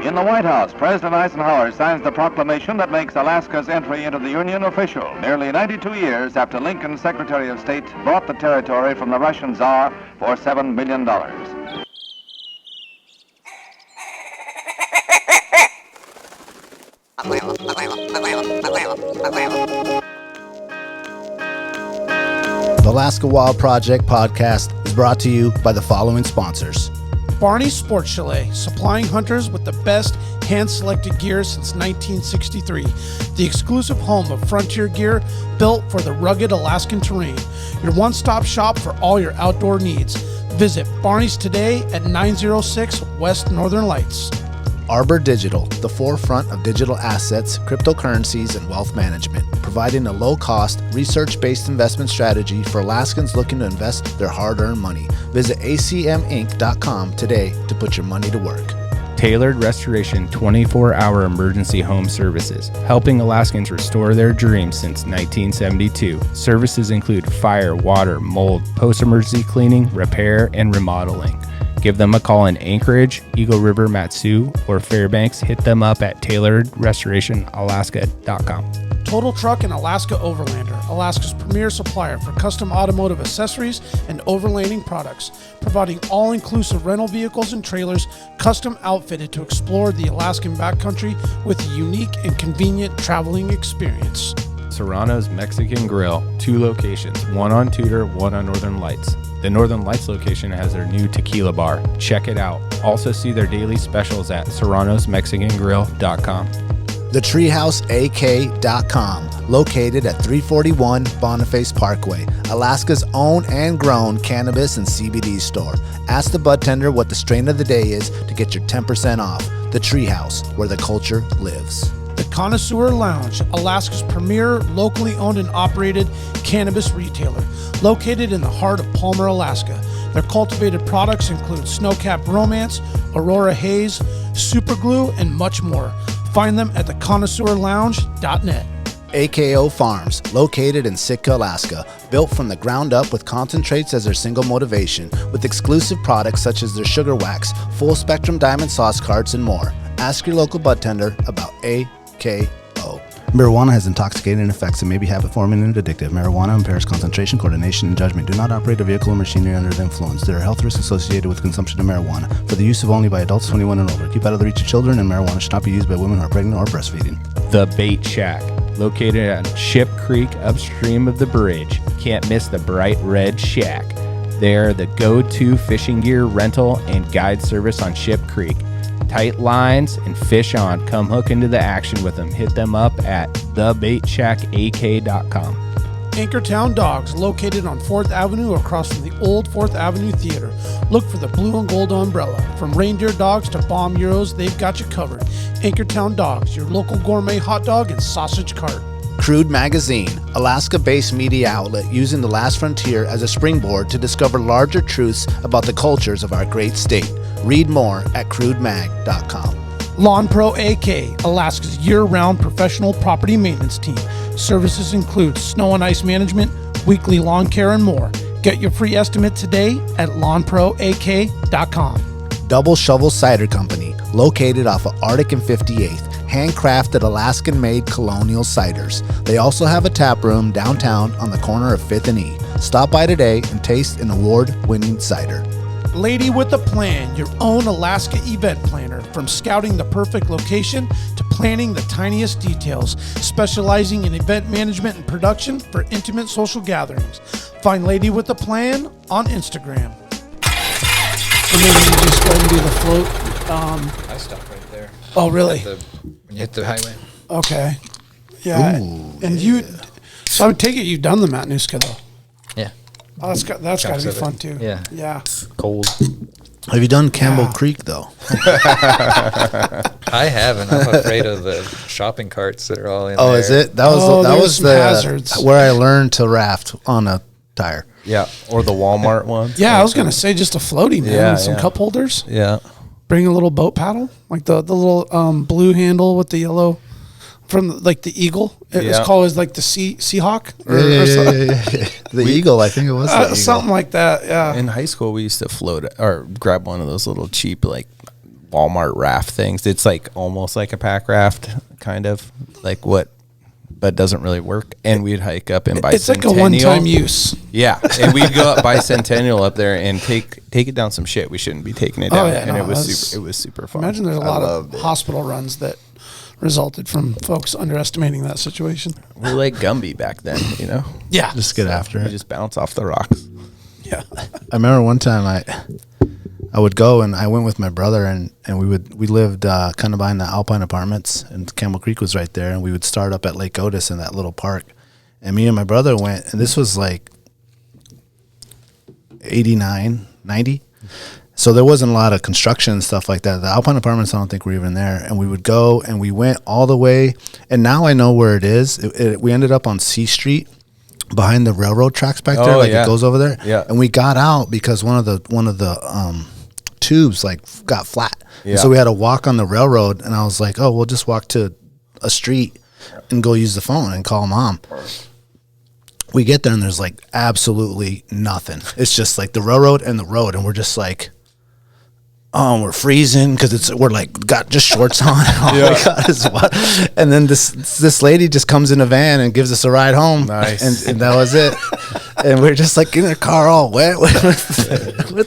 In the White House, President Eisenhower signs the proclamation that makes Alaska's entry into the Union official, nearly 92 years after Lincoln's Secretary of State bought the territory from the Russian Tsar for $7 million. The Alaska Wild Project podcast is brought to you by the following sponsors. Barney's Sports Chalet, supplying hunters with the best hand-selected gear since 1963. The exclusive home of frontier gear built for the rugged Alaskan terrain. Your one-stop shop for all your outdoor needs. Visit Barney's today at 906 West Northern Lights. Arbor Digital, the forefront of digital assets, cryptocurrencies, and wealth management, providing a low-cost, research-based investment strategy for Alaskans looking to invest their hard-earned money. Visit acminc.com today to put your money to work. Tailored Restoration 24-hour emergency home services, helping Alaskans restore their dreams since 1972. Services include fire, water, mold, post-emergency cleaning, repair, and remodeling. Give them a call in Anchorage, Eagle River, Matsu, or Fairbanks. Hit them up at tailoredrestorationalaska.com. Total Truck and Alaska Overlander, Alaska's premier supplier for custom automotive accessories and overlanding products, providing all-inclusive rental vehicles and trailers custom outfitted to explore the Alaskan backcountry with a unique and convenient traveling experience. Serrano's Mexican Grill, 2 locations, one on Tudor, one on Northern Lights. The Northern Lights location has their new tequila bar. Check it out. Also see their daily specials at serranosmexicangrill.com. TheTreehouseAK.com, located at 341 Boniface Parkway, Alaska's own and grown cannabis and CBD store. Ask the bud tender what the strain of the day is to get your 10% off. The Treehouse, where the culture lives. The Connoisseur Lounge, Alaska's premier locally owned and operated cannabis retailer, located in the heart of Palmer, Alaska. Their cultivated products include Snowcap Romance, Aurora Haze, Super Glue, and much more. Find them at theconnoisseurlounge.net. AKO Farms, located in Sitka, Alaska, built from the ground up with concentrates as their single motivation, with exclusive products such as their sugar wax, full spectrum diamond sauce carts, and more. Ask your local bud tender about AKO. Marijuana has intoxicating effects and may be habit-forming and addictive. Marijuana impairs concentration, coordination, and judgment. Do not operate a vehicle or machinery under the influence. There are health risks associated with consumption of marijuana. For the use of only by adults 21 and older. Keep out of the reach of children, and marijuana should not be used by women who are pregnant or breastfeeding. The Bait Shack, located on Ship Creek upstream of the bridge. Can't miss the bright red shack. They're the go-to fishing gear rental and guide service on Ship Creek. Tight lines and fish on. Come hook into the action with them. Hit them up at thebaitshackak.com. Anchortown Dogs, located on 4th Avenue across from the old 4th Avenue Theater. Look for the blue and gold umbrella. From reindeer dogs to bomb euros, they've got you covered. Anchortown Dogs, your local gourmet hot dog and sausage cart. Crude Magazine, Alaska-based media outlet using the last frontier as a springboard to discover larger truths about the cultures of our great state. Read more at crudemag.com. Lawn Pro AK, Alaska's year-round professional property maintenance team. Services include snow and ice management, weekly lawn care, and more. Get your free estimate today at lawnproak.com. Double Shovel Cider Company, located off of Arctic and 58th. Handcrafted Alaskan-made colonial ciders. They also have a tap room downtown on the corner of 5th and E. Stop by today and taste an award-winning cider. Lady with a Plan, your own Alaska event planner. From scouting the perfect location to planning the tiniest details, specializing in event management and production for intimate social gatherings. Find Lady with a Plan on Instagram. So maybe you just go ahead and do the float. I stop right there. Oh, really? When you hit the highway. Okay. Yeah. Ooh, and you, so I would take it you've done the Matanuska though. Yeah. Oh, that's got to be fun too. Yeah. Yeah. Cold. Have you done Campbell Creek though? I haven't. I'm afraid of the shopping carts that are all in there. Oh, is it? That was the hazards. Where I learned to raft on a tire. Yeah, or the Walmart one. Yeah, I was gonna say just a floaty, man, with some cup holders. Yeah. Bring a little boat paddle, like the little blue handle with the yellow, from like the eagle. It's called like the Seahawk. The eagle, I think it was. Something like that. Yeah. In high school, we used to float or grab one of those little cheap like Walmart raft things. It's like almost like a Packraft, kind of like what, but doesn't really work. And we'd hike up in Bicentennial. It's like a one-time use. Yeah, and we'd go up Bicentennial up there and take it down some shit we shouldn't be taking it down. And it was super fun. Imagine there's a lot of hospital runs that resulted from folks underestimating that situation. We're like Gumby back then, you know? Yeah. Just get after it. You just bounce off the rocks. Yeah. I remember one time I would go, and I went with my brother, and we lived kind of behind the Alpine Apartments, and Campbell Creek was right there, and we would start up at Lake Otis in that little park. And me and my brother went, and this was like 89, 90. So there wasn't a lot of construction and stuff like that. The Alpine Apartments, I don't think were even there. And we would go, and we went all the way. And now I know where it is. We ended up on C Street behind the railroad tracks back there. It goes over there. Yeah. And we got out because one of the tubes like got flat. Yeah. And so we had to walk on the railroad. And I was like, oh, we'll just walk to a street and go use the phone and call Mom. We get there, and there's like absolutely nothing. It's just like the railroad and the road. And we're just like, oh, we're freezing because we're like got just shorts on. Oh my God, is what? And then this lady just comes in a van and gives us a ride home. Nice. And that was it. And we're just like in the car all wet with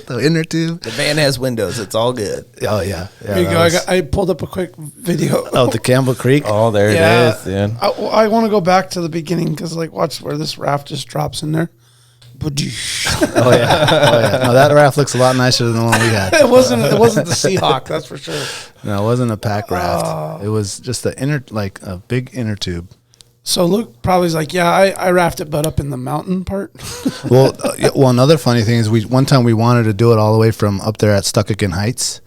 the inner tube. The van has windows. It's all good. Oh yeah. Here you go. I pulled up a quick video. Oh, the Campbell Creek. Oh, there it is. Yeah. I want to go back to the beginning because like watch where this raft just drops in there. Oh yeah. No, that raft looks a lot nicer than the one we had. It wasn't the Seahawk, that's for sure. No, it wasn't a pack raft. It was just a big inner tube. So Luke probably is like, yeah, I rafted, but up in the mountain part. Well, another funny thing is one time we wanted to do it all the way from up there at Stuckakin Heights,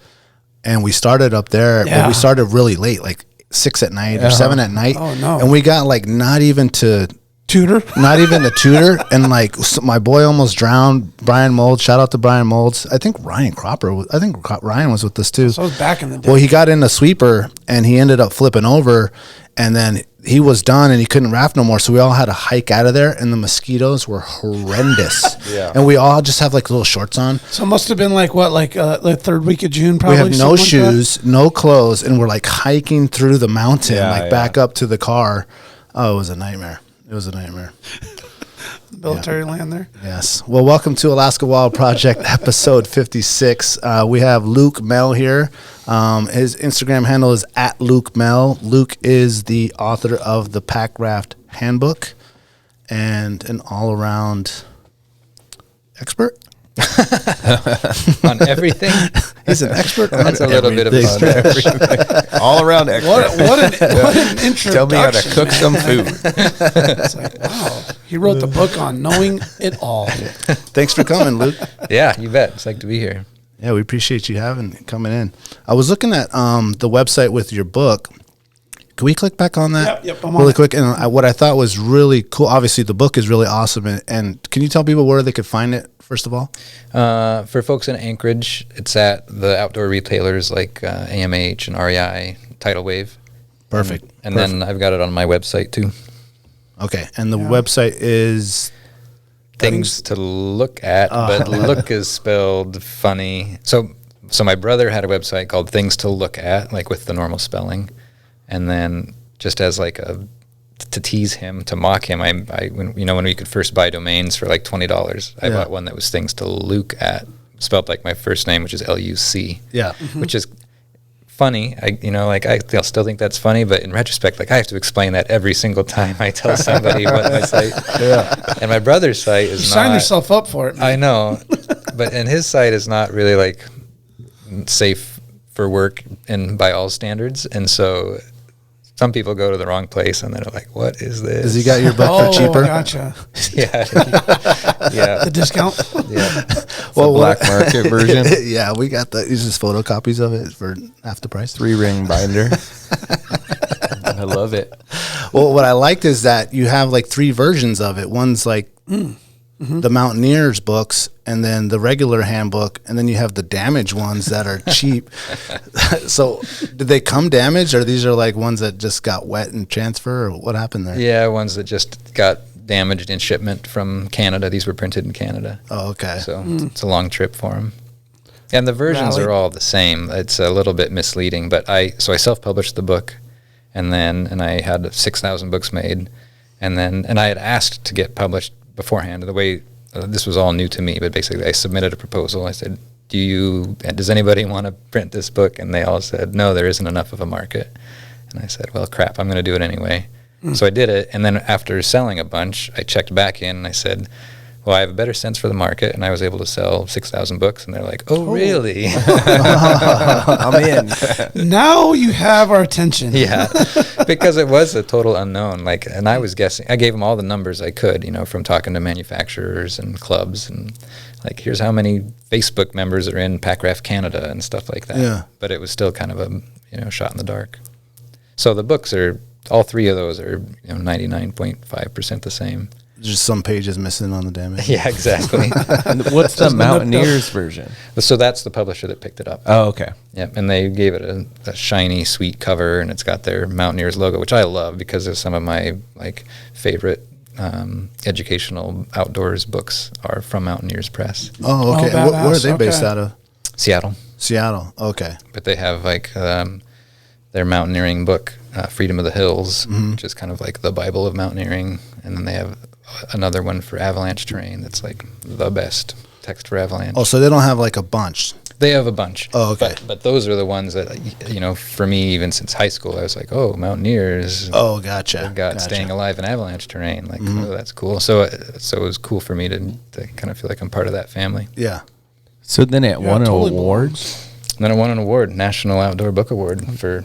and we started up there, but we started really late, like 6 at night or 7 at night. Oh no! And we got like not even the tutor, and like my boy almost drowned. Brian Molds, shout out to Brian Molds. I think Ryan Ryan was with us too. So it was back in the day. Well, he got in a sweeper and he ended up flipping over, and then he was done and he couldn't raft no more. So we all had to hike out of there, and the mosquitoes were horrendous. And we all just have like little shorts on. So it must have been like what, like the third week of June, probably. We have no shoes, no clothes, and we're like hiking through the mountain, back up to the car. Oh, it was a nightmare. It was a nightmare. Military land there. Yes. Well, welcome to Alaska Wild Project, episode 56. We have Luc Mehl here. His Instagram handle is @Luc Mehl. Luc is the author of the Packraft Handbook and an all-around expert. On everything. He's an expert on That's a little bit of Everything. All around expert. What an introduction. Tell me how to cook some food. It's like, wow. He wrote the book on knowing it all. Thanks for coming, Luc. Yeah, you bet. It's like to be here. Yeah, we appreciate you coming in. I was looking at the website with your book. Can we click back on that Yep, really quick? And what I thought was really cool, obviously the book is really awesome. And can you tell people where they could find it, first of all? For folks in Anchorage, it's at the outdoor retailers like AMH and REI, Tidal Wave. Perfect. And then I've got it on my website too. Okay. And the website is... Things to look at, but look is spelled funny. So my brother had a website called Things to Look At, like with the normal spelling. And then just as like to tease him, to mock him, when we could first buy domains for like $20, I bought one that was Things to Luc At, spelled like my first name, which is LUC. Yeah. Which is funny. I still think that's funny, but in retrospect, like I have to explain that every single time I tell somebody what my site. And my brother's site is sign yourself up for it, man. I know, and his site is not really like safe for work and by all standards, and so some people go to the wrong place and they're like, "What is this?" Has he got your book for cheaper? Gotcha. Yeah. The discount. Yeah. Well, black market version. Yeah, we got these just photocopies of it for half the price. 3-ring binder. I love it. Well, what I liked is that you have like 3 versions of it. One's like the Mountaineers books, and then the regular handbook, and then you have the damaged ones that are cheap. So did they come damaged, or these are like ones that just got wet and transfer, or what happened there? Yeah, ones that just got damaged in shipment from Canada. These were printed in Canada. Oh, okay. So it's a long trip for them. And the versions Rally. are all the same. It's a little bit misleading, but I self-published the book, and I had 6,000 books made, and I had asked to get published beforehand. The way this was all new to me, but basically I submitted a proposal. I said, does anybody want to print this book? And they all said, no, there isn't enough of a market. And I said, well, crap, I'm going to do it anyway. So I did it, and then after selling a bunch, I checked back in, and I said, well, I have a better sense for the market, and I was able to sell 6,000 books, and they're like, oh, really? I'm in. Now you have our attention. Yeah, because it was a total unknown. And I was guessing. I gave them all the numbers I could, from talking to manufacturers and clubs, and here's how many Facebook members are in Packraft Canada and stuff like that. Yeah. But it was still kind of a shot in the dark. So the books are, all three of those are 99.5% the same. Just some pages missing on the damage. Yeah, exactly. And what's the Mountaineers version? So that's the publisher that picked it up. Oh, okay. Yep, and they gave it a shiny, sweet cover, and it's got their Mountaineers logo, which I love because of some of my favorite educational outdoors books are from Mountaineers Press. Oh, okay. Oh, Where are they badass. based Okay. out of? Seattle. Seattle. Okay. But they have their mountaineering book, Freedom of the Hills, which is kind of like the Bible of mountaineering, and then they have another one for avalanche terrain that's the best text for avalanche. Oh, so they don't have a bunch. They have a bunch. Oh, okay. But those are the ones that, for me, even since high school, I was like, oh, Mountaineers. Oh, gotcha. They've got Staying Alive in Avalanche Terrain. Oh, that's cool. So it was cool for me to kind of feel like I'm part of that family. Yeah. So then it won an totally award? And then I won an award, National Outdoor Book Award for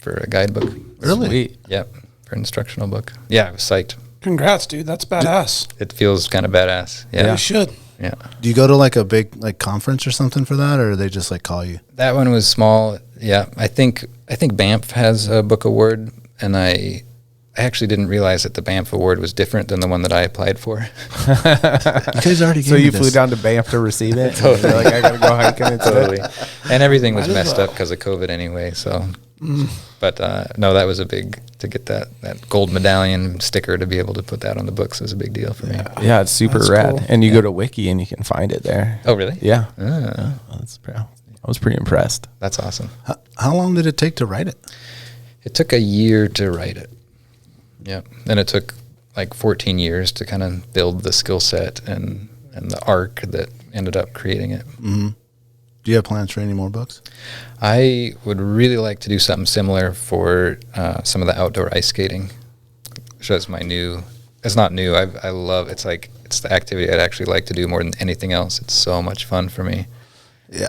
a guidebook. Really? Sweet. Yep, for an instructional book. Yeah, I was psyched. Congrats, dude. That's badass. It feels kind of badass. Yeah. You should. Yeah. Do you go to a big conference or something for that, or they just call you? That one was small. Yeah, I think Banff has a book award, and I actually didn't realize that the Banff award was different than the one that I applied for. You guys already gave So me you this. flew down to Banff to receive it? Totally. You're I got to go hiking instead? Totally. And everything was Might as messed well. up because of COVID anyway. So, but no, that was to get that gold medallion sticker to be able to put that on the books was a big deal for me. Yeah, it's super That's rad. cool. And you go to Wiki and you can find it there. Oh, really? Yeah. Ah, I was pretty impressed. that's awesome. How long did it take to write it? It took a year to write it. Yep. And it took 14 years to kind of build the skill set and the arc that ended up creating it. Mm-hmm. Do you have plans for any more books? I would really like to do something similar for some of the outdoor ice skating. So that's my new. It's not new. I love. It's the activity I'd actually like to do more than anything else. It's so much fun for me. Yeah,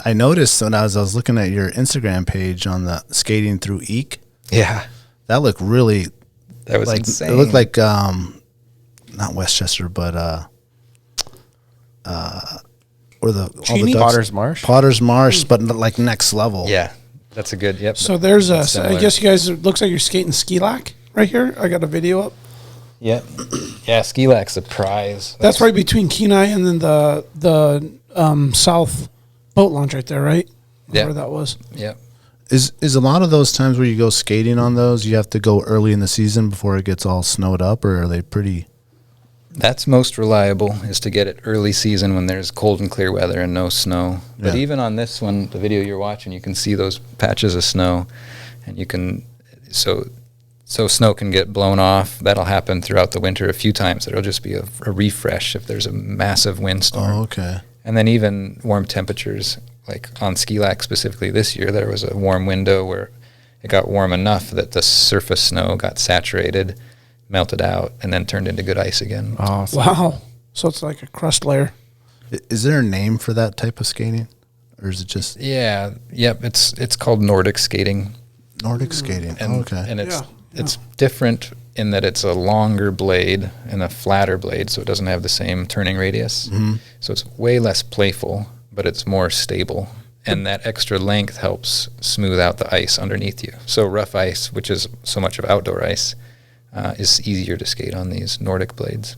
I noticed when I was looking at your Instagram page on the skating through Eek. Yeah, That looked really that was insane. It looked like not Westchester, but where all the Cheney? ducks- Potter's Marsh? Potter's Marsh, but next level. Yeah, that's a good. Yep. So there's that's I similar. guess you guys, it looks like you're skating ski lac right here. I got a video up. Yep. Yeah, ski lac's a prize. That's right between Kenai and then the south boat launch right there, right? Yeah. Where that was. Yep. Is a lot of those times where you go skating on those, you have to go early in the season before it gets all snowed up, or are they pretty? That's most reliable, is to get it early season when there's cold and clear weather and no snow. But Yeah. even on this one, the video you're watching, you can see those patches of snow, and you can so snow can get blown off. That'll happen throughout the winter a few times. There'll just be a refresh if there's a massive windstorm. Oh, okay. And then even warm temperatures, like on ski lac specifically this year, there was a warm window where it got warm enough that the surface snow got saturated, melted out, and then turned into good ice again. Awesome. Wow. So it's like a crust layer. Is there a name for that type of skating, or is it just Yeah, yep. It's called Nordic skating, Nordic skating? and Okay. and Yeah, it's different in that it's a longer blade and a flatter blade, so it doesn't have the same turning radius. Mm-hmm. So it's way less playful, but it's more stable. And that extra length helps smooth out the ice underneath you. So rough ice, which is so much of outdoor ice, is easier to skate on these Nordic blades.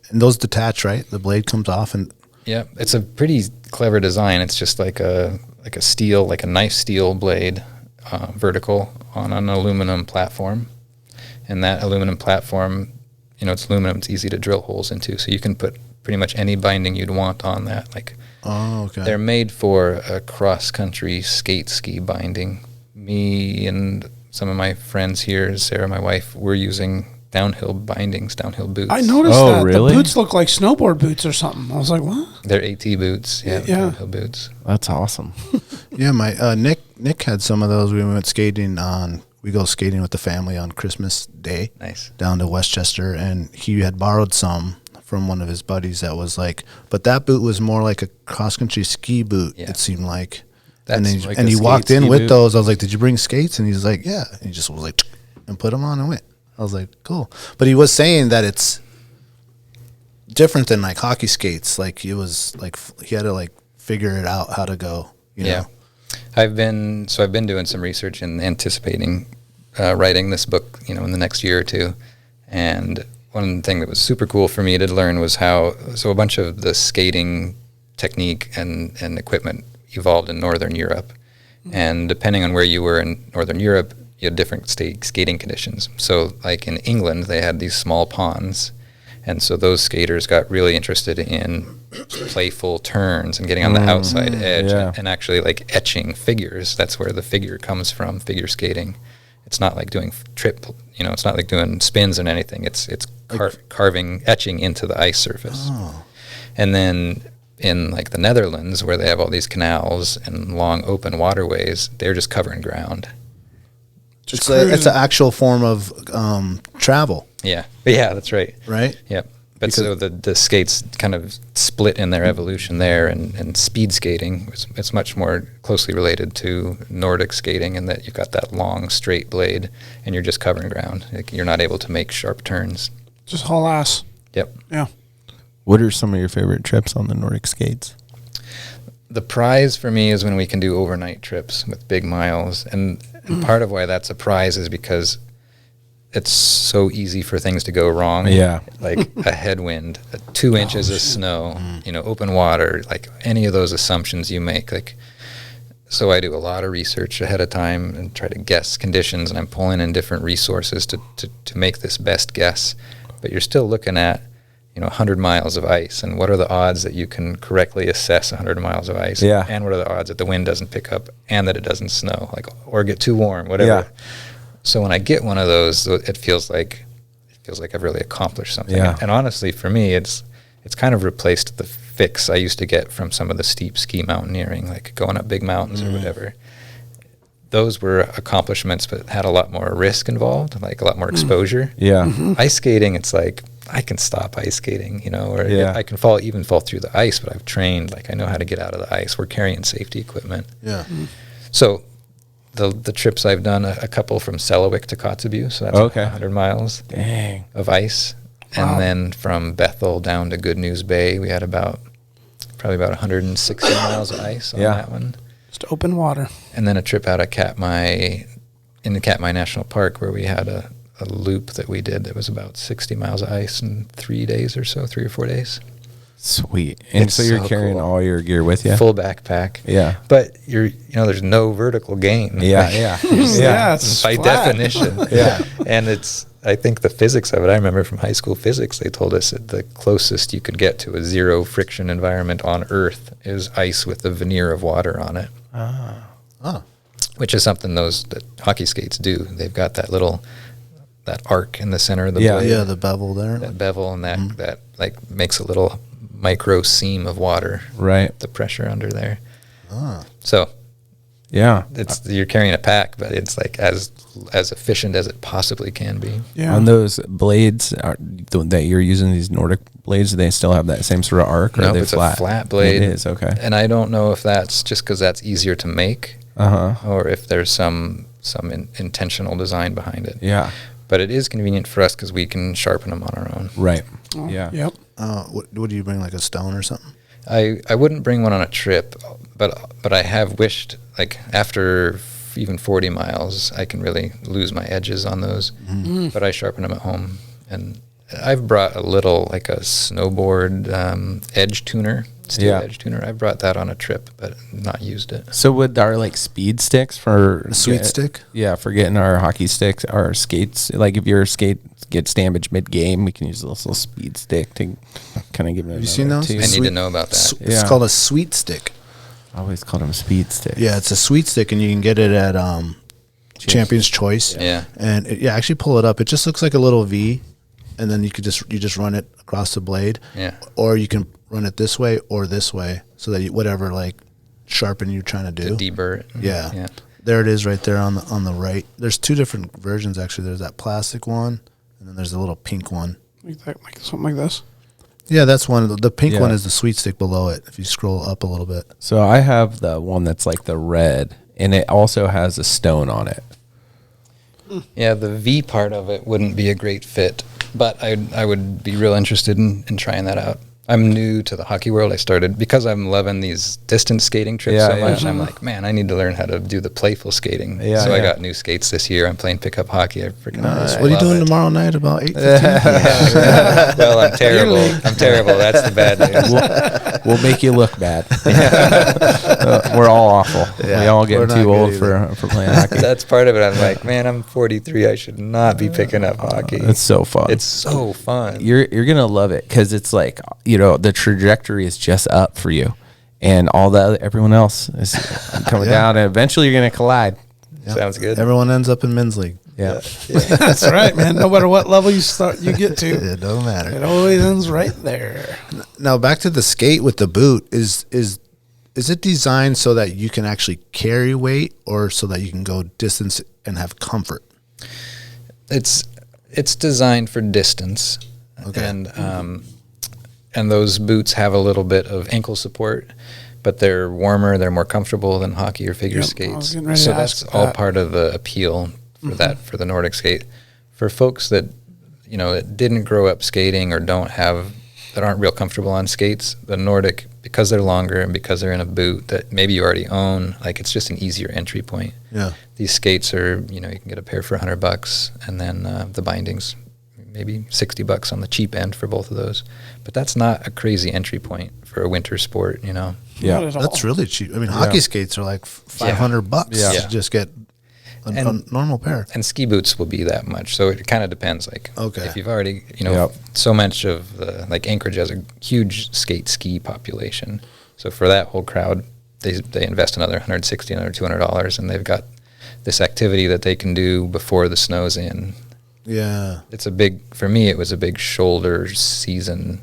And those detach, right? The blade comes off, and Yeah, it's a pretty clever design. It's just like a steel, like a knife steel blade, vertical on an aluminum platform. And that aluminum platform, it's aluminum. It's easy to drill holes into, so you can put pretty much any binding you'd want on that, like Oh, okay. They're made for a cross-country skate ski binding. Me and some of my friends here, Sarah, my wife, we're using downhill bindings, downhill boots. I noticed Oh, that. really? The boots look like snowboard boots or something. I was like, what? They're AT boots, Yeah. downhill boots. That's awesome. Yeah, my Nick had some of those. We went skating we go skating with the family on Christmas Day. Nice. Down to Westchester, and he had borrowed some from one of his buddies that was like, but that boot was more like a cross-country ski boot, Yeah. it seemed like. That's and like and a he skate walked in ski with boot? those. I was like, did you bring skates? And he's like, yeah. And he just was like, and put them on and went. I was like, cool. But he was saying that it's different than like hockey skates. Like he was like, he had to like figure it out how to go, you know? I've been doing some research and anticipating writing this book, in the next year or two. And one thing that was super cool for me to learn was so a bunch of the skating technique and equipment evolved in Northern Europe. And depending on where you were in Northern Europe, you had different skating conditions. So like in England, they had these small ponds. And so those skaters got really interested in playful turns and getting on the outside edge and actually like etching figures. That's where the figure comes from, figure skating. It's not like doing it's not like doing spins and anything. It's carving, etching into the ice surface. Oh. And then in like the Netherlands, where they have all these canals and long open waterways, they're just covering ground. It's an actual form of travel. Yeah. Yeah, that's right. Right? Yep. But so the skates kind of split in their evolution there, and speed skating, it's much more closely related to Nordic skating in that you've got that long straight blade and you're just covering ground. Like you're not able to make sharp turns. Just haul ass. Yep. Yeah. What are some of your favorite trips on the Nordic skates? The prize for me is when we can do overnight trips with big miles. And part of why that's a prize is because it's so easy for things to go wrong. Yeah. Like a headwind, 2 inches of snow, open water, like any of those assumptions you make. Like, so I do a lot of research ahead of time and try to guess conditions, and I'm pulling in different resources to make this best guess. But you're still looking at, 100 miles of ice, and what are the odds that you can correctly assess 100 miles of ice? Yeah. And what are the odds that the wind doesn't pick up and that it doesn't snow, or get too warm, whatever. Yeah. So when I get one of those, it feels like I've really accomplished something. Yeah. And honestly, for me, it's kind of replaced the fix I used to get from some of the steep ski mountaineering, like going up big mountains or whatever. Those were accomplishments, but had a lot more risk involved, like a lot more exposure. Yeah. Ice skating, it's like I can stop ice skating, or I can fall through the ice, but I've trained, like I know how to get out of the ice. We're carrying safety equipment. Yeah. So the trips I've done, a couple from Selawik to Kotzebue, so that's 100 miles Dang. of ice. Wow. And then from Bethel down to Good News Bay, we had probably about 160 miles of ice on that one. Just open water. And then a trip out at in the Katmai National Park, where we had a loop that we did that was about 60 miles of ice in 3 days or so, 3 or 4 days. Sweet. And It's so you're so carrying cool. all your gear with you? Full backpack. Yeah. But there's no vertical gain. Yeah, yeah. Yeah, it's By flat. definition. Yeah. And I think the physics of it, I remember from high school physics, they told us that the closest you could get to a zero friction environment on Earth is ice with a veneer of water on it. Oh. Which is something that hockey skates do. They've got that arc in the center of the Yeah. blade. Yeah, the bevel there. That bevel, and that like makes a little micro seam of water. Right. The pressure under there. Ah. So Yeah. you're carrying a pack, but it's like as efficient as it possibly can be. Yeah. On those blades that you're using, these Nordic blades, do they still have that same sort of arc, or No, are they it's flat? a flat blade. It is, okay. And I don't know if that's just because that's easier to make, or if there's some intentional design behind it. Yeah. But it is convenient for us because we can sharpen them on our own. Right. Oh, Yeah. Yep. What do you bring, like a stone or something? I wouldn't bring one on a trip, but I have wished, like after even 40 miles, I can really lose my edges on those. But I sharpen them at home, and I've brought a little, like a snowboard edge tuner. steel edge tuner. I brought that on a trip, but not used it. So would our like speed sticks for sweet stick? Yeah, for getting our hockey sticks, our skates. Like if your skate gets damaged mid game, we can use this little speed stick to kind of give it. Have you seen those? I need to know about that. It's called a sweet stick. I always called them speed sticks. Yeah, it's a sweet stick, and you can get it at Champion's Choice. Yeah. And actually pull it up. It just looks like a little V, and then you just run it across the blade. Yeah. Or you can run it this way or this way, so that whatever like sharpen you're trying to do. To deburr it. Yeah. Yeah. There it is right there on the right. There's two different versions actually. There's that plastic one, and then there's the little pink one. Like something like this. Yeah, that's one. The pink one is the sweet stick below it. If you scroll up a little bit. So I have the one that's like the red, and it also has a stone on it. Yeah, the V part of it wouldn't be a great fit, but I would be real interested in trying that out. I'm new to the hockey world. I started because I'm loving these distance skating trips so much. I'm like, man, I need to learn how to do the playful skating. I got new skates this year. I'm playing pickup hockey. I freaking What are you doing tomorrow night about 8:15? Well, I'm terrible. I'm terrible. That's the bad news. We'll make you look bad. We're all awful. We all get too old for playing hockey. That's part of it. I'm like, man, I'm 43. I should not be picking up hockey. It's so fun. It's so fun. You're gonna love it because it's like the trajectory is just up for you, and everyone else is coming down, and eventually you're gonna collide. Yep. Sounds good. Everyone ends up in men's league. Yeah. That's right, man. No matter what level you get to, It don't matter. it always ends right there. Now back to the skate with the boot. Is it designed so that you can actually carry weight, or so that you can go distance and have comfort? It's designed for distance, and those boots have a little bit of ankle support, but they're warmer, they're more comfortable than hockey or figure skates. So that's all part of the appeal for for the Nordic skate. For folks that that didn't grow up skating or that aren't real comfortable on skates, the Nordic, because they're longer and because they're in a boot that maybe you already own, like it's just an easier entry point. Yeah. These skates are, you can get a pair for $100, and then the bindings maybe $60 on the cheap end for both of those. But that's not a crazy entry point for a winter sport, Not at all. That's really cheap. I mean, hockey skates are like $500 to just get a normal pair. And ski boots will be that much. So it kind of depends. Like, if you've already, so much of the, like Anchorage has a huge ski population. So for that whole crowd, they invest another $160, another $200, and they've got this activity that they can do before the snow's in. Yeah. For me, it was a big shoulder season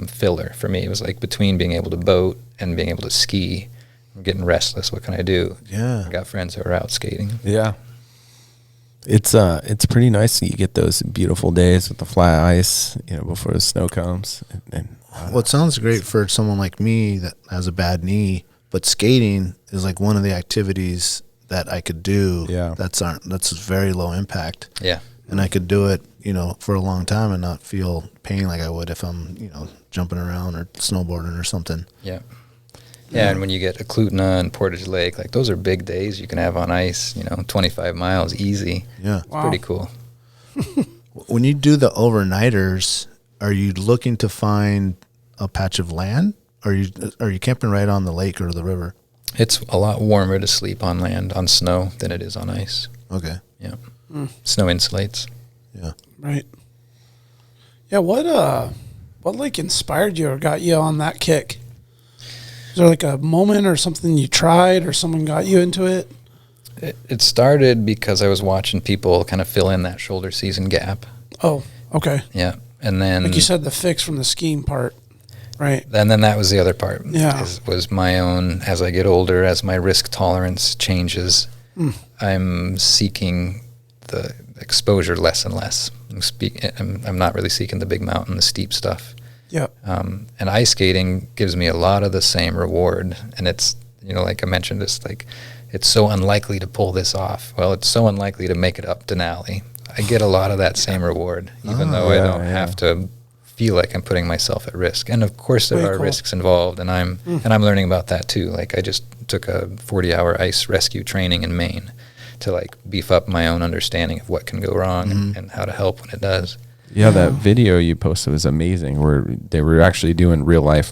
filler for me. It was like between being able to boat and being able to ski. I'm getting restless. What can I do? Yeah. I got friends who are out skating. Yeah. It's pretty nice that you get those beautiful days with the flat ice, before the snow comes. Well, it sounds great for someone like me that has a bad knee, but skating is like one of the activities that I could do. Yeah. That's very low impact. Yeah. And I could do it, for a long time and not feel pain like I would if I'm, jumping around or snowboarding or something. Yeah. Yeah, and when you get Eklutna and Portage Lake, like those are big days you can have on ice, 25 miles easy. Yeah. It's pretty cool. When you do the overnighters, are you looking to find a patch of land? Or are you camping right on the lake or the river? It's a lot warmer to sleep on land, on snow, than it is on ice. Okay. Yeah. Snow insulates. Yeah. Right. Yeah, what like inspired you or got you on that kick? Is there like a moment or something you tried or someone got you into it? It started because I was watching people kind of fill in that shoulder season gap. Oh, okay. Yeah. And then, like you said, the fix from the skiing part, right? And then that was the other part. Yeah. Was my own, as I get older, as my risk tolerance changes, I'm seeking the exposure less and less. I'm not really seeking the big mountain, the steep stuff. Yeah. And ice skating gives me a lot of the same reward. And it's, like I mentioned, it's so unlikely to pull this off. Well, it's so unlikely to make it up Denali. I get a lot of that same reward, even though I don't have to feel like I'm putting myself at risk. And of course there are risks involved, and I'm learning about that too. Like I just took a 40-hour ice rescue training in Maine to like beef up my own understanding of what can go wrong and how to help when it does. Yeah, that video you posted was amazing, where they were actually doing real life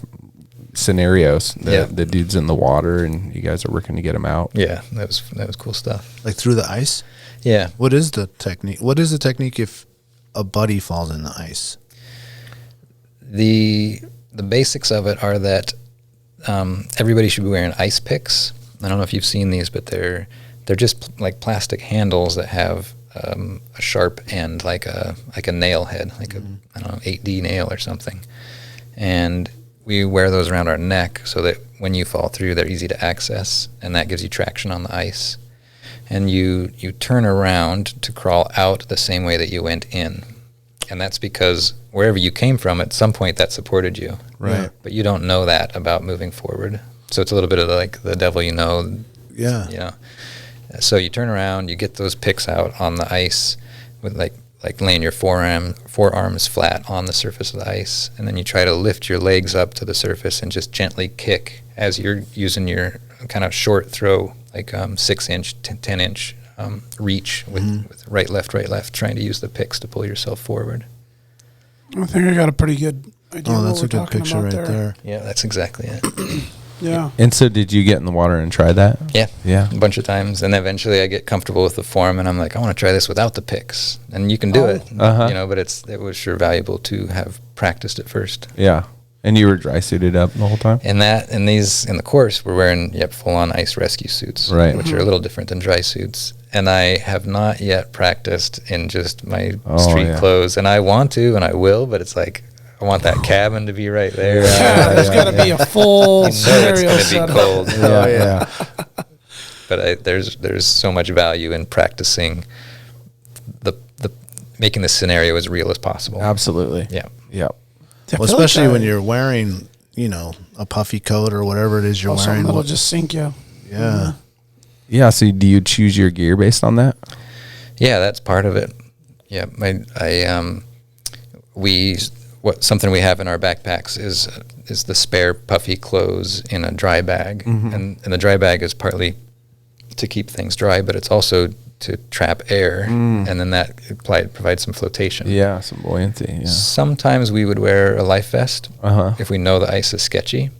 scenarios. Yeah. The dude's in the water and you guys are working to get him out. Yeah, that was cool stuff. Like through the ice? Yeah. What is the technique? What is the technique if a buddy falls in the ice? The basics of it are that everybody should be wearing ice picks. I don't know if you've seen these, but they're just like plastic handles that have a sharp end, like a nail head, like a, I don't know, 8D nail or something. And we wear those around our neck so that when you fall through, they're easy to access, and that gives you traction on the ice. And you turn around to crawl out the same way that you went in. And that's because wherever you came from, at some point that supported you. Right. But you don't know that about moving forward. So it's a little bit of like the devil you know. Yeah. You know. So you turn around, you get those picks out on the ice with like laying your forearms flat on the surface of the ice, and then you try to lift your legs up to the surface and just gently kick as you're using your kind of short throw, like 6-inch, 10-inch reach with right, left, trying to use the picks to pull yourself forward. I think I got a pretty good idea. Oh, of that's what a we're good talking picture about right there. Yeah, that's exactly it. Yeah. And so did you get in the water and try that? Yeah. Yeah. A bunch of times. And eventually I get comfortable with the form and I'm like, I want to try this without the picks. And you can do it, but it was sure valuable to have practiced it first. Yeah. And you were dry suited up the whole time? In the course, we're wearing full on ice rescue suits, right, which are a little different than dry suits. And I have not yet practiced in just my street clothes. And I want to, and I will, but it's like, I want that cabin to be right there. Yeah, there's got to be a full scenario it's going to be cold. Yeah. But there's so much value in practicing the making the scenario as real as possible. Absolutely. Yeah. Yeah. Well, especially when you're wearing, a puffy coat or whatever it is you're wearing. Something that'll just sink you. Yeah. Yeah. So do you choose your gear based on that? Yeah, that's part of it. Yeah. Something we have in our backpacks is the spare puffy clothes in a dry bag. And the dry bag is partly to keep things dry, but it's also to trap air, and then that provides some flotation. Yeah, some buoyancy. Yeah. Sometimes we would wear a life vest if we know the ice is sketchy.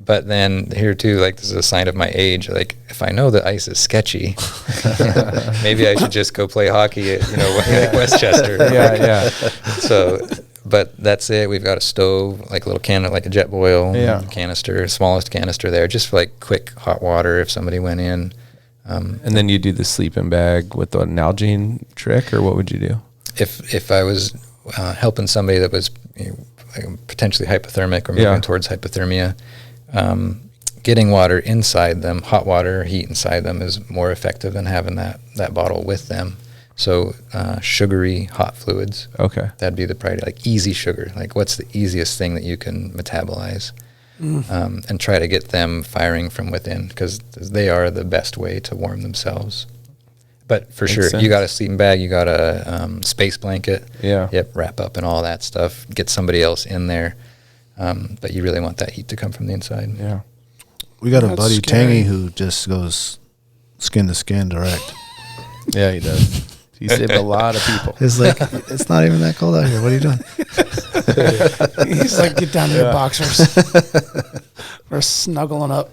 But then here too, like this is a sign of my age. Like if I know the ice is sketchy, maybe I should just go play hockey at Westchester. Yeah. So, but that's it. We've got a stove, like a little can, like a jet boil canister, smallest canister there, just for like quick hot water if somebody went in. And then you do the sleeping bag with the Nalgene trick, or what would you do? If I was helping somebody that was potentially hypothermic or moving towards hypothermia, getting water inside them, hot water, heat inside them is more effective than having that bottle with them. So sugary hot fluids. Okay. That'd be the priority, like easy sugar. Like what's the easiest thing that you can metabolize? And try to get them firing from within, because they are the best way to warm themselves. But for Makes sure, sense. You got a sleeping bag, you got a space blanket. Yeah. Yep, wrap up and all that stuff. Get somebody else in there. But you really want that heat to come from the inside. Yeah. We got a buddy, Tangy, who just goes skin to skin direct. Yeah, he does. He saved a lot of people. It's like, it's not even that cold out here. What are you doing? He's like, get down to your boxers. We're snuggling up.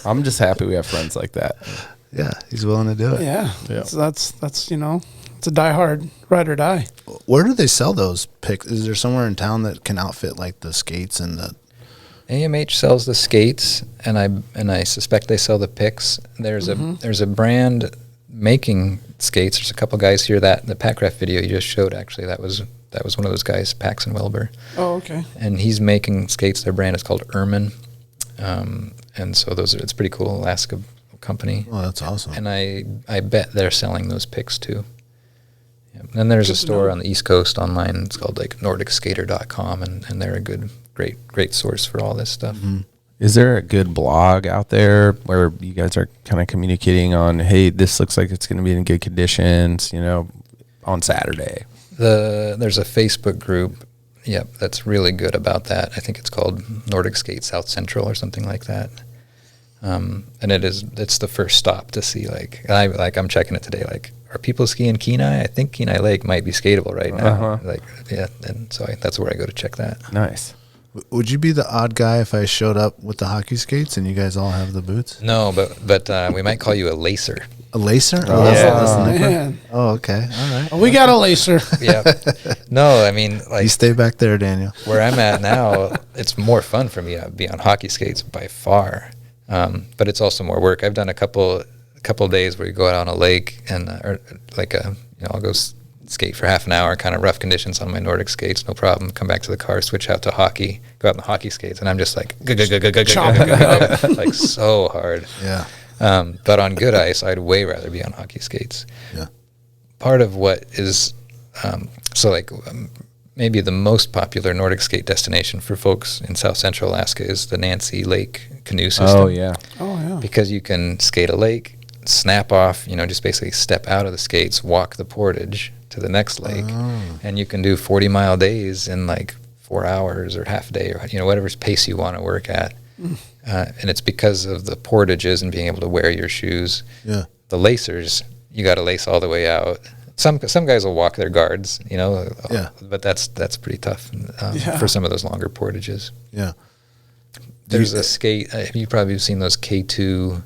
I'm just happy we have friends like that. Yeah, he's willing to do it. Yeah. So that's it's a die hard, ride or die. Where do they sell those picks? Is there somewhere in town that can outfit like the skates and the... AMH sells the skates, and I suspect they sell the picks. There's a brand making skates. There's a couple guys here that the Packraft video you just showed, actually, that was one of those guys, Paxton Welber. Oh, okay. And he's making skates. Their brand is called Ermin. And so it's pretty cool, Alaska company. Oh, that's awesome. And I bet they're selling those picks too. Yeah. And then there's a store on the East Coast online. It's called like NordicSkater.com, and they're a great source for all this stuff. Mm-hmm. Is there a good blog out there where you guys are kind of communicating on, hey, this looks like it's going to be in good conditions, on Saturday? There's a Facebook group, that's really good about that. I think it's called Nordic Skate South Central or something like that. And it's the first stop to see, I'm checking it today, are people skiing Kenai? I think Kenai Lake might be skatable right now. And so that's where I go to check that. Nice. Would you be the odd guy if I showed up with the hockey skates and you guys all have the boots? No, but we might call you a lacer. A lacer? Oh, that's the nickname? Man. Oh, okay. All right. Well, we got a lacer. Yeah. No, I mean, like You stay back there, Daniel. where I'm at now, it's more fun for me to be on hockey skates by far. But it's also more work. I've done a couple days where you go out on a lake and I'll go skate for half an hour, kind of rough conditions on my Nordic skates, no problem. Come back to the car, switch out to hockey, go out on the hockey skates, and I'm just like like so hard. Yeah. But on good ice, I'd way rather be on hockey skates. Yeah. Part of what is maybe the most popular Nordic skate destination for folks in South Central Alaska is the Nancy Lake canoe system. Oh yeah. Oh, yeah. Because you can skate a lake, snap off, just basically step out of the skates, walk the portage to the next lake, and you can do 40-mile days in like 4 hours or half a day or whatever pace you want to work at. And it's because of the portages and being able to wear your shoes. Yeah. The lacers, you got to lace all the way out. Some guys will walk their guards, Yeah. but that's pretty tough Yeah. for some of those longer portages. Yeah. There's a skate. You've probably seen those K2.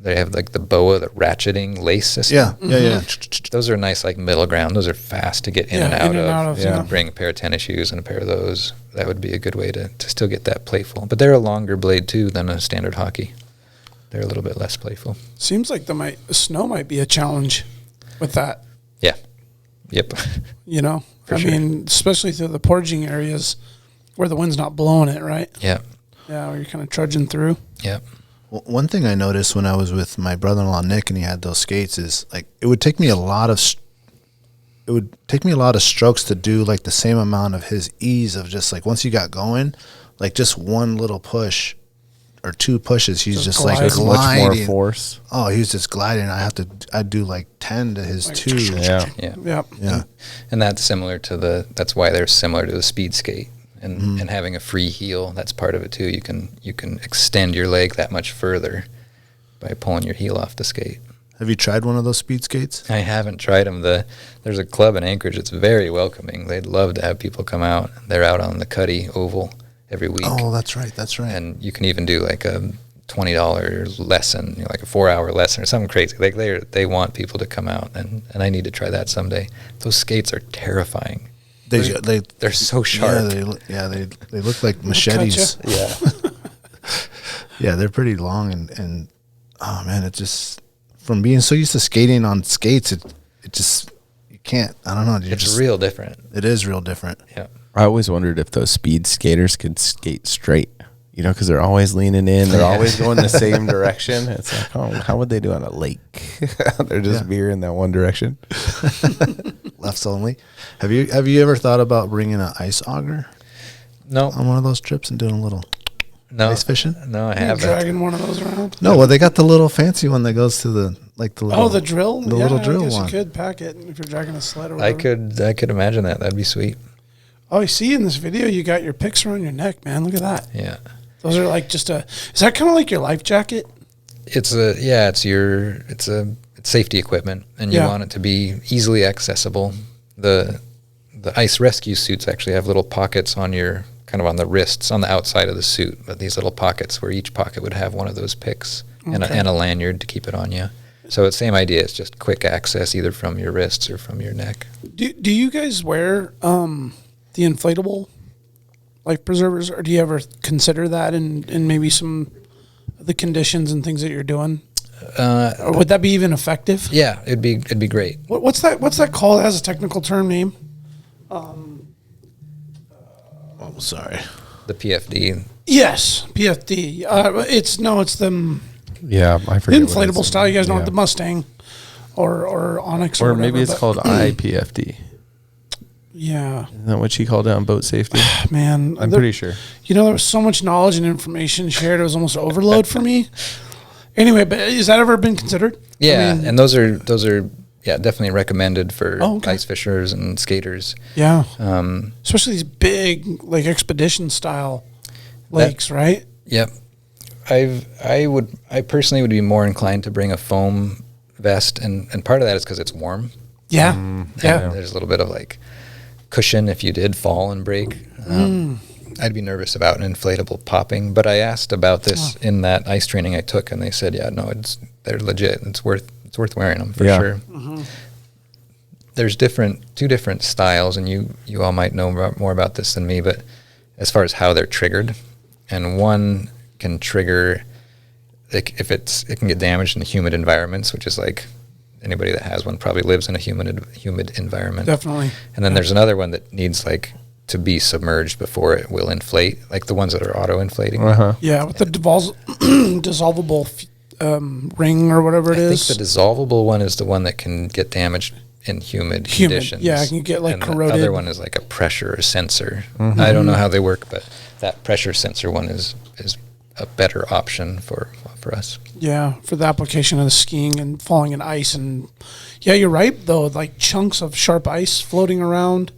They have like the BOA, the ratcheting lace system. Yeah. Yeah. Yeah. Those are nice, like middle ground. Those are fast to get in and out of. Yeah. Bring a pair of tennis shoes and a pair of those. That would be a good way to still get that playful. But they're a longer blade too than a standard hockey. They're a little bit less playful. Seems like the snow might be a challenge with that. Yeah. Yep. For sure. mean, especially through the portaging areas where the wind's not blowing it, right? Yeah. Yeah, where you're kind of trudging through. Yeah. Well, one thing I noticed when I was with my brother-in-law Nick and he had those skates is like it would take me a lot of strokes to do like the same amount of his ease of just like once you got going, like just one little push or two pushes, he's just like gliding. gliding. Much more force. Oh, he was just gliding. I'd do like 10 to his Like 2. Yeah. Yep. Yeah. And that's similar to that's why they're similar to the speed skate. And having a free heel, that's part of it too. You can extend your leg that much further by pulling your heel off the skate. Have you tried one of those speed skates? I haven't tried them. There's a club in Anchorage that's very welcoming. They'd love to have people come out. They're out on the Cuddy Oval every week. Oh, that's right. That's right. And you can even do like a $20 lesson, like a 4-hour lesson or something crazy. Like they want people to come out, and I need to try that someday. Those skates are terrifying. They're so sharp. They look like machetes. Yeah. Yeah, they're pretty long and oh man, it just from being so used to skating on skates, it just you can't. I don't know. It's real different. It is real different. Yeah. I always wondered if those speed skaters could skate straight. Because they're always leaning in. They're always going the same direction. It's like, oh, how would they do on a lake? They're just veering that one direction. Lefts only. Have you ever thought about bringing an ice auger? No. On one of those trips and doing a little ice fishing? No, I You're haven't. dragging one of those around. No, well, they got the little fancy one that goes to the little. Oh, the drill. The little drill I guess one. You could pack it if you're dragging a sled or I whatever. could imagine that. That'd be sweet. Oh, I see in this video you got your picks around your neck, man. Look at that. Yeah. Those are like is that kind of like your life jacket? It's safety equipment, and you want it to be easily accessible. The ice rescue suits actually have little pockets on your on the wrists on the outside of the suit, but these little pockets where each pocket would have one of those picks and a lanyard to keep it on you. So it's same idea. It's just quick access either from your wrists or from your neck. Do you guys wear the inflatable life preservers, or do you ever consider that in maybe some of the conditions and things that you're doing? Or would that be even effective? Yeah, it'd be great. What's that called? It has a technical term name. Sorry. The PFD. Yes, PFD. It's them Yeah, I forget. inflatable style. You guys know the Mustang or Onyx or Or whatever, maybe it's called IPFD. Yeah, Isn't that what she called it on boat safety? man. I'm pretty sure. There was so much knowledge and information shared. It was almost overload for me. Anyway, but has that ever been considered? Yeah, and those are definitely recommended for ice fishers and skaters. Yeah, especially these big like expedition style lakes, right? Yep. I personally would be more inclined to bring a foam vest, and part of that is because it's warm. Yeah, yeah. There's a little bit of like cushion if you did fall and break. I'd be nervous about an inflatable popping. But I asked about this in that ice training I took, and they said, yeah, no, they're legit. It's worth wearing them for sure. Mm-hmm. There's two different styles, and you all might know more about this than me, but as far as how they're triggered, and one can trigger, like, if it can get damaged in humid environments, which is like anybody that has one probably lives in a humid environment. Definitely. And then there's another one that needs like to be submerged before it will inflate, like the ones that are auto-inflating. Uh-huh. Yeah, with the dissolvable ring or whatever it is. I think the dissolvable one is the one that can get damaged in humid conditions. Yeah, it can get like and corroded. The other one is like a pressure sensor. Mm-hmm. I don't know how they work, but that pressure sensor one is a better option for us. Yeah, for the application of the skiing and falling in ice. And yeah, you're right, though, like chunks of sharp ice floating around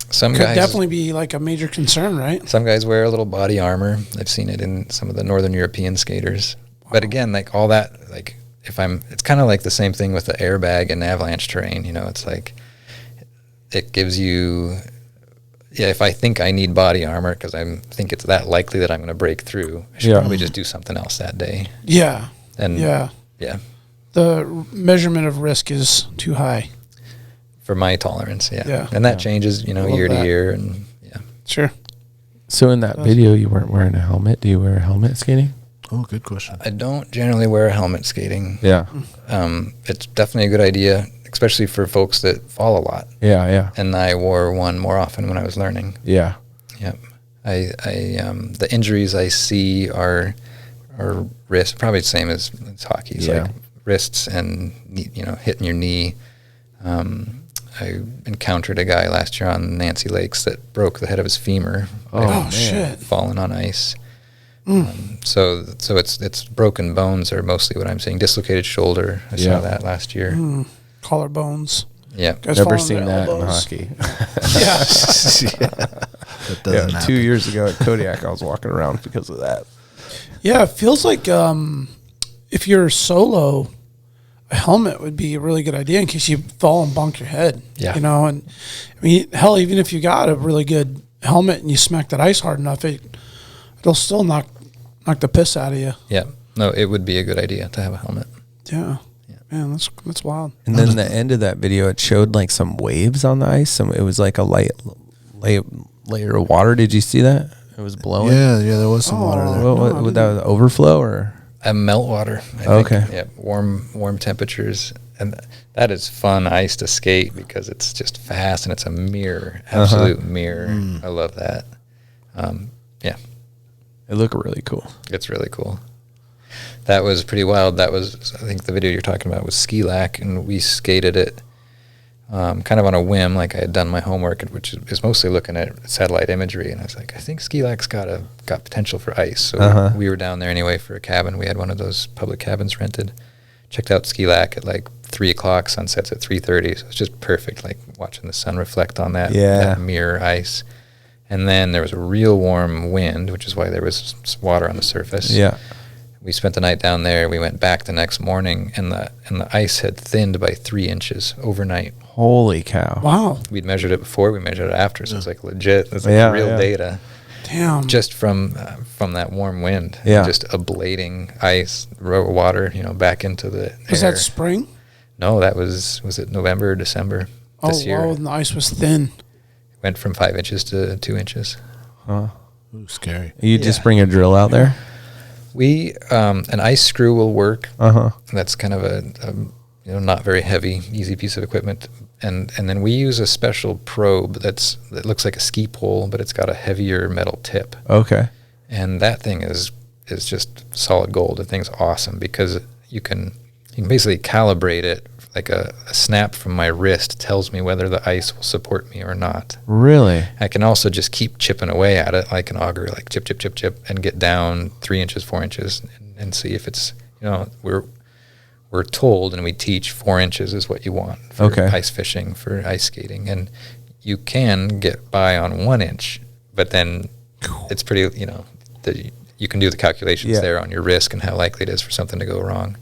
could definitely be like a major concern, right? Some guys wear a little body armor. I've seen it in some of the Northern European skaters. Wow. But again, like all that, like it's kind of like the same thing with the airbag and avalanche terrain. You know, it's like it gives you, if I think I need body armor because I think it's that likely that I'm going to break through, I should probably just do something else that day. Yeah. And yeah. The measurement of risk is too high. For my tolerance, and that changes, year to year, and sure. So in that video, you weren't wearing a helmet. Do you wear a helmet skating? Oh, good question. I don't generally wear a helmet skating. Yeah, it's definitely a good idea, especially for folks that fall a lot. Yeah. And I wore one more often when I was learning. Yeah. Yep. I the injuries I see are wrists, probably the same as hockey. It's like wrists and hitting your knee. I encountered a guy last year on Nancy Lakes that broke the head of his femur. Oh shit! Falling on ice. So it's broken bones are mostly what I'm seeing. Dislocated shoulder. I saw that last year. Collarbones. Yeah. Never seen that in hockey. That doesn't happen. 2 years ago at Kodiak, I was walking around because of that. Yeah, it feels like if you're solo, a helmet would be a really good idea in case you fall and bonk your head. Yeah. And I mean, hell, even if you got a really good helmet and you smack that ice hard enough, it'll still knock the piss out of you. Yeah. No, it would be a good idea to have a helmet. Yeah. Man, that's wild. And then the end of that video, it showed like some waves on the ice. It was like a light layer of water. Did you see that? It was blowing. Yeah, there was some water there. Would that overflow or? Meltwater. I think. Yeah, warm temperatures, and that is fun ice to skate because it's just fast and it's a mirror, absolute mirror. I love that. It looked really cool. It's really cool. That was pretty wild. That was, I think the video you're talking about was Ski Lac, and we skated it kind of on a whim, like I had done my homework, which is mostly looking at satellite imagery, and I was like, I think Ski Lac's got potential for ice. So we were down there anyway for a cabin. We had one of those public cabins rented. Checked out Ski Lac at like 3 o'clock, sunsets at 3:30. So it's just perfect, like watching the sun reflect on that mirror ice. And then there was a real warm wind, which is why there was water on the surface. Yeah. We spent the night down there. We went back the next morning, and the ice had thinned by 3 inches overnight. Holy cow! Wow. We'd measured it before. We measured it after. So it's like legit. It's like real data. Damn. Just from that warm wind. Yeah. Just ablating ice, water. Back into the air. Was that spring? No, that was it November or December this year. Oh, and the ice was thin. Went from 5 inches to 2 inches. Ooh, scary. You just bring a drill out there? We an ice screw will work. That's kind of a not very heavy, easy piece of equipment. And then we use a special probe that looks like a ski pole, but it's got a heavier metal tip. Okay. And that thing is just solid gold. The thing's awesome because you can basically calibrate it. Like a snap from my wrist tells me whether the ice will support me or not. Really? I can also just keep chipping away at it like an auger, like chip, chip, chip, chip, and get down 3 inches, 4 inches, and see if it's, we're told and we teach 4 inches is what you want for ice fishing, for ice skating. And you can get by on 1 inch, but then it's pretty, you can do the calculations there on your risk and how likely it is for something to go wrong.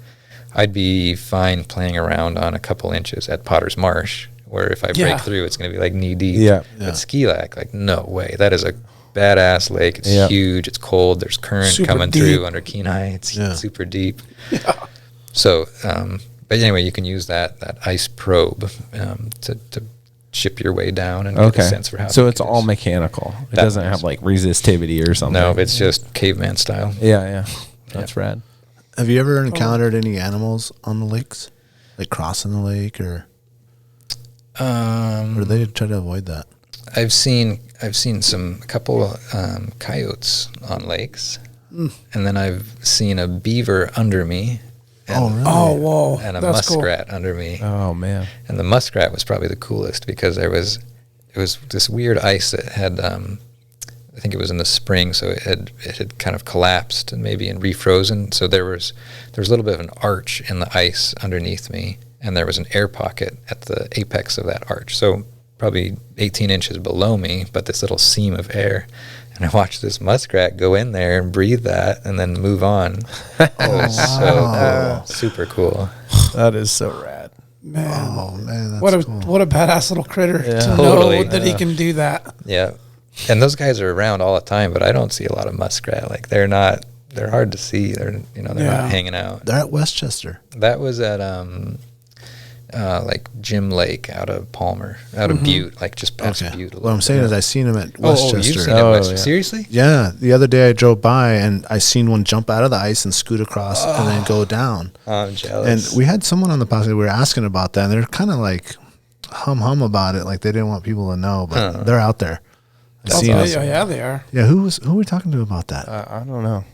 I'd be fine playing around on a couple inches at Potter's Marsh, where if I break through, it's going to be like knee deep. Yeah. But Ski Lac, like, no way. That is a badass lake. It's huge. It's cold. There's current Super coming deep. through under Kenai. It's super deep. Yeah. So, but anyway, you can use that ice probe to chip your way down and get a sense for how. So it's all mechanical. It doesn't have like resistivity or something. No, it's just caveman style. Yeah. That's rad. Have you ever encountered any animals on the lakes, like crossing the lake, or they try to avoid that? I've seen a couple coyotes on lakes, and then I've seen a beaver under me. And, really? Oh, whoa. And a That's muskrat under me. Oh man! And the muskrat was probably the coolest because it was this weird ice that had I think it was in the spring, so it had kind of collapsed and refrozen. So there was a little bit of an arch in the ice underneath me, and there was an air pocket at the apex of that arch. So probably 18 inches below me, but this little seam of air. And I watched this muskrat go in there and breathe that and then move on. It was so cool. Super cool. That is so rad. Man. Oh man, that's What a cool. what a badass little critter to Totally. know that he can do that. Yeah. And those guys are around all the time, but I don't see a lot of muskrat. Like they're hard to see. They're not hanging out. They're at Westchester. That was at like Jim Lake out of Palmer, out of Butte, like just past Butte. What I'm saying is I seen them at Westchester. You've seen it at Westchester? Seriously? Yeah, the other day I drove by and I seen one jump out of the ice and scoot across and then go down. I'm jealous. And we had someone on the podcast, we were asking about that, and they're kind of like hum about it, like they didn't want people to know, but they're out there. Yeah, they are. Yeah, who were we talking to about that? I don't know.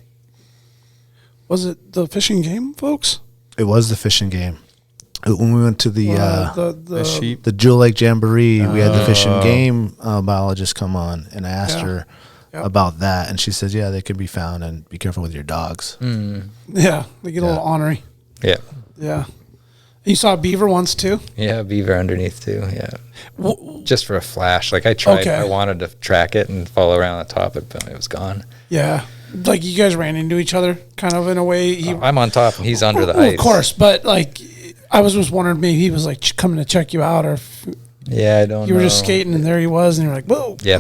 Was it the fishing game, folks? It was the fishing game. When we went to The sheep. the Jewel Lake Jamboree, we had the fish and game biologist come on, and I asked her about that, and she said, yeah, they can be found, and be careful with your dogs. Yeah, they get a little ornery. Yeah. Yeah. You saw a beaver once too? Yeah, beaver underneath too. Yeah. Just for a flash. Like I tried, I wanted to track it and follow around the top, but it was gone. Yeah. Like you guys ran into each other kind of in a way. I'm on top and he's under the ice. Of course, but like I was just wondering maybe he was like coming to check you out, or if I don't know. You were just skating and there he was and you're like, whoa. Yeah,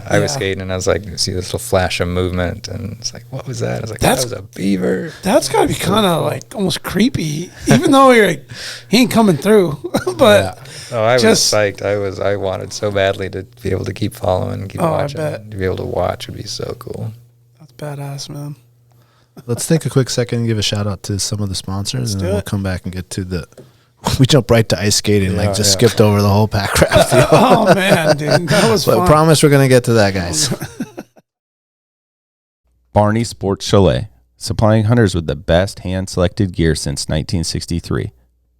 I was skating and I was like, see this little flash of movement and it's like, what was that? I was like, that was a beaver. That's got to be kind of like almost creepy, even though you're like, he ain't coming through. But I was psyched. I wanted so badly to be able to keep following, keep watching. I bet. To be able to watch would be so cool. That's badass, man. Let's take a quick second and give a shout out to some of the sponsors, and then we'll come back and get to the. We jumped right to ice skating, skipped over the whole Packraft deal. Oh man, dude, that was fun. I promise we're gonna get to that, guys. Barney Sports Chalet, supplying hunters with the best hand-selected gear since 1963.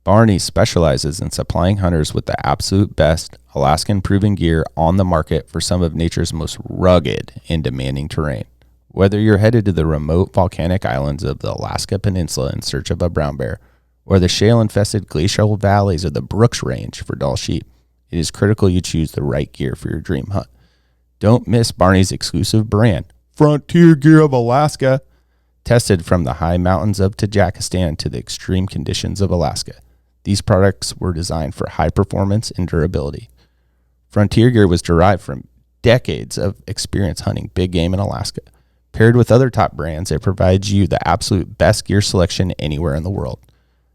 Barney specializes in supplying hunters with the absolute best Alaskan-proven gear on the market for some of nature's most rugged and demanding terrain. Whether you're headed to the remote volcanic islands of the Alaska Peninsula in search of a brown bear, or the shale-infested glacial valleys of the Brooks Range for Dall sheep, it is critical you choose the right gear for your dream hunt. Don't miss Barney's exclusive brand, Frontier Gear of Alaska, tested from the high mountains of Tajikistan to the extreme conditions of Alaska. These products were designed for high performance and durability. Frontier Gear was derived from decades of experience hunting big game in Alaska. Paired with other top brands, it provides you the absolute best gear selection anywhere in the world.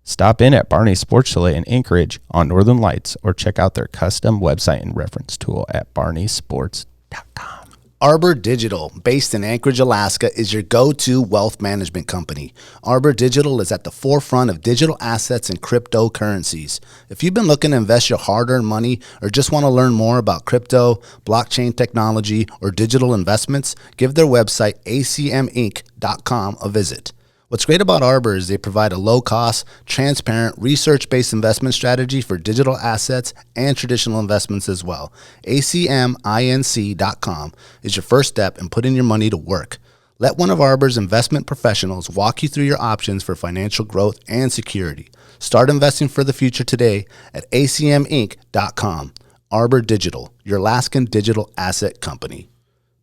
Stop in at Barney Sports Chalet in Anchorage on Northern Lights or check out their custom website and reference tool at barneysports.com. Arbor Digital, based in Anchorage, Alaska, is your go-to wealth management company. Arbor Digital is at the forefront of digital assets and cryptocurrencies. If you've been looking to invest your hard-earned money or just want to learn more about crypto, blockchain technology, or digital investments, give their website, acminc.com, a visit. What's great about Arbor is they provide a low-cost, transparent, research-based investment strategy for digital assets and traditional investments as well. acminc.com is your first step in putting your money to work. Let one of Arbor's investment professionals walk you through your options for financial growth and security. Start investing for the future today at acminc.com. Arbor Digital, your Alaskan digital asset company.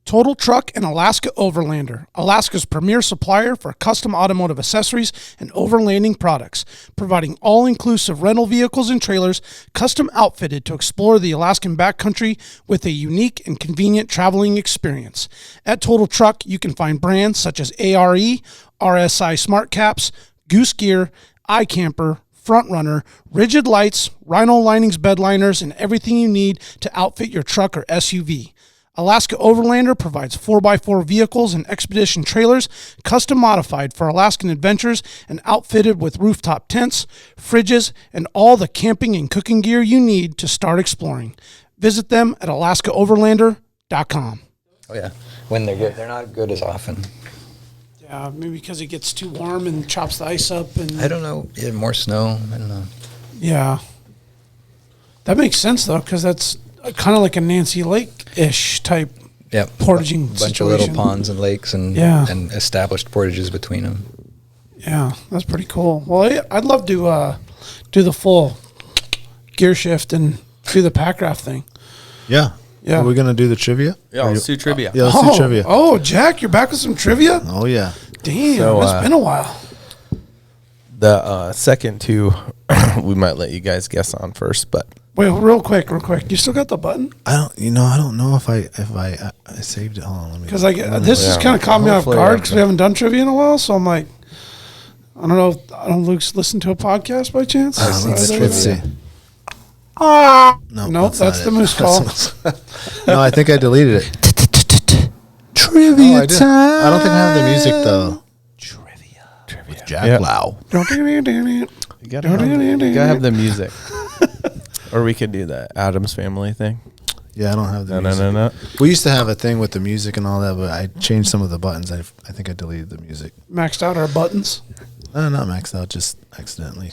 Total Truck and Alaska Overlander, Alaska's premier supplier for custom automotive accessories and overlanding products, providing all-inclusive rental vehicles and trailers custom outfitted to explore the Alaskan backcountry with a unique and convenient traveling experience. At Total Truck, you can find brands such as ARE, RSI Smart Caps, Goose Gear, iCamper, Front Runner, Rigid Lights, Rhino Linings bed liners, and everything you need to outfit your truck or SUV. Alaska Overlander provides 4x4 vehicles and expedition trailers, custom modified for Alaskan adventures and outfitted with rooftop tents, fridges, and all the camping and cooking gear you need to start exploring. Visit them at alaskaoverlander.com. Oh, yeah. When they're good. They're not good as often. Yeah, maybe because it gets too warm and chops the ice up. And I don't know. Yeah, more snow. I don't know. Yeah. That makes sense, though, because that's kind of like a Nancy Lake-ish type portaging bunch situation. of little ponds and lakes and established portages between them. Yeah, that's pretty cool. Well, I'd love to do the full gear shift and do the Packraft thing. Yeah. Yeah. Are we going to do the trivia? Yeah, let's do trivia. Yeah, let's do trivia. Oh, Jack, you're back with some trivia? Oh, yeah. Damn, So, it's been a while. The second two, we might let you guys guess on first, but Wait, real quick. You still got the button? I don't know if I saved it. Hold on, let me. Because this has kind of caught me off Hopefully guard because we haven't done trivia in a while. So I'm like, I don't know. I don't Luke's listen to a podcast by chance. Let's see. Nope, that's the moose call. No, I think I deleted it. Trivia time. I don't think I have the music though. Trivia with Jack Lau. you gotta have the music. Or we could do the Addams Family thing. Yeah, I don't have the music. No. We used to have a thing with the music and all that, but I changed some of the buttons. I think I deleted the music. Maxed out our buttons. No, not maxed out, just accidentally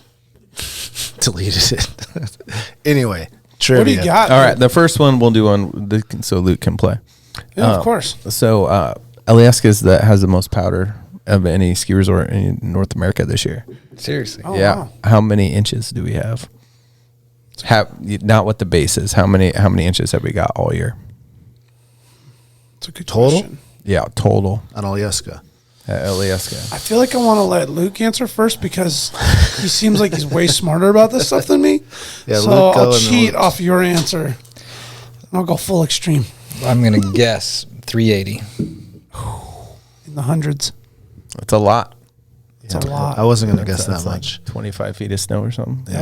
deleted it. Anyway, trivia. What do you got? All right, the first one we'll do on so Luke can play. Yeah, of course. So Alaska has the most powder of any ski resort in North America this year. Seriously. Oh, yeah. wow. How many inches do we have? Not what the base is. How many inches have we got all year? It's a good Total? question. Yeah, total. On Alaska. At Alaska. I feel like I want to let Luke answer first because he seems like he's way smarter about this stuff than me. Yeah, so Luke, I'll cheat off your answer. And I'll go full extreme. I'm going to guess 380. In the hundreds. That's a lot. It's a lot. I wasn't going to guess That's that like much. 25 feet of snow or something. Yeah,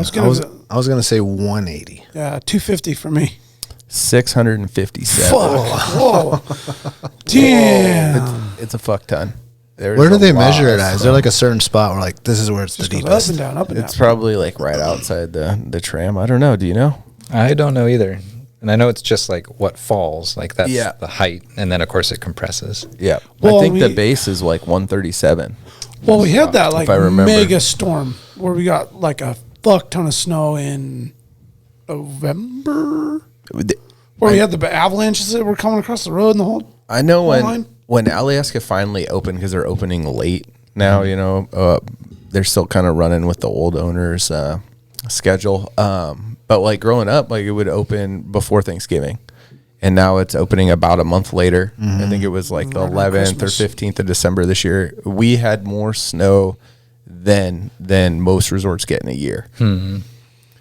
I was gonna say 180. Yeah, 250 for me. 657. Whoa. Damn. It's a fuck ton. Where do they measure it at? Is there like a certain spot where like this is where it's the Just goes deepest? up and down, up and It's down. probably like right outside the tram. I don't know. Do you know? I don't know either. And I know it's just like what falls. Like that's the height. And then, of course, it compresses. Yeah. Well, I think the base is like 137. Well, we had that like I remember. mega storm where we got like a fuck ton of snow in November. Where we had the avalanches that were coming across the road and the whole. I know line. when Alaska finally opened, because they're opening late now, you know, they're still kind of running with the old owner's schedule. But like growing up, like it would open before Thanksgiving. And now it's opening about a month later. Mm-hmm. I think it was like the Right around 11th Christmas. or 15th of December this year. We had more snow than most resorts get in a year. Hmm.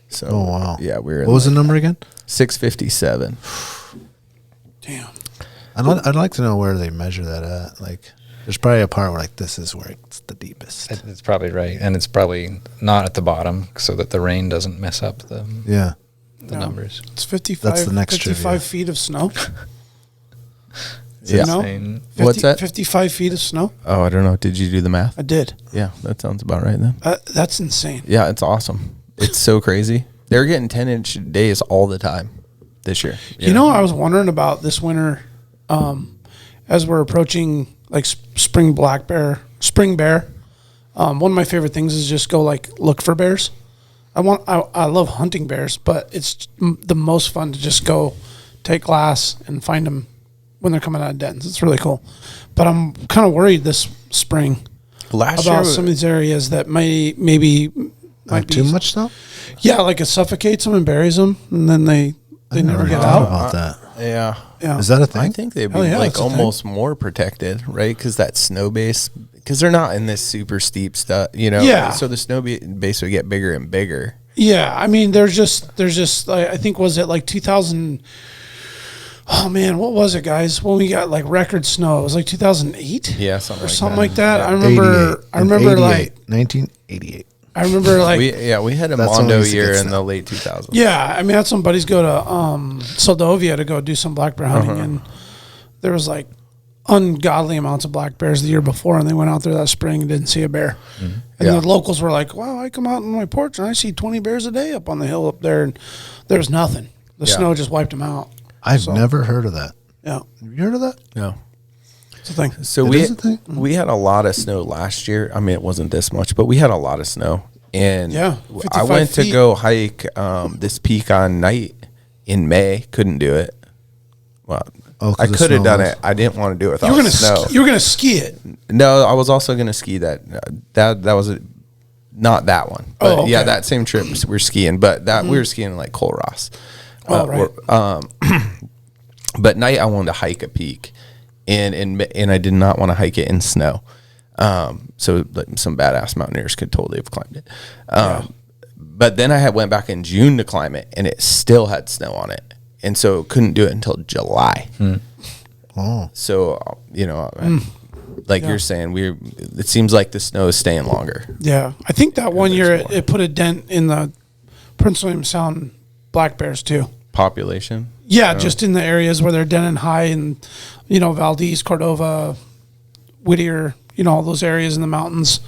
So, Oh wow. yeah, we were. What was the number again? 657. Damn. I'd like to know where they measure that at. Like, there's probably a part where like this is where it's the deepest. It's probably right. And it's probably not at the bottom so that the rain doesn't mess up the Yeah. numbers. It's 55. That's the next 55 trivia. feet of snow. Yeah. No? Insane. What's that? 55 feet of snow. Oh, I don't know. Did you do the math? I did. Yeah, that sounds about right then. That's insane. Yeah, it's awesome. It's so crazy. They're getting 10-inch days all the time this year. You know, I was wondering about this winter, as we're approaching like spring bear. One of my favorite things is just go like look for bears. I love hunting bears, but it's the most fun to just go take glass and find them when they're coming out of dens. It's really cool. But I'm kind of worried this spring last about year some of these areas that maybe Like too much stuff? Yeah, like it suffocates them and buries them, and then they never get thought out. about that. Yeah, Yeah. Is that a thing? I think they'd be Oh, yeah, like that's a thing. almost more protected, right? Because that snow base, because they're not in this super steep stuff, you know. Yeah. So the snow base would get bigger and bigger. Yeah, I mean, there's just like, I think, was it like 2000? Oh man, what was it, guys? When we got like record snow, it was like 2008. Yeah, something or like something that. like that. Yeah. I remember like 1988. I remember like we had a That's when we Mondo used to year get in the snow. late 2000s. yeah. I mean, I had some buddies go to Soldovia to go do some black bear hunting, and there was like ungodly amounts of black bears the year before, and they went out there that spring and didn't see a bear. And Yeah. the locals were like, "Wow, I come out on my porch and I see 20 bears a day up on the hill up there, and there was nothing. The Yeah. snow just wiped them out." I've never heard of that. Yeah, Have you heard of that? No. it's a thing. So It we is a thing? we had a lot of snow last year. I mean, it wasn't this much, but we had a lot of snow. And Yeah, I 55 went to feet. go hike this peak on night in May. Couldn't do it. Well, Oh, 'cause I the could have snow done was- it. I didn't want to do it without You were gonna snow. you were gonna ski it. No, I was also going to ski that. That was not that one. But Oh, okay. yeah, that same trip we're skiing, but that we were skiing in like Cole Ross. Oh, right. But night I wanted to hike a peak, and I did not want to hike it in snow. So like, some badass mountaineers could totally have climbed it. But then I went back in June to climb it, and it still had snow on it, and so couldn't do it until July. Oh, So like you're saying, it seems like the snow is staying longer. Yeah, I think that one year it put a dent in the Prince William Sound black bears too. Population. Yeah, just in the areas where they're denting high, and Valdez, Cordova, Whittier, all those areas in the mountains.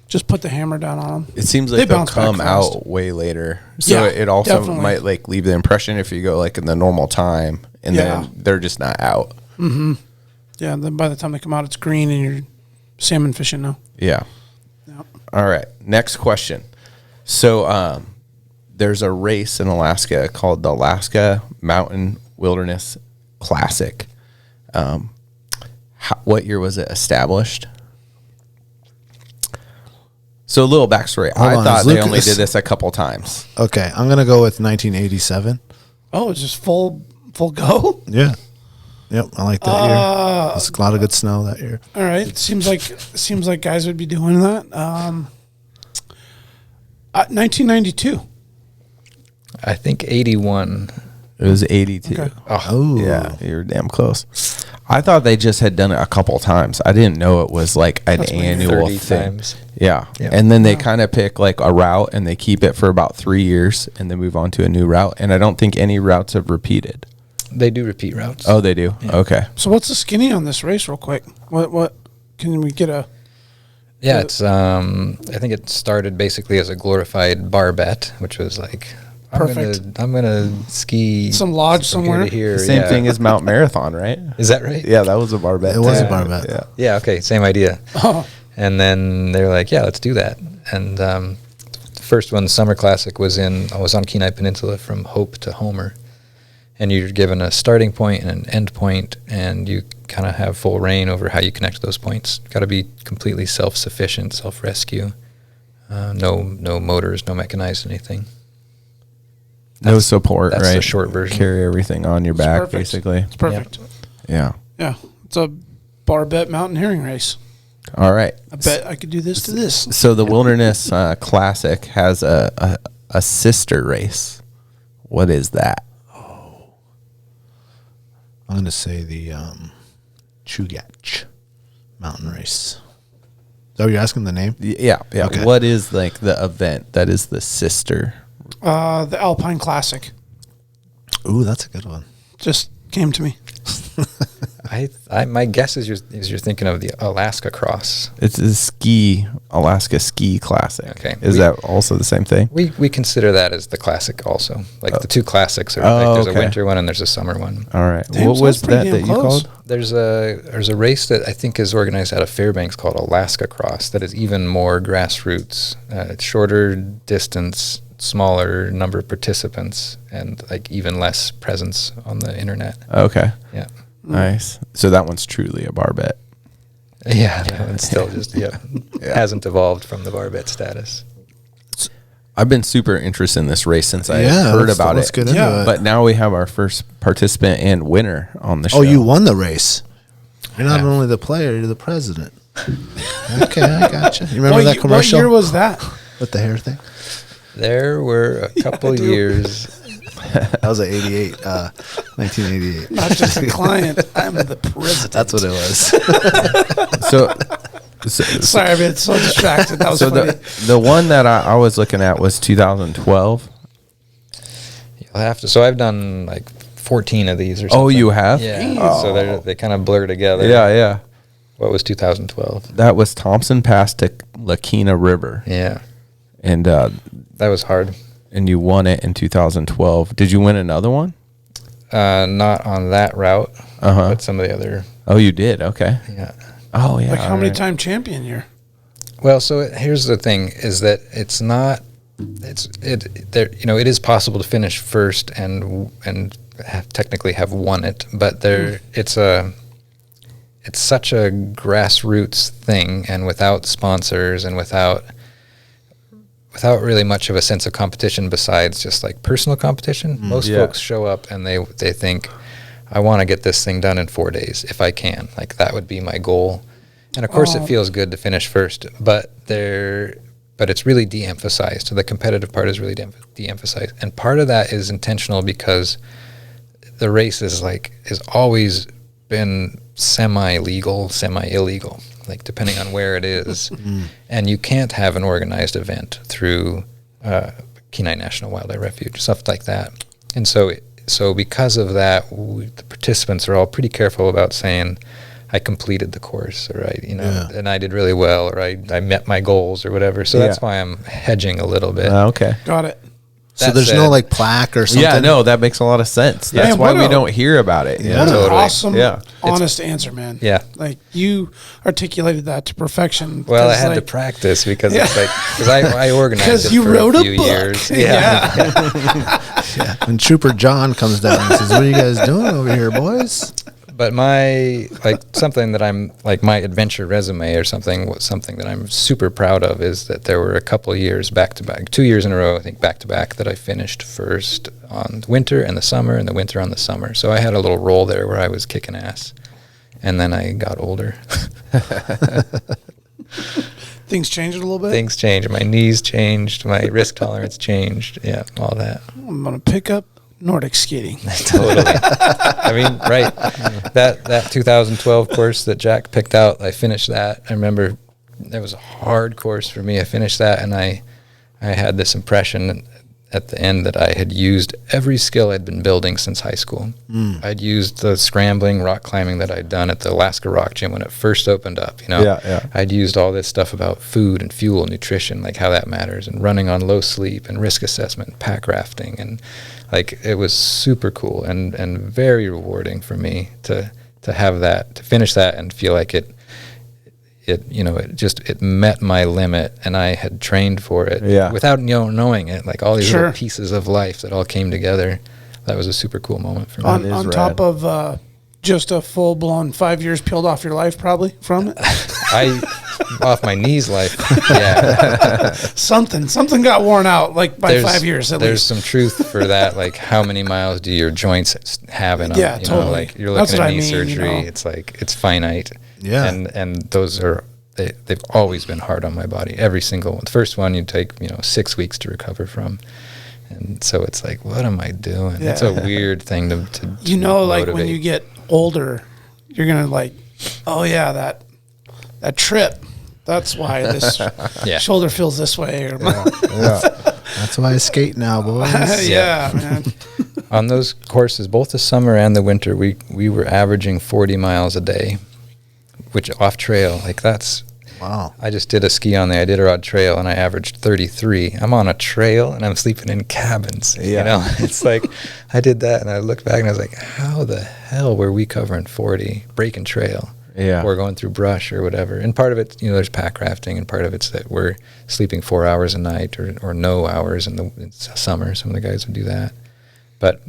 Just put the hammer down on them. It seems They like they'll bounce back come fast. out way later. So Yeah, it also definitely. might like leave the impression if you go like in the normal time and Yeah. then they're just not out. Yeah, and then by the time they come out, it's green, and you're salmon fishing now. Yeah. Yep. All right. Next question. So there's a race in Alaska called the Alaska Mountain Wilderness Classic. What year was it established? So a little backstory. Hold I on, thought is they only Lucas- did this a couple times. okay. I'm gonna go with 1987. Oh, it's just full go. Yeah. Yep, I like that year. There's a lot of good snow that year. All right, seems like guys would be doing that. 1992. I think 81. It was 82. Okay. Oh, Yeah, you're damn close. I thought they just had done it a couple times. I didn't know it was like an That's weird. annual 30 thing. times. Yeah. Yeah. And then they kind of pick like a route and they keep it for about 3 years and then move on to a new route. And I don't think any routes have repeated. They do repeat routes. Oh, they do? Okay. So what's the skinny on this race, real quick? What can we get a? Yeah, it's I think it started basically as a glorified bar bet, which was like Perfect. I'm gonna ski Some lodge from here somewhere? to here. Same yeah. thing as Mount Marathon, right? Is that right? Yeah, that was a bar bet. It was a too. bar bet. Yeah. Yeah, okay, same idea. Oh, And then they're like, yeah, let's do that. And the first one, Summer Classic, was on Kenai Peninsula from Hope to Homer. And you're given a starting point and an end point, and you kind of have full reign over how you connect those points. Got to be completely self-sufficient, self-rescue. No motors, no mechanized anything. No support, that's right? the short version. Carry everything on your back, perfect. basically. it's perfect. Yeah. Yeah, it's a bar bet mountaineering race. All right. I bet I could do this to this. So the Wilderness Classic has a sister race. What is that? I'm going to say the Chugach Mountain Race. Is that what you're asking the name? Yeah. Okay. What is like the event that is the sister? The Alpine Classic Ooh, that's a good one. just came to me. My guess is you're thinking of the Alaska Cross. It's a Alaska Ski Classic. Okay. Is that also the same thing? We consider that as the classic also. Like the two classics are Oh, like there's okay. a winter one and there's a summer one. All right. Damn, What so was that's pretty that damn you close. called? There's a race that I think is organized out of Fairbanks called Alaska Cross that is even more grassroots. It's shorter distance, smaller number of participants, and like even less presence on the internet. Okay. Yeah. Nice. So that one's truly a bar bet. Yeah, that one's still just hasn't evolved from the bar bet status. I've been super interested in this race since I Yeah, heard let's- about let's it. get into it. But now we have our first participant and winner on the show. Oh, you won the race. You're not Yeah. only the player, you're the president. Okay, I gotcha. You remember that What commercial year was that? with the hair thing? There were a couple do. years. That was at 88, 1988. Not just a client. I'm the president. That's what it was. So Sorry, I've been so distracted. That was so funny. the one that I was looking at was 2012. You'll have to. So I've done like 14 of these or something. Oh, you have? Yeah. So they kind of blur together. Yeah. What was 2012? That was Thompson Pass to Lakina River, Yeah. and That was hard. you won it in 2012. Did you win another one? Not on that route, but some of the other. Oh, you did. Okay. Yeah. Oh, yeah. Like how many right. time champion you're? Well, so here's the thing: is that it's not. It is possible to finish first and technically have won it, but it's such a grassroots thing, and without sponsors and without really much of a sense of competition besides just like personal competition. Most folks show up and they think, I want to get this thing done in 4 days if I can. Like that would be my goal. And of course it feels good to finish first, but it's really de-emphasized. So the competitive part is really de-emphasized. And part of that is intentional because the race is always been semi-legal, semi-illegal, like depending on where it is. And you can't have an organized event through Kenai National Wildlife Refuge, stuff like that. And so because of that, the participants are all pretty careful about saying, I completed the course, or and I did really well, or I met my goals, or whatever. So that's why I'm hedging a little bit. Okay. Got it. So there's no like plaque or something? Yeah, no, that makes a lot of sense. That's Man, why what we a- don't hear about it. What Totally. an awesome, Yeah. honest answer, man. Yeah. Like you articulated that to perfection. Well, I because, had to like, practice because I organized 'Cause it you for wrote a a few book. years. Yeah. When Trooper John comes down and says, what are you guys doing over here, boys? But something that I'm like my adventure resume or something that I'm super proud of is that there were a couple of years back to back, 2 years in a row, I think back to back, that I finished first on the winter and the summer and the winter on the summer. So I had a little roll there where I was kicking ass, and then I got older. things changed a little bit. Things changed. My knees changed. My risk tolerance changed. Yeah, all that. I'm gonna pick up Nordic skating. Totally. I mean, right. That 2012 course that Jack picked out, I finished that. I remember that was a hard course for me. I finished that, and I had this impression at the end that I had used every skill I'd been building since high school. I'd used the scrambling rock climbing that I'd done at the Alaska Rock Gym when it first opened up, Yeah. I'd used all this stuff about food and fuel, nutrition, like how that matters, and running on low sleep and risk assessment and pack rafting, and like it was super cool and very rewarding for me to have that, to finish that and feel like it met my limit, and I had trained for it without knowing it, like all these little pieces of life that all came together. That was a super cool moment for me. On top of just a full blown 5 years peeled off your life, probably from it. Off my knees, like something got worn out, like by 5 years at there's least. some truth for that. Like how many miles do your joints have in them? Yeah, totally. Like you're That's looking what at I knee mean, surgery. It's like it's finite. Yeah. And those are they've always been hard on my body. Every single one. The first one you take 6 weeks to recover from. And so it's like, what am I doing? Yeah. It's a weird thing to like when motivate. you get older, you're gonna like, oh yeah, that trip. That's why this shoulder feels this way. Or That's why I skate now, boys. yeah, man. On those courses, both the summer and the winter, we were averaging 40 miles a day, which off trail, like that's, Wow. I just did a ski on the Iditarod Trail and I averaged 33. I'm on a trail and I'm sleeping in cabins. It's like I did that and I looked back and I was like, how the hell were we covering 40, breaking trail? Yeah. Or going through brush or whatever. And part of it, there's pack rafting, and part of it's that we're sleeping 4 hours a night or no hours in the summer. Some of the guys would do that. But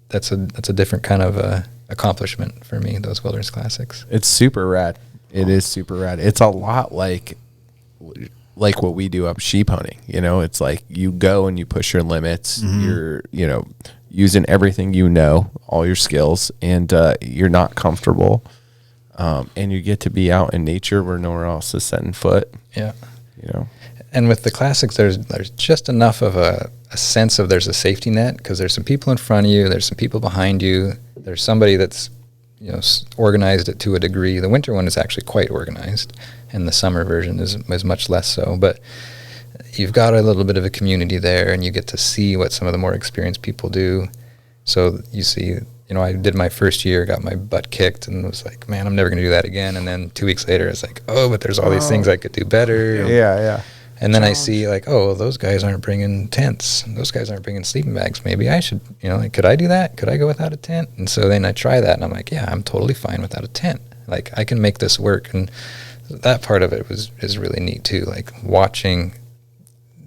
that's a different kind of accomplishment for me, those Wilderness Classics. It's super rad. It is super rad. It's a lot like like what we do up sheep hunting. You know, it's like you go and you push your limits. You're, you know, using everything, you know, all your skills, and you're not comfortable. And you get to be out in nature where nowhere else is setting foot. Yeah. You know, and with the classics, there's just enough of a sense of there's a safety net, because there's some people in front of you, there's some people behind you, there's somebody that's, you know, organized it to a degree. The winter one is actually quite organized, and the summer version is much less so. But you've got a little bit of a community there, and you get to see what some of the more experienced people do. So you see, you know, I did my first year, got my butt kicked, and was like, man, I'm never going to do that again. And then 2 weeks later, it's like, oh, but there's all these things I could do better. yeah. And then I see, like, oh, well, those guys aren't bringing tents. Those guys aren't bringing sleeping bags. Maybe I should, you know, like, could I do that? Could I go without a tent? And so then I try that, and I'm like, yeah, I'm totally fine without a tent. Like, I can make this work. And that part of it is really neat, too. Like,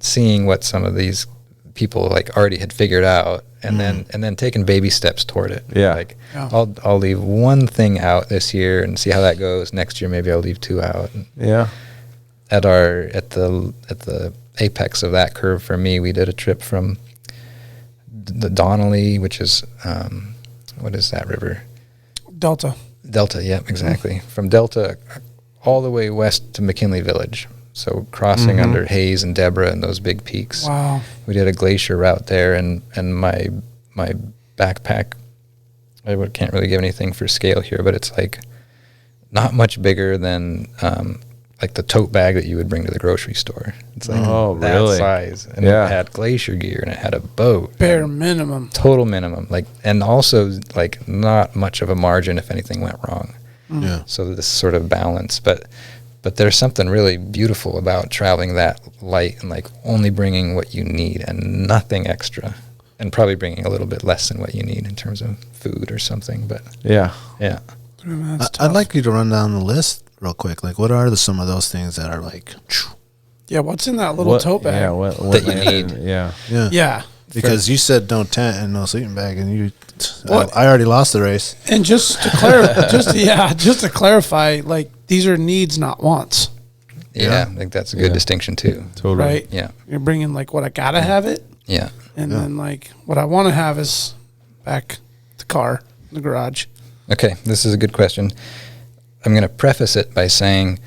seeing what some of these people, like, already had figured out, and then taking baby steps toward it. Yeah. Like, I'll leave one thing out this year and see how that goes. Next year, maybe I'll leave 2 out. Yeah. At the apex of that curve for me, we did a trip from the Donnelly, which is what is that river? Delta. Yeah, exactly. From Delta all the way west to McKinley Village. So crossing under Hayes and Deborah and those big peaks. Wow. We did a glacier route there, and my backpack, I can't really give anything for scale here, but it's like not much bigger than like the tote bag that you would bring to the grocery store. It's like that size. And it had glacier gear, and it had a boat. Bare minimum. Total minimum. Like, and also like not much of a margin if anything went wrong. Yeah. So this sort of balance. But there's something really beautiful about traveling that light and like only bringing what you need and nothing extra, and probably bringing a little bit less than what you need in terms of food or something. But Yeah. I'd like you to run down the list real quick. Like, what are some of those things that are like, Yeah, what's in that little tote bag? Yeah, what that you need. Yeah. Yeah. Because you said no tent and no sleeping bag, and I already lost the race. And just to clarify, like, these are needs, not wants. Yeah, I think that's a good distinction too. Totally. Right? Yeah. You're bringing, like, what I gotta have it, Yeah. and then, like, what I want to have is back the car, the garage. Okay, this is a good question. I'm going to preface it by saying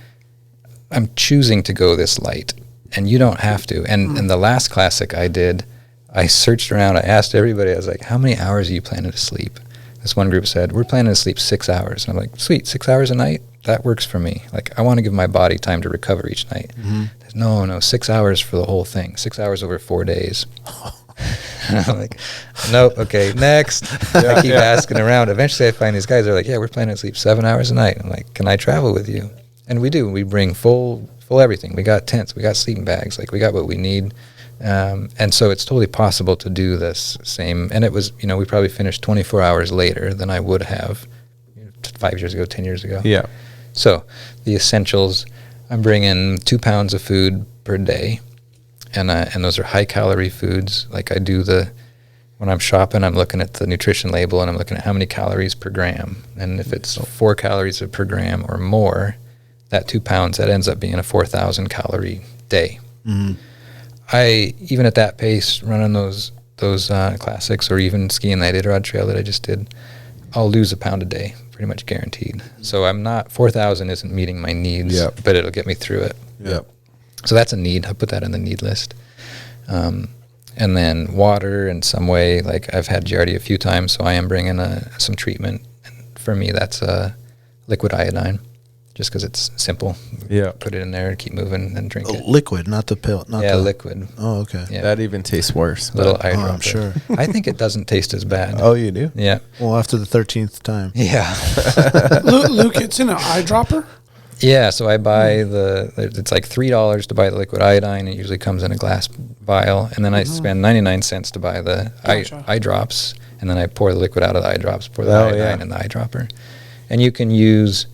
I'm choosing to go this light, and you don't have to. And the last classic I did, I searched around. I asked everybody. I was like, how many hours are you planning to sleep? This one group said, we're planning to sleep 6 hours. And I'm like, sweet, 6 hours a night? That works for me. Like, I want to give my body time to recover each night. No, 6 hours for the whole thing. 6 hours over 4 days. And I'm like, nope, okay, next. I keep asking around. Eventually I find these guys are like, yeah, we're planning to sleep 7 hours a night. I'm like, can I travel with you? And we do. We bring full everything. We got tents. We got sleeping bags. Like, we got what we need. And so it's totally possible to do this same. And it was, we probably finished 24 hours later than I would have 5 years ago, 10 years ago. Yeah. So the essentials, I'm bringing 2 pounds of food per day. And those are high-calorie foods. Like, I do when I'm shopping, I'm looking at the nutrition label, and I'm looking at how many calories per gram. And if it's 4 calories per gram or more, that 2 pounds, that ends up being a 4,000-calorie day. I, even at that pace, running those classics, or even skiing that Iditarod trail that I just did, I'll lose a pound a day, pretty much guaranteed. So 4,000 isn't meeting my needs, but it'll get me through it. Yep. So that's a need. I put that in the need list. And then water in some way, like I've had Giardia a few times, so I am bringing some treatment. And for me, that's liquid iodine, just because it's simple. Yeah. Put it in there, keep moving, and drink it. Liquid, not the pill. Liquid. Oh, okay. Yeah. That even tastes worse. Little I'm eyedropper. sure. I think it doesn't taste as bad. Oh, you do? Yeah. Well, after the 13th time. Yeah. Luke, it's in an eyedropper? Yeah, so I buy it's like $3 to buy the liquid iodine. It usually comes in a glass vial. And then I spend 99 cents to buy the eye drops. And then I pour the liquid out of the eye drops, pour the iodine in the eyedropper. And you can use,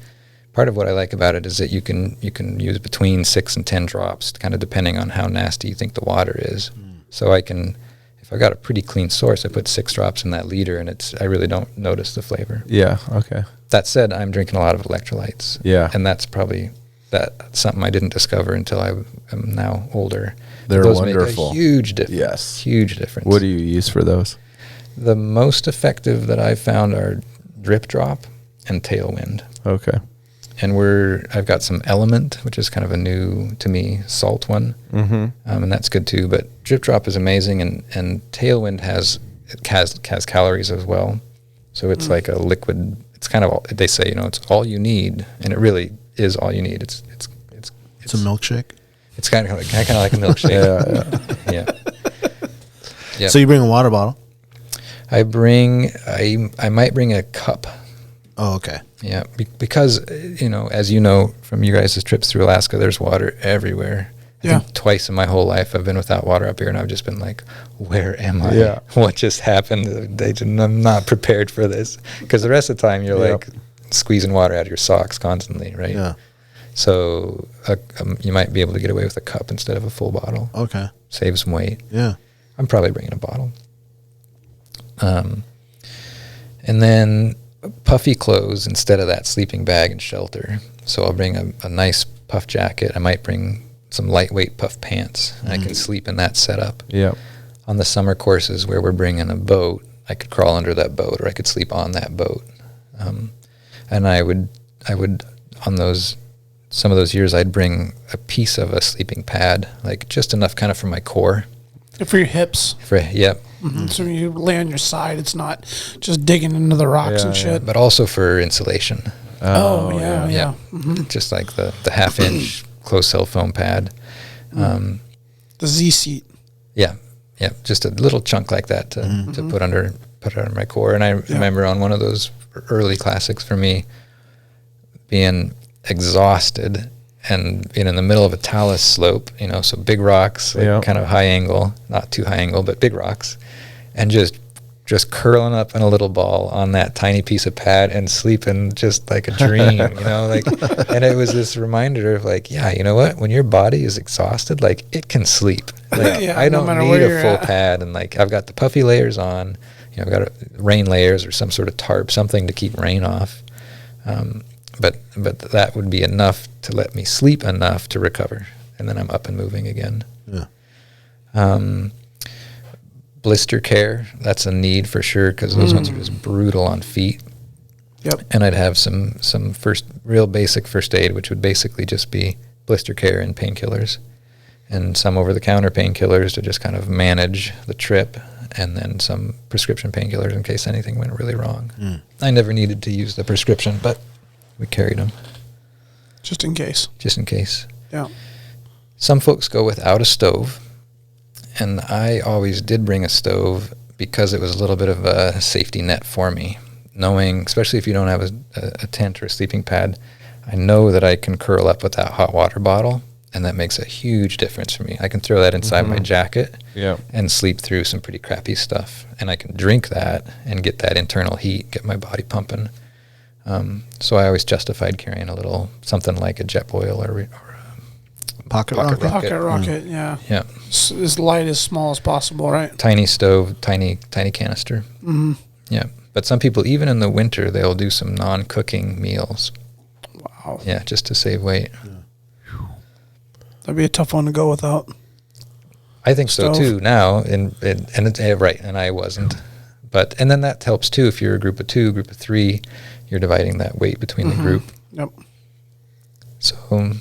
part of what I like about it is that you can use between 6 and 10 drops, kind of depending on how nasty you think the water is. So I can, if I got a pretty clean source, I put 6 drops in that liter, and I really don't notice the flavor. Yeah, okay. That said, I'm drinking a lot of electrolytes. Yeah. And that's probably that's something I didn't discover until I am now older. They're those wonderful. Make a huge difference. Yes. Huge difference. What do you use for those? The most effective that I've found are drip drop and tailwind. Okay. And I've got some Element, which is kind of a new, to me, salt one. Mm-hmm. And that's good too. But drip drop is amazing, and tailwind has calories as well. So it's like a liquid. It's kind of, they say, it's all you need, and it really is all you need. It's a milkshake. It's kind of like a milkshake. Yeah. Yeah. So you bring a water bottle. I might bring a cup. Oh, okay. Yeah, because as you know from you guys' trips through Alaska, there's water everywhere. I think twice in my whole life I've been without water up here, and I've just been like, where am I? Yeah. What just happened? I'm not prepared for this. Because the rest of the time you're like squeezing water out of your socks constantly, right? Yeah. So you might be able to get away with a cup instead of a full bottle. Okay. Save some weight. Yeah. I'm probably bringing a bottle. And then puffy clothes instead of that sleeping bag and shelter. So I'll bring a nice puff jacket. I might bring some lightweight puff pants. And I can sleep in that setup. Yeah. On the summer courses where we're bringing a boat, I could crawl under that boat, or I could sleep on that boat. And I would on some of those years, I'd bring a piece of a sleeping pad, like just enough kind of for my core. For your hips. Yep. Mm-hmm. So when you lay on your side, it's not just digging into the rocks and shit. But also for insulation. Oh, yeah. Mm-hmm. Just like the half-inch closed cell foam pad. The Z seat. Yeah. Just a little chunk like that to put under my core. And I remember on one of those early classics for me, being exhausted and being in the middle of a talus slope, so big rocks, kind of high angle, not too high angle, but big rocks, and just curling up in a little ball on that tiny piece of pad and sleeping just like a dream, and it was this reminder of like, you know what, when your body is exhausted, like it can sleep. I don't need a full pad, and like I've got the puffy layers on, I've got rain layers or some sort of tarp, something to keep rain off. But that would be enough to let me sleep enough to recover, and then I'm up and moving again. Yeah. Blister care, that's a need for sure, because those ones are just brutal on feet. Yep. And I'd have some real basic first aid, which would basically just be blister care and painkillers, and some over-the-counter painkillers to just kind of manage the trip, and then some prescription painkillers in case anything went really wrong. I never needed to use the prescription, but we carried them. Just in case. Yeah. Some folks go without a stove, and I always did bring a stove because it was a little bit of a safety net for me, knowing, especially if you don't have a tent or a sleeping pad, I know that I can curl up with that hot water bottle, and that makes a huge difference for me. I can throw that inside my jacket and sleep through some pretty crappy stuff, and I can drink that and get that internal heat, get my body pumping. So I always justified carrying a little something like a Jetboil or a pocket rocket. Yeah. As light, as small as possible, right? Tiny stove, tiny canister. Mm-hmm. Yeah. But some people, even in the winter, they'll do some non-cooking meals. Wow. Yeah, just to save weight. Yeah. That'd be a tough one to go without. I think so too now, and right, and I wasn't. And then that helps too if you're a group of 2, group of 3. You're dividing that weight between the group. Yep. So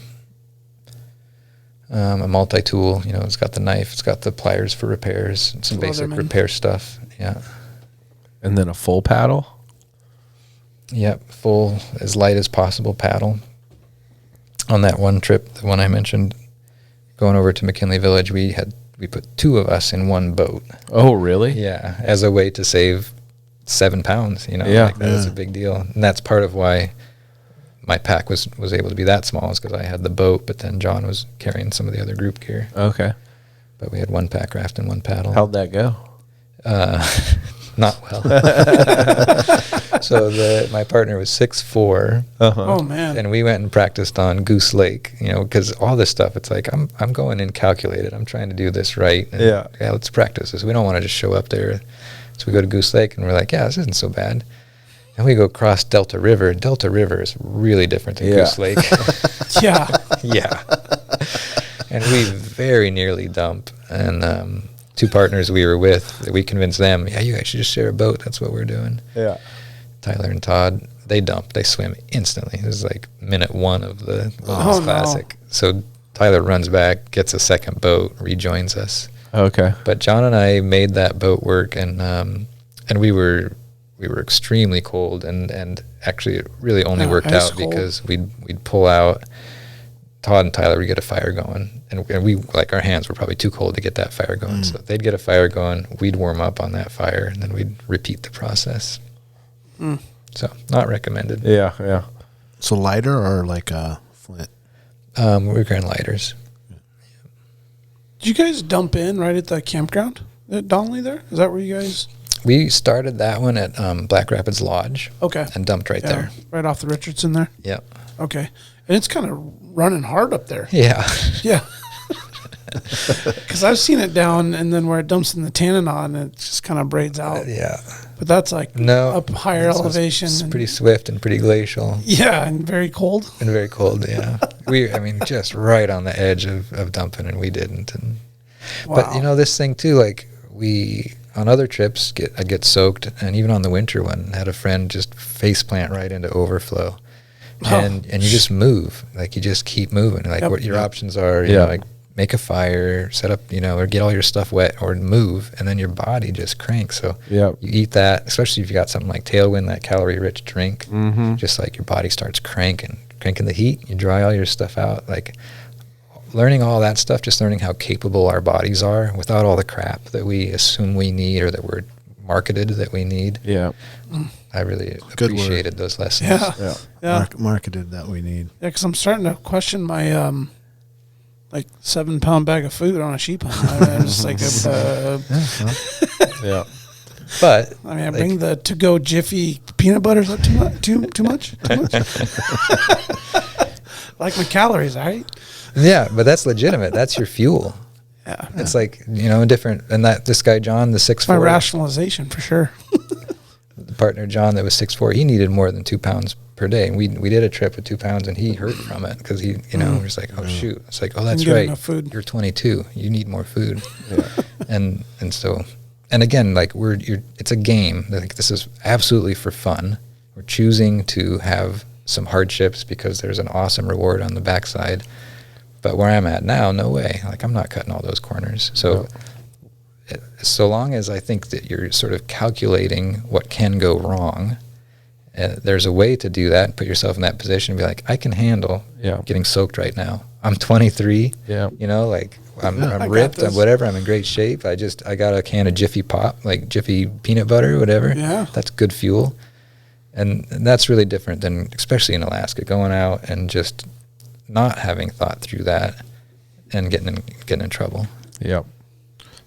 a multi-tool, it's got the knife, it's got the pliers for repairs, and some basic repair stuff. Yeah. And then a full paddle? Yep, full, as light as possible paddle. On that one trip, the one I mentioned, going over to McKinley Village, we put 2 of us in one boat. Oh, really? Yeah, as a way to save 7 pounds, that was a big deal. And that's part of why my pack was able to be that small, is because I had the boat, but then John was carrying some of the other group gear. Okay. But we had 1 pack raft and 1 paddle. How'd that go? Not well. So my partner was 6'4". Oh man! And we went and practiced on Goose Lake, because all this stuff, it's like I'm going in calculated. I'm trying to do this right. And yeah, let's practice this. We don't want to just show up there. So we go to Goose Lake and we're like, this isn't so bad. And we go across Delta River. Delta River is really different than Goose Lake. Yeah. Yeah. And we very nearly dump. And 2 partners we were with, we convinced them, yeah, you guys should just share a boat. That's what we're doing. Yeah. Tyler and Todd, they dump. They swim instantly. This is like minute 1 of the Wilderness Classic. So Tyler runs back, gets a second boat, rejoins us. Okay. But John and I made that boat work, and we were extremely cold, and actually it really only worked out cold. because we'd pull out. Todd and Tyler would get a fire going, and we, like, our hands were probably too cold to get that fire going. So they'd get a fire going, we'd warm up on that fire, and then we'd repeat the process. So not recommended. Yeah, yeah. So lighter or like flint? We were carrying lighters. Did you guys dump in right at the campground at Donnelly there? Is that where you guys? We started that one at Black Rapids Lodge. Okay. And dumped right there. Right off the Richardson there? Yep. Okay. And it's kind of running hard up there. Yeah. Yeah. Because I've seen it down, and then where it dumps in the Tanana, it just kind of braids out. Yeah. But that's like up higher elevation. It's pretty swift and pretty glacial. Yeah, and very cold. And very cold, yeah. Just right on the edge of dumping, and we didn't. And Wow. But, this thing, too, like, we, on other trips, I'd get soaked, and even on the winter one, had a friend just face plant right into overflow. And you just move. Like, you just keep moving. Like, what your options are, you know, like, make a fire, set up, or get all your stuff wet, or move, and then your body just cranks. So you eat that, especially if you got something like Tailwind, that calorie-rich drink, just like your body starts cranking the heat, you dry all your stuff out. Like, learning all that stuff, just learning how capable our bodies are without all the crap that we assume we need or that we're marketed that we need. Yeah. I really appreciated those lessons. Yeah. Marketed that we need. Yeah, because I'm starting to question my 7-pound bag of food on a sheep hunt. I'm just like, Yeah. But I bring the to-go Jiffy peanut butter. Is that too much? Too much? Like my calories, all right? Yeah, but that's legitimate. That's your fuel. Yeah. It's like, different. And this guy, John, the 6'4". My rationalization, for sure. The partner, John, that was 6'4", he needed more than 2 pounds per day. And we did a trip with 2 pounds, and he hurt from it because he, was like, oh, shoot. It's like, oh, that's right. Enough food. You're 22. You need more food. Yeah. And so, and again, like, it's a game. Like, this is absolutely for fun. We're choosing to have some hardships because there's an awesome reward on the backside. But where I'm at now, no way. Like, I'm not cutting all those corners. So so long as I think that you're sort of calculating what can go wrong, there's a way to do that and put yourself in that position and be like, I can handle getting soaked right now. I'm 23. Yeah. Like, I'm ripped. I'm whatever. I'm in great shape. I got a can of Jiffy Pop, like Jiffy peanut butter or whatever. Yeah. That's good fuel. And that's really different than, especially in Alaska, going out and just not having thought through that and getting in trouble. Yep.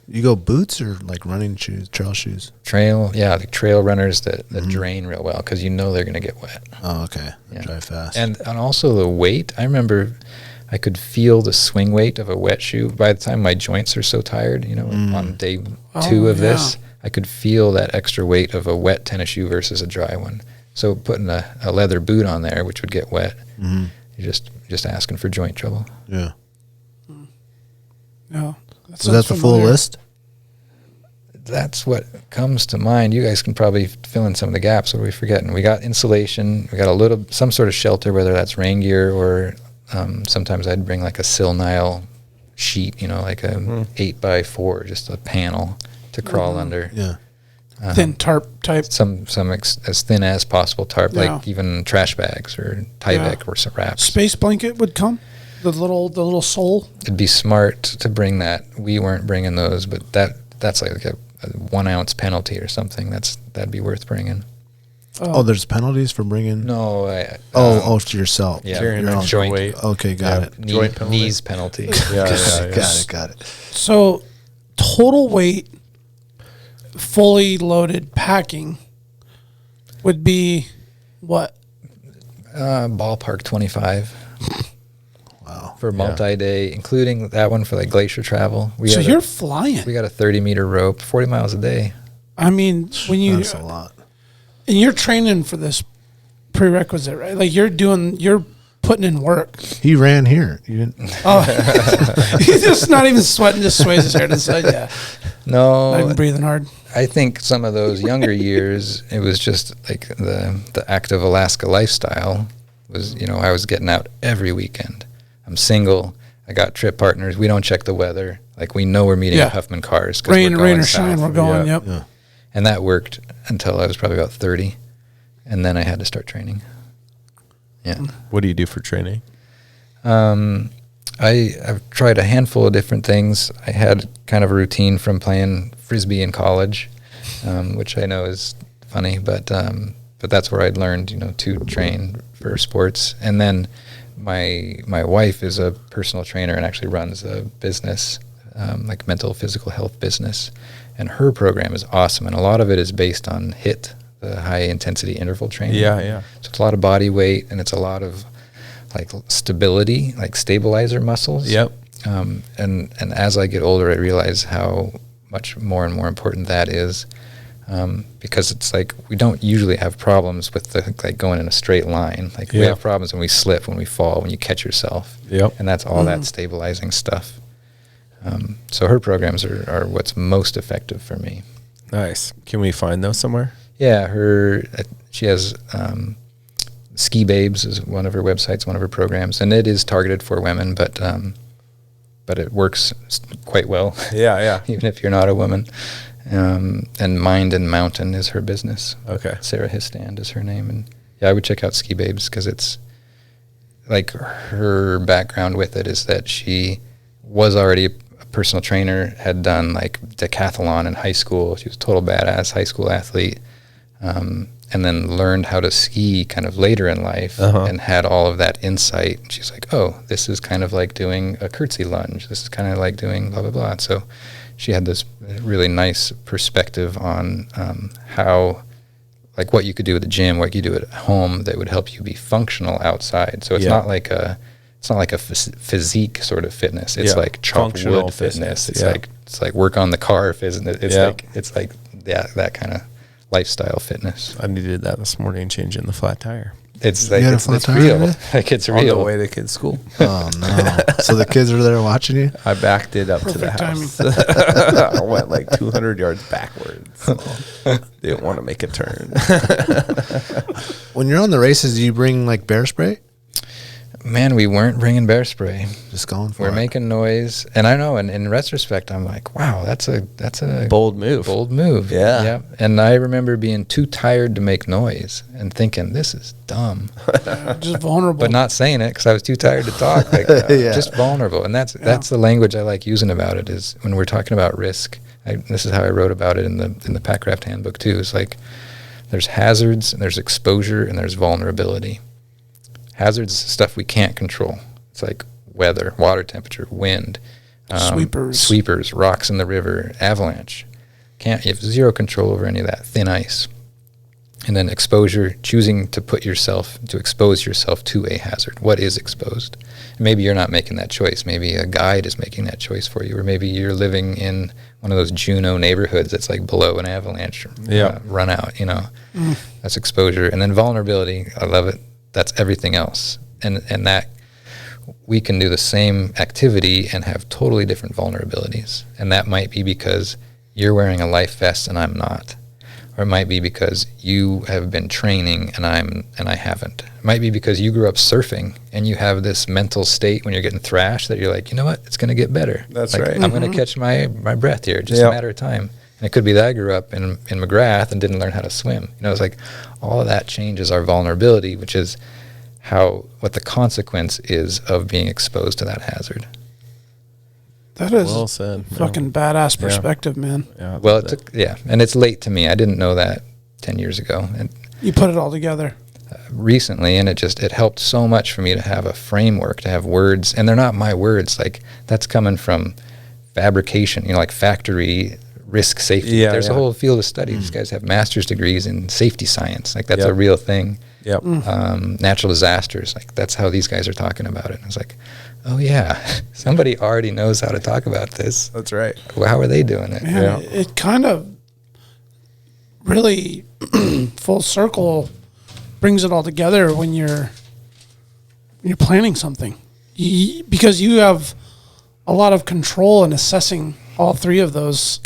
You go boots or like running shoes, trail shoes? Trail, like trail runners that drain real well because they're going to get wet. Oh, okay. Yeah. Dry fast. And also the weight. I remember I could feel the swing weight of a wet shoe. By the time my joints are so tired, on day 2 of this, I could feel that extra weight of a wet tennis shoe versus a dry one. So putting a leather boot on there, which would get wet, you're just asking for joint trouble. Yeah. Yeah. Was that the full list? That's what comes to mind. You guys can probably fill in some of the gaps. What are we forgetting? We got insulation. We got some sort of shelter, whether that's rain gear or sometimes I'd bring like a Silnile sheet, like a 8x4, just a panel to crawl under. Yeah. Thin tarp type. Some as thin as possible tarp, like even trash bags or Tyvek or some wraps. Space blanket would come. The little sole. It'd be smart to bring that. We weren't bringing those, but that's like a 1 ounce penalty or something. That'd be worth bringing. Oh, there's penalties for bringing. No. To yourself. Yeah, your own joint weight. Okay, got it. Joint penalty. Knees penalty. Got it. So, total weight, fully loaded packing, would be what? Ballpark 25. Wow. For multi-day, including that one for like glacier travel. So you're flying. We got a 30-meter rope, 40 miles a day. I mean, when you... That's a lot. And you're training for this prerequisite, right? Like you're putting in work. He ran here. You didn't? Oh, he's just not even sweating, just sways his hair to the side. Yeah. No, Not even breathing hard. I think some of those younger years, it was just like the active Alaska lifestyle was, I was getting out every weekend. I'm single. I got trip partners. We don't check the weather. Like, we know we're meeting at Huffman Cars. Rain or shine, we're going. Yep. Yeah. And that worked until I was probably about 30. And then I had to start training. Yeah. What do you do for training? I've tried a handful of different things. I had kind of a routine from playing Frisbee in college, which I know is funny, but that's where I'd learned, to train for sports. And then my wife is a personal trainer and actually runs a business, like mental physical health business. And her program is awesome. And a lot of it is based on HIIT, the high intensity interval training. Yeah. So it's a lot of body weight and it's a lot of like stability, like stabilizer muscles. Yep. And as I get older, I realize how much more and more important that is. Because it's like we don't usually have problems with like going in a straight line. Like we have problems when we slip, when we fall, when you catch yourself. Yep. And that's all that stabilizing stuff. So her programs are what's most effective for me. Nice. Can we find those somewhere? Yeah, she has Ski Babes is one of her websites, one of her programs, and it is targeted for women, but it works quite well. Yeah. Even if you're not a woman. And Mind and Mountain is her business. Okay. Sarah Histand is her name, and I would check out Ski Babes because it's like her background with it is that she was already a personal trainer, had done like decathlon in high school. She was a total badass high school athlete. And then learned how to ski kind of later in life and had all of that insight. She's like, oh, this is kind of like doing a curtsy lunge. This is kind of like doing blah, blah, blah. So she had this really nice perspective on how, like what you could do at the gym, what you do at home that would help you be functional outside. So it's not like a physique sort of fitness. It's like chop wood fitness. It's like work on the car fitness. It's like that kind of lifestyle fitness. I needed that this morning, changing the flat tire. It's like it's real. Like it's real. On the way to kids' school. Oh no! So the kids are there watching you. I backed it up to the house. I went like 200 yards backwards. So didn't want to make a turn. When you're on the races, do you bring like bear spray? Man, we weren't bringing bear spray. Just going for We're it. making noise, and I know. And in retrospect, I'm like, wow, that's a bold move. Bold move. Yeah. And I remember being too tired to make noise and thinking, this is dumb. Just vulnerable. But not saying it because I was too tired to talk. Like, just vulnerable. And that's the language I like using about it is when we're talking about risk. This is how I wrote about it in the Packraft Handbook too. It's like there's hazards and there's exposure and there's vulnerability. Hazards is stuff we can't control. It's like weather, water temperature, wind, sweepers, rocks in the river, avalanche. You have zero control over any of that. Thin ice. And then exposure, choosing to expose yourself to a hazard. What is exposed? And maybe you're not making that choice. Maybe a guide is making that choice for you. Or maybe you're living in one of those Juneau neighborhoods that's like below an avalanche run out, That's exposure. And then vulnerability, I love it. That's everything else. And that we can do the same activity and have totally different vulnerabilities. And that might be because you're wearing a life vest and I'm not. Or it might be because you have been training and I haven't. It might be because you grew up surfing and you have this mental state when you're getting thrashed that you're like, you know what, it's going to get better. That's right. I'm going to catch my breath here. Just a matter of time. And it could be that I grew up in McGrath and didn't learn how to swim. It's like all of that changes our vulnerability, which is what the consequence is of being exposed to that hazard. That is well said. Fucking badass perspective, man. Yeah, well, and it's late to me. I didn't know that 10 years ago. And you put it all together. Recently, and it helped so much for me to have a framework, to have words, and they're not my words. Like that's coming from fabrication, like factory risk safety. There's a whole field of study. These guys have master's degrees in safety science. Like that's a real thing. Yep. Natural disasters. Like that's how these guys are talking about it. And I was like, oh yeah, somebody already knows how to talk about this. That's right. Well, how are they doing it? Man, it kind of really full circle brings it all together when you're planning something, because you have a lot of control in assessing all three of those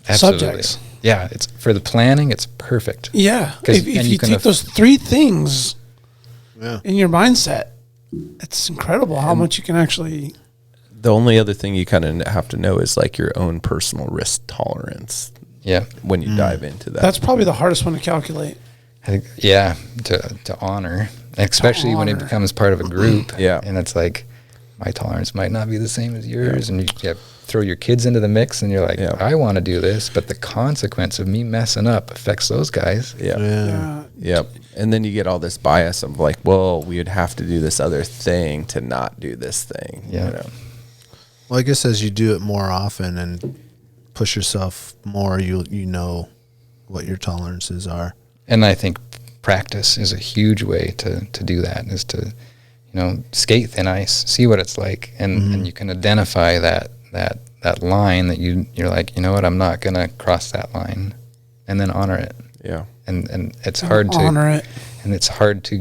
subjects. Yeah, it's for the planning. It's perfect. Yeah, if you take those three things in your mindset, it's incredible how much you can actually. The only other thing you kind of have to know is like your own personal risk tolerance. Yeah, when you dive into that, that's probably the hardest one to calculate. I think, to honor, especially when it becomes part of a group. Yeah, and it's like my tolerance might not be the same as yours, and you throw your kids into the mix, and you're like, I want to do this, but the consequence of me messing up affects those guys. Yep. And then you get all this bias of like, well, we would have to do this other thing to not do this thing. Yeah. You know? Well, I guess as you do it more often and push yourself more, you know what your tolerances are. And I think practice is a huge way to do that, is to, skate thin ice, see what it's like, and you can identify that line that you're like, you know what, I'm not going to cross that line, and then honor it. Yeah. And it's hard to honor it. And it's hard to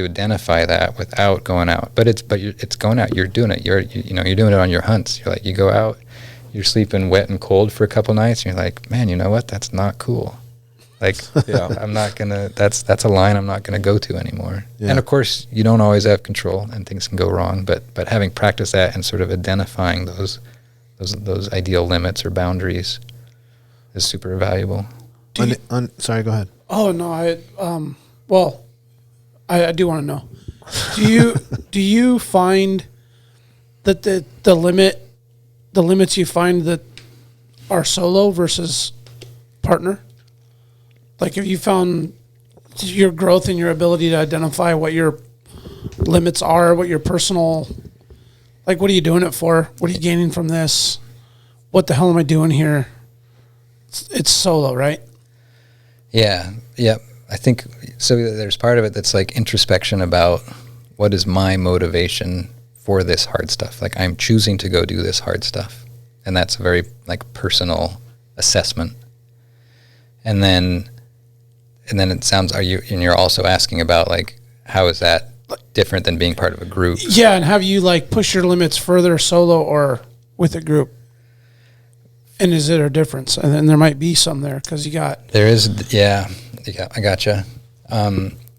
identify that without going out. But it's going out. You're doing it. You're doing it on your hunts. You're like, you go out, you're sleeping wet and cold for a couple nights, and you're like, man, you know what? That's not cool. Like, I'm not gonna. That's a line I'm not gonna go to anymore. Yeah. And of course, you don't always have control, and things can go wrong. But having practiced that and sort of identifying those ideal limits or boundaries is super valuable. Sorry, go ahead. Oh no, I do want to know. Do you find that the limits you find that are solo versus partner? Like, have you found your growth in your ability to identify what your limits are, what your personal, like, what are you doing it for? What are you gaining from this? What the hell am I doing here? It's solo, right? Yeah. I think so. There's part of it that's like introspection about what is my motivation for this hard stuff. Like, I'm choosing to go do this hard stuff, and that's a very like personal assessment. And then it sounds, you're also asking about like, how is that different than being part of a group? Yeah, and have you like push your limits further solo or with a group? And is it a difference? And then there might be some there because there is. Yeah, I gotcha.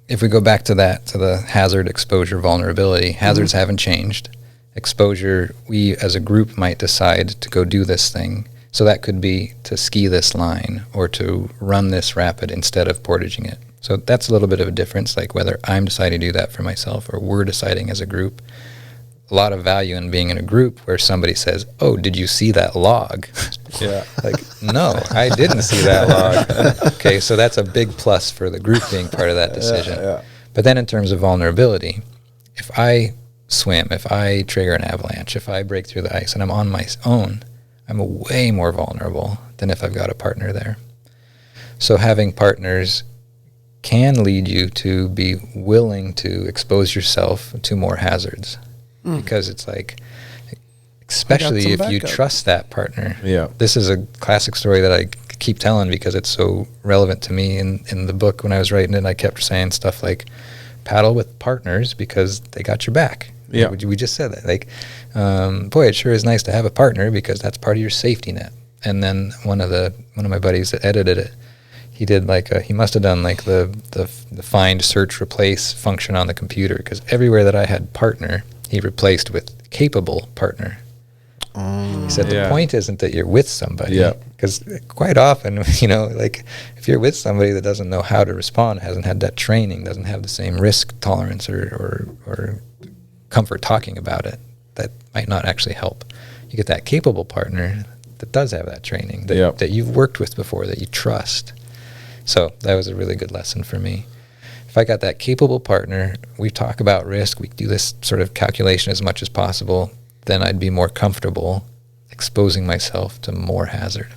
If we go back to the hazard, exposure, vulnerability, hazards haven't changed. Exposure, we as a group might decide to go do this thing. So that could be to ski this line or to run this rapid instead of portaging it. So that's a little bit of a difference, like whether I'm deciding to do that for myself or we're deciding as a group. A lot of value in being in a group where somebody says, oh, did you see that log? Yeah. Like, no, I didn't see that log. Okay, so that's a big plus for the group being part of that decision. Yeah. But then in terms of vulnerability, if I swim, if I trigger an avalanche, if I break through the ice and I'm on my own, I'm way more vulnerable than if I've got a partner there. So having partners can lead you to be willing to expose yourself to more hazards. Because it's like, especially if you trust that partner. Yeah. This is a classic story that I keep telling because it's so relevant to me. In the book when I was writing it, I kept saying stuff like, paddle with partners because they got your back. Yeah. We just said that. Like, boy, it sure is nice to have a partner because that's part of your safety net. And then one of my buddies that edited it, he did he must have done like the find, search, replace function on the computer, because everywhere that I had partner, he replaced with capable partner. He said the point isn't that you're with somebody, because quite often, like if you're with somebody that doesn't know how to respond, hasn't had that training, doesn't have the same risk tolerance or comfort talking about it, that might not actually help. You get that capable partner that does have that training, that you've worked with before, that you trust. So that was a really good lesson for me. If I got that capable partner, we talk about risk, we do this sort of calculation as much as possible, then I'd be more comfortable exposing myself to more hazard.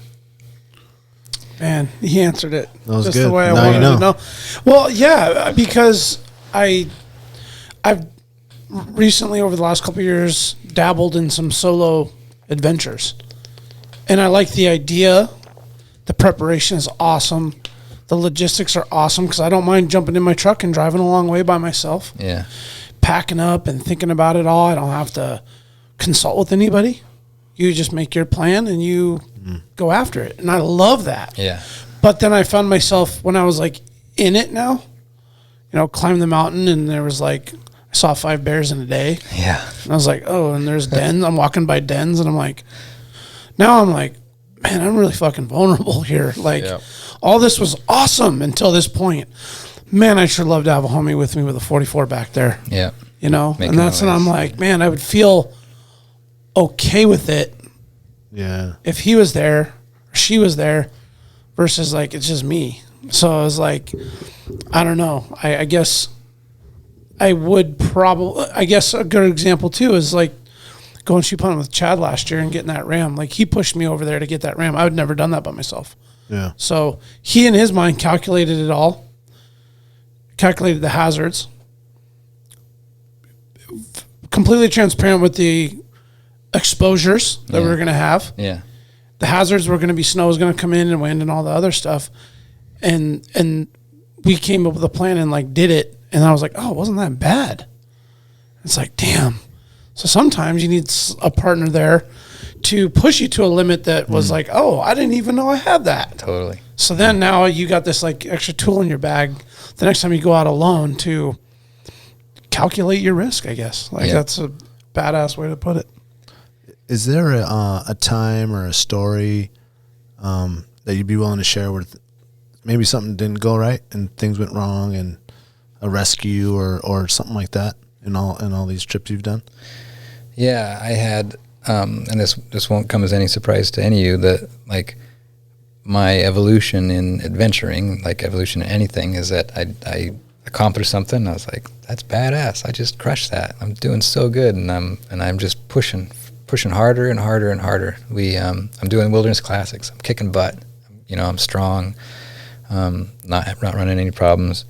Man, he answered it. That was just good. The way I now wanted you know. to know. Well, yeah, because I've recently, over the last couple of years, dabbled in some solo adventures. And I like the idea The preparation is awesome. The logistics are awesome because I don't mind jumping in my truck and driving a long way by myself. Yeah. Packing up and thinking about it all. I don't have to consult with anybody. You just make your plan and you go after it. And I love that. Yeah. But then I found myself when I was like in it now, climbing the mountain and there was like, I saw 5 bears in a day. Yeah. And I was like, oh, and there's dens. I'm walking by dens and I'm like, man, I'm really fucking vulnerable here. Like, all this was awesome until this point. Man, I sure love to have a homie with me with a 44 back there. Yeah. And that's when I'm like, man, I would feel okay with it. Yeah. If he was there or she was there versus like, it's just me. So I was like, I don't know. I guess I would I guess a good example too is like going sheep hunting with Chad last year and getting that ram. Like he pushed me over there to get that ram. I would never done that by myself. Yeah. So he in his mind calculated it all, calculated the hazards, completely transparent with the exposures that we were going to have. Yeah. The hazards were going to be snow was going to come in and wind and all the other stuff. And we came up with a plan and like did it. And I was like, oh, it wasn't that bad. It's like, damn. So sometimes you need a partner there to push you to a limit that was like, oh, I didn't even know I had that. Totally. So then now you got this like extra tool in your bag the next time you go out alone to calculate your risk, I guess. Like that's a badass way to put it. Is there a time or a story that you'd be willing to share with maybe something didn't go right and things went wrong and a rescue or something like that in all these trips you've done? Yeah, I had, and this won't come as any surprise to any of you, that like my evolution in adventuring, like evolution in anything, is that I accomplished something. I was like, that's badass. I just crushed that. I'm doing so good, and I'm just pushing harder and harder and harder. I'm doing wilderness classics. I'm kicking butt. I'm strong. Not running any problems.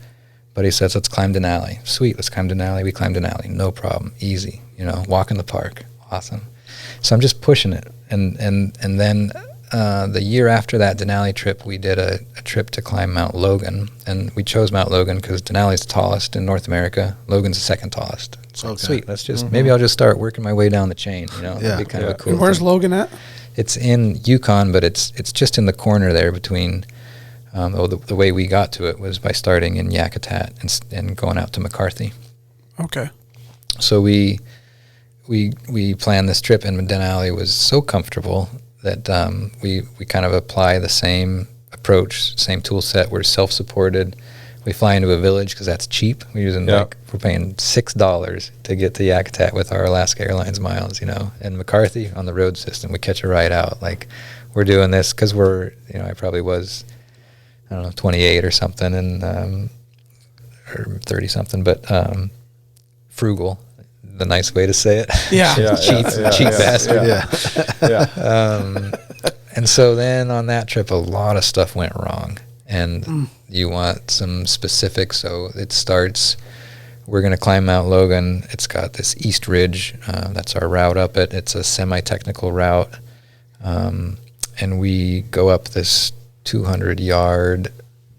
But he says, let's climb Denali. Sweet, let's climb Denali. We climbed Denali. No problem. Easy. Walk in the park. Awesome. So I'm just pushing it. And then the year after that Denali trip, we did a trip to climb Mount Logan. And we chose Mount Logan because Denali's the tallest in North America. Logan's the second tallest. So sweet, let's just, maybe I'll just start working my way down the chain. That'd be kind of a cool And where's thing. Logan at? It's in Yukon, but it's just in the corner there between... the way we got to it was by starting in Yakutat and going out to McCarthy. Okay. So we planned this trip, and Denali was so comfortable that we kind of apply the same approach, same tool set. We're self-supported. We fly into a village because that's cheap. We're using we're paying $6 to get to Yakutat with our Alaska Airlines miles, and McCarthy on the road system. We catch a ride out. Like we're doing this because we're, I probably was, I don't know, 28 or something, and or 30 something, but frugal, the nice way to say it. Yeah. cheap bastard. Yeah. And so then on that trip, a lot of stuff went wrong, and you want some specifics. So it starts, we're going to climb Mount Logan. It's got this East Ridge. That's our route up it. It's a semi-technical route. And we go up this 200-yard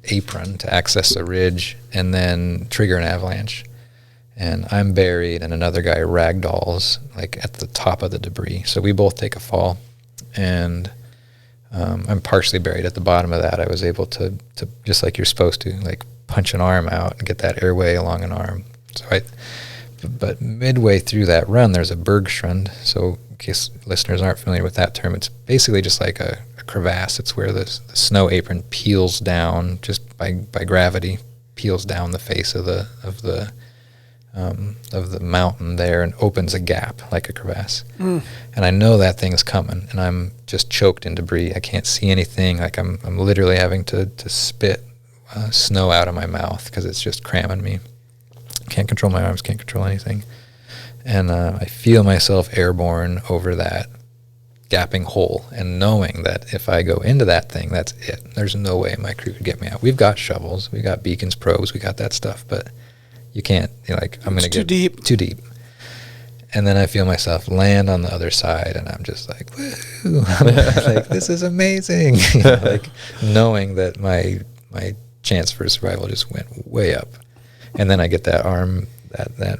apron to access the ridge and then trigger an avalanche. And I'm buried and another guy ragdolls like at the top of the debris. So we both take a fall, and I'm partially buried at the bottom of that. I was able to just like you're supposed to, like punch an arm out and get that airway along an arm. So but midway through that run, there's a bergstrand. So in case listeners aren't familiar with that term, it's basically just like a crevasse. It's where the snow apron peels down just by gravity, peels down the face of the mountain there and opens a gap like a crevasse. And I know that thing's coming, and I'm just choked in debris. I can't see anything. Like I'm literally having to spit snow out of my mouth because it's just cramming me. Can't control my arms, can't control anything. And I feel myself airborne over that gapping hole, and knowing that if I go into that thing, that's it. There's no way my crew could get me out. We've got shovels, we got beacons, probes, we got that stuff, but you can't, I'm going to get too deep. Too deep. And then I feel myself land on the other side, and I'm just like, woo! I'm like, this is amazing. You know, like knowing that my chance for survival just went way up. And then I get that arm, that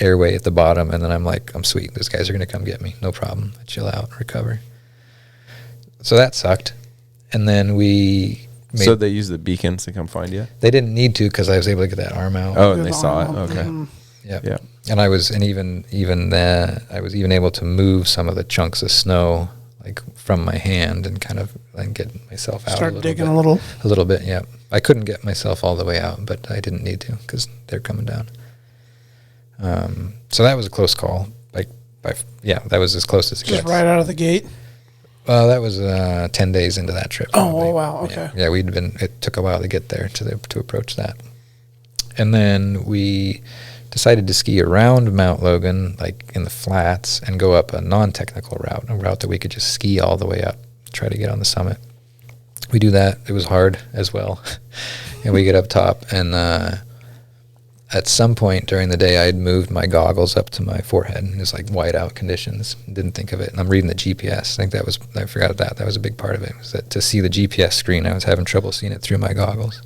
airway at the bottom, and then I'm like, I'm sweet. Those guys are going to come get me. No problem. I chill out, recover. So that sucked. And then so they used the beacons to come find you? They didn't need to because I was able to get that arm out. Oh, and they saw it. Okay. Yeah. And I was, and even then, I was even able to move some of the chunks of snow like from my hand and kind of like get myself out. Start digging a little. A little bit, yeah. I couldn't get myself all the way out, but I didn't need to because they're coming down. So that was a close call. That was as close as it gets. Just right out of the gate. Well, that was 10 days into that trip. Oh, wow, okay. Yeah, it took a while to get there to approach that. And then we decided to ski around Mount Logan, like in the flats, and go up a non-technical route, a route that we could just ski all the way up, try to get on the summit. We do that. It was hard as well. And we get up top, and at some point during the day, I had moved my goggles up to my forehead. It was like whiteout conditions. Didn't think of it. And I'm reading the GPS. I forgot that. That was a big part of it. Was that to see the GPS screen, I was having trouble seeing it through my goggles.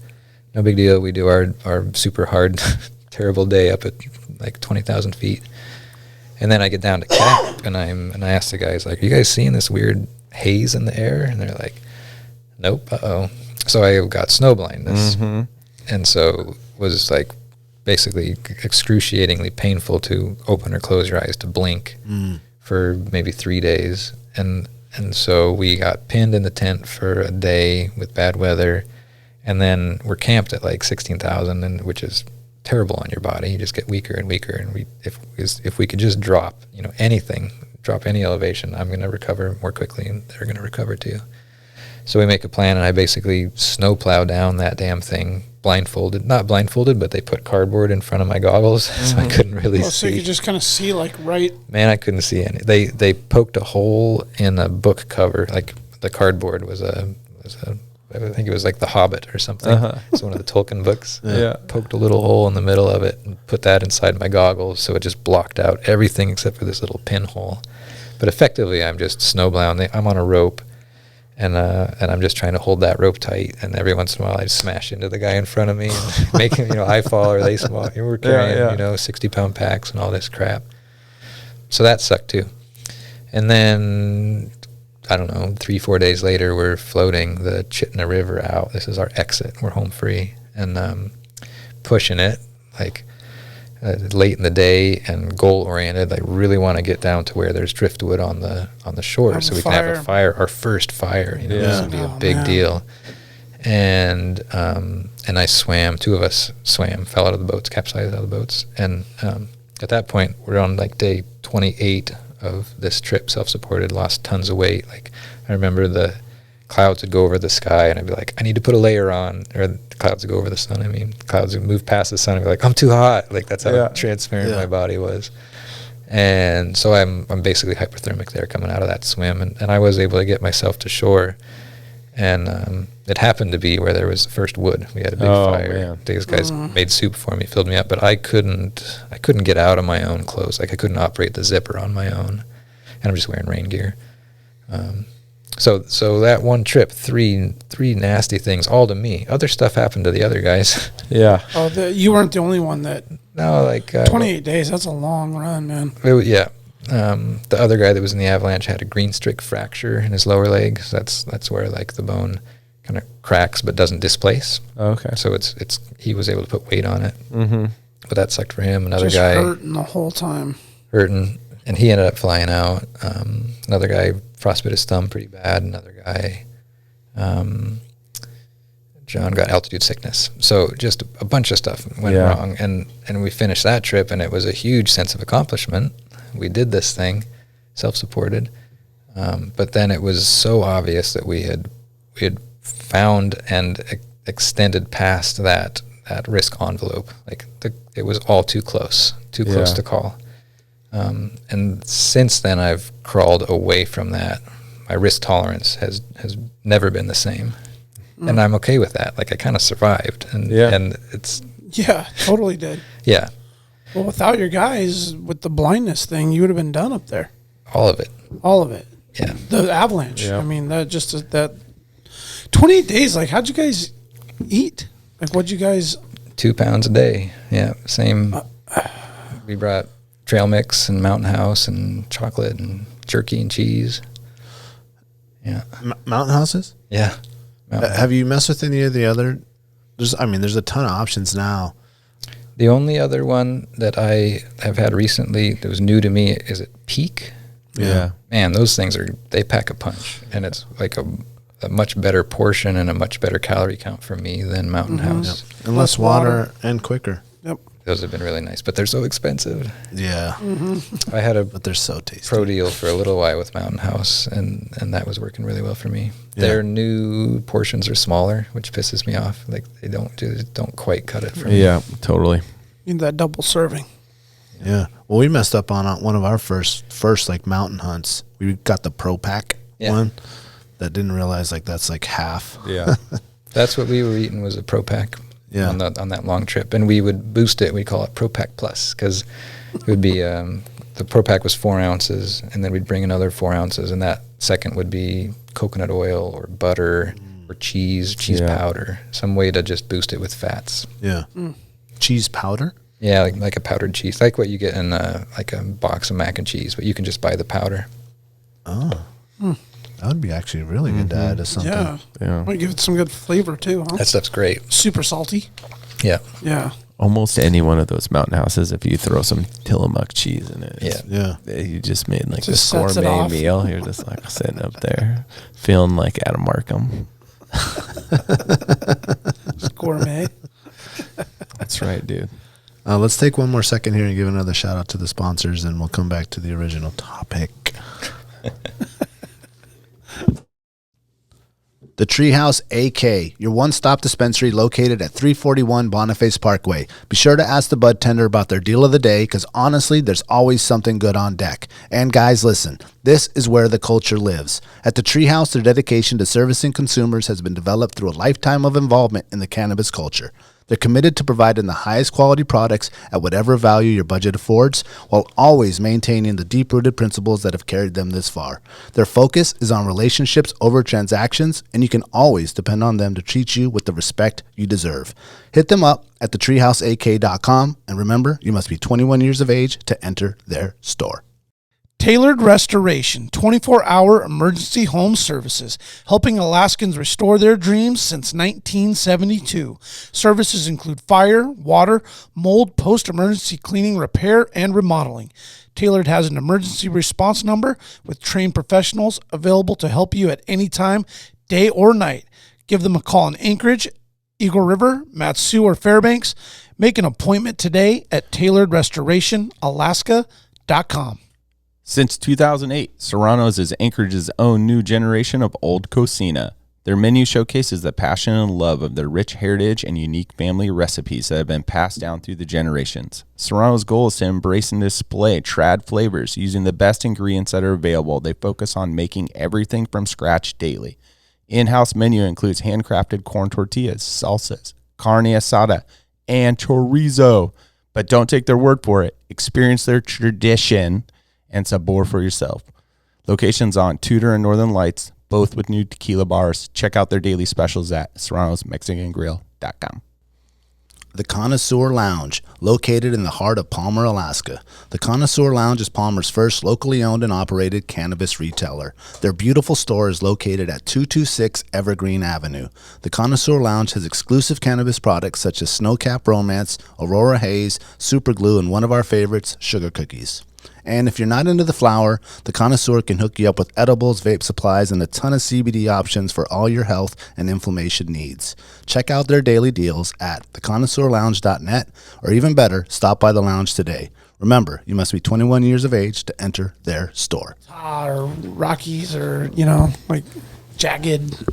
No big deal. We do our super hard, terrible day up at like 20,000 feet. And then I get down to camp, and I ask the guys, like, are you guys seeing this weird haze in the air? And they're like, nope, uh-oh. So I got snow blindness. Mm-hmm. And so was like basically excruciatingly painful to open or close your eyes, to blink for maybe 3 days. And so we got pinned in the tent for a day with bad weather. And then we're camped at like 16,000, and which is terrible on your body. You just get weaker and weaker. And if we could just drop any elevation, I'm going to recover more quickly, and they're going to recover too. So we make a plan, and I basically snowplow down that damn thing, not blindfolded, but they put cardboard in front of my goggles, so I couldn't really see. So you could just kind of see like right. Man, I couldn't see any. They poked a hole in a book cover, like the cardboard was a I think it was like The Hobbit or something. It's one of the Tolkien books. Yeah. Poked a little hole in the middle of it and put that inside my goggles, so it just blocked out everything except for this little pinhole. But effectively, I'm just snowbound. I'm on a rope, and I'm just trying to hold that rope tight. And every once in a while, I smash into the guy in front of me and make him, I fall or they fall. We're carrying, 60-pound packs and all this crap. So that sucked too. And then, I don't know, 3-4 days later, we're floating the Chitna River out. This is our exit. We're home free, and pushing it like late in the day and goal oriented. I really want to get down to where there's driftwood on the shore, so we can have a fire, our first fire. This would be a big deal. And I swam. 2 of us swam, fell out of the boats, capsized out of the boats, and at that point we're on like day 28 of this trip, self-supported, lost tons of weight. Like, I remember the clouds would go over the sky, and I'd be like, I need to put a layer on, or the clouds would go over the sun. Clouds would move past the sun, and be like, I'm too hot. Like, that's how transparent my body was. And so I'm basically hypothermic there coming out of that swim, and I was able to get myself to shore. And it happened to be where there was the first wood. We had a big fire. Man. These guys made soup for me, filled me up, but I couldn't get out of my own clothes. Like, I couldn't operate the zipper on my own, and I'm just wearing rain gear. So that one trip, three nasty things, all to me. Other stuff happened to the other guys. Yeah. Oh, you weren't the only one that. No, like 28 days. That's a long run, man. The other guy that was in the avalanche had a green strick fracture in his lower leg. So that's where like the bone kind of cracks but doesn't displace. Okay. So he was able to put weight on it. Mm-hmm. But that sucked for him. Another just guy hurting the whole time. Hurting, and he ended up flying out. Another guy frostbit his thumb pretty bad. Another guy, John, got altitude sickness. So just a bunch of stuff went wrong. And we finished that trip, and it was a huge sense of accomplishment. We did this thing, self-supported, but then it was so obvious that we had found and extended past that risk envelope. Like it was all too close to call. And since then, I've crawled away from that. My risk tolerance has never been the same, and I'm okay with that. Like, I kind of survived, and it's totally did. Yeah. Well, without your guys with the blindness thing, you would have been done up there. All of it. All of it. Yeah. The avalanche. Yeah. I mean, that 28 days. Like, how'd you guys eat? Like, what'd you guys? 2 pounds a day. Yeah. Same. We brought trail mix and Mountain House and chocolate and jerky and cheese. Yeah. Mountain houses? Yeah. Have you messed with any of the other? There's a ton of options now. The only other one that I have had recently that was new to me is it Peak. Yeah. Man, those things they pack a punch, and it's like a much better portion and a much better calorie count for me than Mountain House. Yep. And less water and quicker. Yep. Those have been really nice, but they're so expensive. Yeah. I had But they're so tasty. pro deal for a little while with Mountain House, and that was working really well for me. Yeah. Their new portions are smaller, which pisses me off. Like they don't quite cut it for me. Yeah, totally. You need that double serving. Yeah. Well, we messed up on one of our first like mountain hunts. We got the Pro Pack one. That didn't realize like that's like half. Yeah. That's what we were eating was a Pro Pack. Yeah. On that long trip, and we would boost it. We'd call it Pro Pack Plus because it would be the Pro Pack was 4 ounces, and then we'd bring another 4 ounces, and that second would be coconut oil or butter or cheese powder, some way to just boost it with fats. Yeah. Cheese powder? Yeah, like a powdered cheese, like what you get in like a box of mac and cheese, but you can just buy the powder. Oh. That would be actually really good to add to something. Yeah. Yeah. Might give it some good flavor too, huh? That stuff's great. Super salty. Yeah. Yeah. Almost any one of those mountain houses, if you throw some Tillamook cheese in it, Yeah. you just made like Just this sets it gourmet off. meal. You're just like sitting up there, feeling like Adam Markham. It's gourmet. That's right, dude. Let's take one more second here and give another shout out to the sponsors, and we'll come back to the original topic. The Treehouse AK, your one-stop dispensary located at 341 Boniface Parkway. Be sure to ask the bud tender about their deal of the day, because honestly, there's always something good on deck. And guys, listen, this is where the culture lives. At the Treehouse, their dedication to servicing consumers has been developed through a lifetime of involvement in the cannabis culture. They're committed to providing the highest quality products at whatever value your budget affords, while always maintaining the deep-rooted principles that have carried them this far. Their focus is on relationships over transactions, and you can always depend on them to treat you with the respect you deserve. Hit them up at thetreehouseak.com, and remember, you must be 21 years of age to enter their store. Tailored Restoration, 24-hour emergency home services, helping Alaskans restore their dreams since 1972. Services include fire, water, mold, post-emergency cleaning, repair, and remodeling. Tailored has an emergency response number with trained professionals available to help you at any time, day or night. Give them a call in Anchorage, Eagle River, Matsu, or Fairbanks. Make an appointment today at tailoredrestorationalaska.com. Since 2008, Serrano's is Anchorage's own new generation of old cocina. Their menu showcases the passion and love of their rich heritage and unique family recipes that have been passed down through the generations. Serrano's goal is to embrace and display trad flavors using the best ingredients that are available. They focus on making everything from scratch daily. In-house menu includes handcrafted corn tortillas, salsas, carne asada, and chorizo. But don't take their word for it. Experience their tradition and sabor for yourself. Locations on Tudor and Northern Lights, both with new tequila bars. Check out their daily specials at serranosmexicangrill.com. The Connoisseur Lounge, located in the heart of Palmer, Alaska. The Connoisseur Lounge is Palmer's first locally owned and operated cannabis retailer. Their beautiful store is located at 226 Evergreen Avenue. The Connoisseur Lounge has exclusive cannabis products such as Snowcap Romance, Aurora Haze, Super Glue, and one of our favorites, Sugar Cookies. And if you're not into the flower, the Connoisseur can hook you up with edibles, vape supplies, and a ton of CBD options for all your health and inflammation needs. Check out their daily deals at theconnoisseurlounge.net, or even better, stop by the lounge today. Remember, you must be 21 years of age to enter their store. Or Rockies, or, like jagged,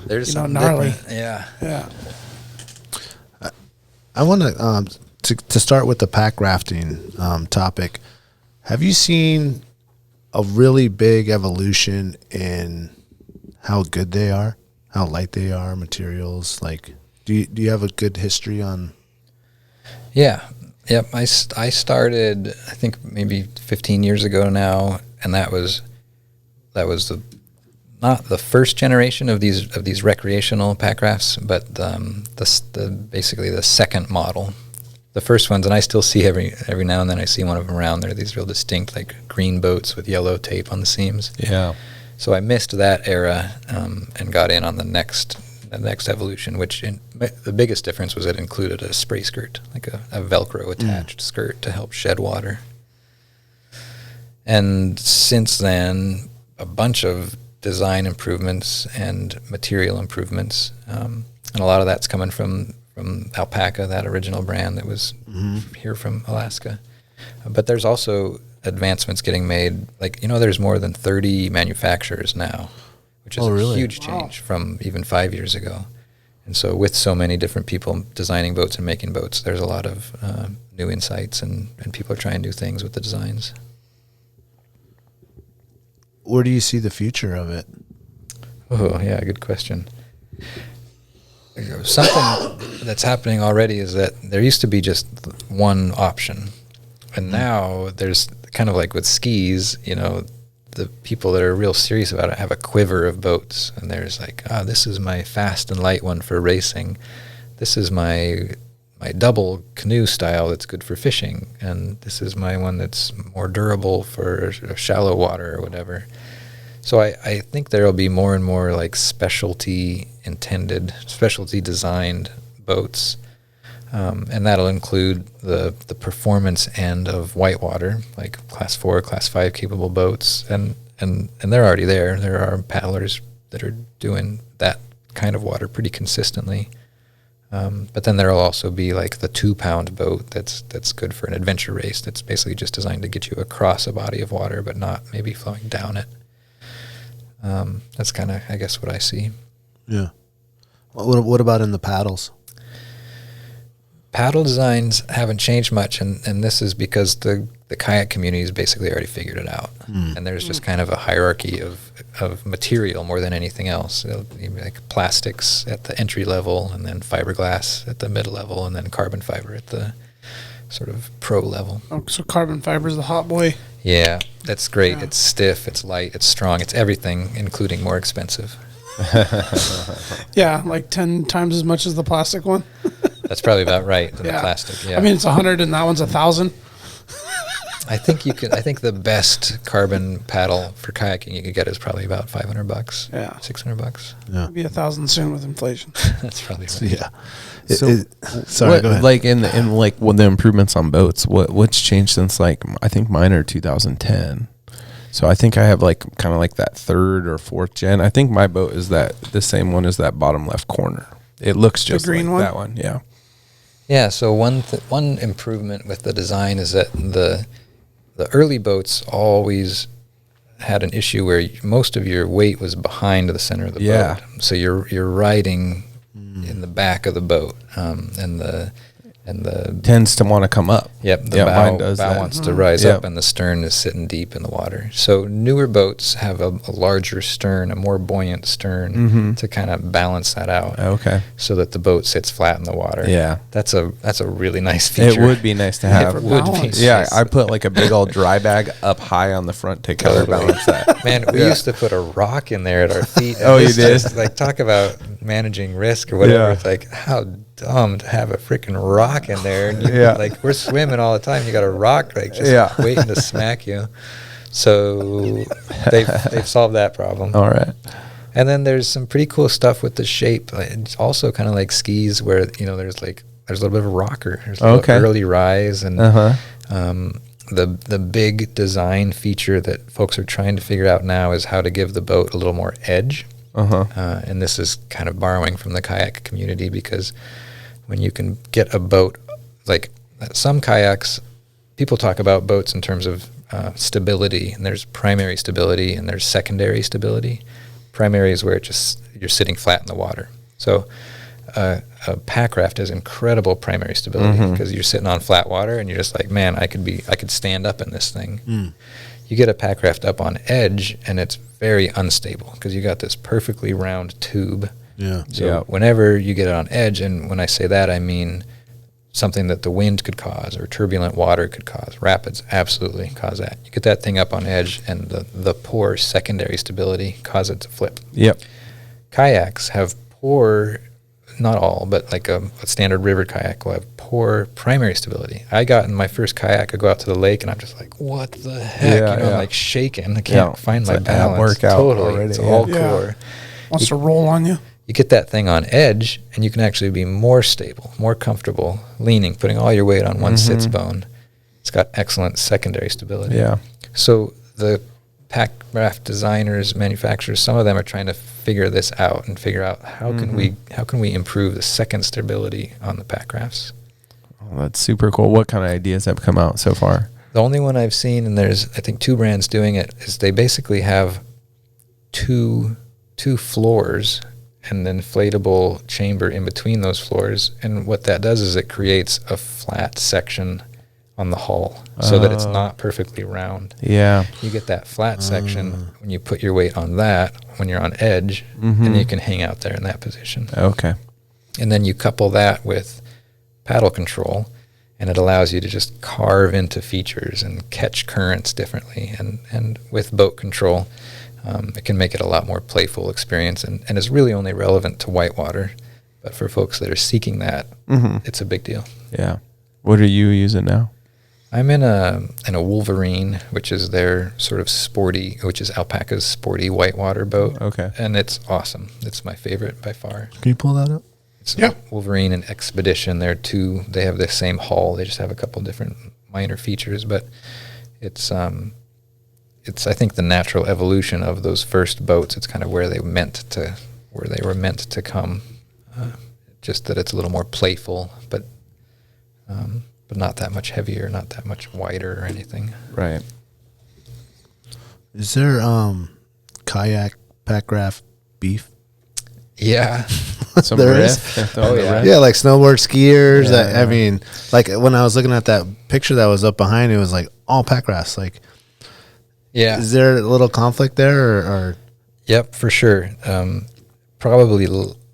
There's gnarly. Yeah. Yeah. I want to start with the pack rafting topic. Have you seen a really big evolution in how good they are, how light they are, materials? Like, do you have a good history on? Yeah. Yep, I started, I think maybe 15 years ago now, and that was not the first generation of these recreational Packrafts, but basically the second model. The first ones, and I still see every now and then I see one of them around. They're these real distinct, like green boats with yellow tape on the seams. Yeah. So I missed that era and got in on the next evolution, which the biggest difference was it included a spray skirt, like a Velcro attached skirt to help shed water. And since then, a bunch of design improvements and material improvements, and a lot of that's coming from Alpaca, that original brand that was here from Alaska. But there's also advancements getting made. Like, there's more than 30 manufacturers now, which is a huge change from even 5 years ago. And so with so many different people designing boats and making boats, there's a lot of new insights, and people are trying new things with the designs. Where do you see the future of it? Oh, yeah, good question. Something that's happening already is that there used to be just one option, and now there's kind of like with skis, the people that are real serious about it have a quiver of boats, and there's like, this is my fast and light one for racing. This is my double canoe style that's good for fishing, and this is my one that's more durable for shallow water or whatever. So I think there will be more and more like specialty designed boats, and that'll include the performance end of whitewater, like Class 4, Class 5 capable boats, and they're already there. There are paddlers that are doing that kind of water pretty consistently. But then there'll also be like the 2-pound boat that's good for an adventure race. That's basically just designed to get you across a body of water, but not maybe flowing down it. That's kind of, I guess, what I see. Yeah. What about in the paddles? Paddle designs haven't changed much, and this is because the kayak community has basically already figured it out. And there's just kind of a hierarchy of material more than anything else. It'll be like plastics at the entry level, and then fiberglass at the mid level, and then carbon fiber at the sort of pro level. Oh, so carbon fiber is the hot boy. Yeah, that's great. Yeah. It's stiff, it's light, it's strong, it's everything, including more expensive. Yeah, like 10 times as much as the plastic one. That's probably about right, the Yeah. plastic. Yeah. I mean, it's 100 and that one's 1,000. I think the best carbon paddle for kayaking you could get is probably about $500. Yeah. $600. Yeah. It'll be 1,000 soon with inflation. That's probably right. Yeah. So, Sorry, go ahead. Like in like with the improvements on boats, what's changed since, like, I think mine are 2010. So I think I have like kind of like that 3rd or 4th gen. I think my boat is the same one as that bottom left corner. It looks just green like one? that one. Yeah. Yeah, so one improvement with the design is that the early boats always had an issue where most of your weight was behind the center of the boat. So you're riding in the back of the boat, and the Tends to want to come up. Yep, the mine bow does that. wants to rise Yep. up, and the stern is sitting deep in the water. So newer boats have a larger stern, a more buoyant stern, to kind of balance that out. Okay. So that the boat sits flat in the water. Yeah. That's a really nice feature. It would be nice to have. It would be. balance. Yeah, nice. I put like a big old dry bag up high on the front to counterbalance that. Man, we used to put a rock in there at our feet. and Oh, you this did? just, like, talk about managing risk or whatever. Yeah. It's like, how dumb to have a freaking rock in there. And you, Yeah. like, we're swimming all the time. You got a rock, like, just Yeah. waiting to smack you. So they've solved that problem. All right. And then there's some pretty cool stuff with the shape. Like, it's also kind of like skis where, there's a little bit of a rocker. There's a little Okay. early rise, and Uh-huh. the big design feature that folks are trying to figure out now is how to give the boat a little more edge. Uh-huh. And this is kind of borrowing from the kayak community, because when you can get a boat, like some kayaks, people talk about boats in terms of stability, and there's primary stability and there's secondary stability. Primary is where you're sitting flat in the water. So a Packraft has incredible primary stability because you're sitting on flat water and you're just like, man, I could stand up in this thing. You get a Packraft up on edge and it's very unstable because you got this perfectly round tube. Yeah. So Yeah. whenever you get it on edge, and when I say that, I mean something that the wind could cause or turbulent water could cause. Rapids absolutely cause that. You get that thing up on edge, and the poor secondary stability cause it to flip. Yep. Kayaks have poor, not all, but like a standard river kayak will have poor primary stability. I got in my first kayak, I go out to the lake, and I'm just like, what the heck? Yeah, I'm like shaking. I can't find my balance. Workout totally. already, It's all Yeah. core. Wants to roll on you. You get that thing on edge, and you can actually be more stable, more comfortable, leaning, putting all your weight on one sits bone. It's got excellent secondary stability. Yeah. So the Packraft designers, manufacturers, some of them are trying to figure this out and figure out how can we improve the second stability on the Packrafts. Oh, that's super cool. What kind of ideas have come out so far? The only one I've seen, and there's I think 2 brands doing it, is they basically have two floors and an inflatable chamber in between those floors, and what that does is it creates a flat section on the hull so that it's not perfectly round. Yeah. You get that flat section when you put your weight on that when you're on edge, and you can hang out there in that position. Okay. And then you couple that with paddle control, and it allows you to just carve into features and catch currents differently. And with boat control, it can make it a lot more playful experience, and it's really only relevant to whitewater. But for folks that are seeking that, it's a big deal. Yeah. What are you using now? I'm in a Wolverine, which is their sort of sporty, which is Alpaca's sporty whitewater boat. Okay. And it's awesome. It's my favorite by far. Can you pull that up? It's Yeah. Wolverine and Expedition. They have the same hull. They just have a couple different minor features, but it's I think the natural evolution of those first boats. It's kind of where they were meant to come. Just that it's a little more playful, but not that much heavier, not that much wider or anything. Right. Is there kayak Packraft beef? Yeah. Some There riff. Oh, Oh, yeah. Yeah, like snowboard skiers. Yeah. I mean, like when I was looking at that picture that was up behind, it was like all Packrafts. Like, Yeah. is there a little conflict there, or Yep, for sure. Probably,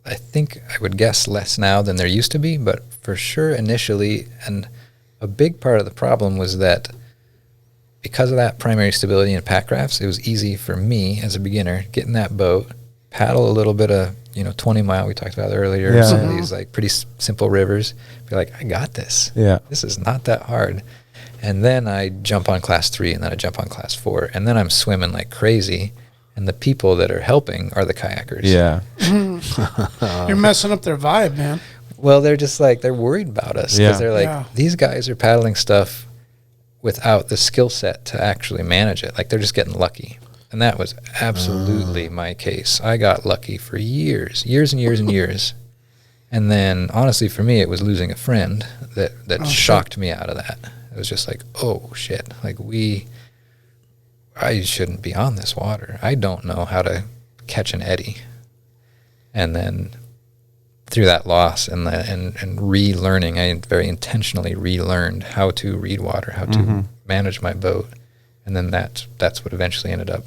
I think I would guess less now than there used to be, but for sure initially, and a big part of the problem was that because of that primary stability in Packrafts, it was easy for me as a beginner, get in that boat, paddle a little bit of, 20 mile, we talked about earlier, Yeah. some of these like pretty simple rivers, be like, I got this. Yeah. This is not that hard. And then I jump on class 3, and then I jump on class 4, and then I'm swimming like crazy. And the people that are helping are the kayakers. Yeah. You're messing up their vibe, man. Well, they're just like, they're worried about us. Yeah. Because they're like, Yeah. these guys are paddling stuff without the skill set to actually manage it. Like, they're just getting lucky. And that was absolutely my case. I got lucky for years and years and years. And then, honestly, for me, it was losing a friend that shocked me out of that. It was just like, oh, shit. Like, I shouldn't be on this water. I don't know how to catch an eddy. And then through that loss and relearning, I very intentionally relearned how to read water, how to manage my boat. And then that's what eventually ended up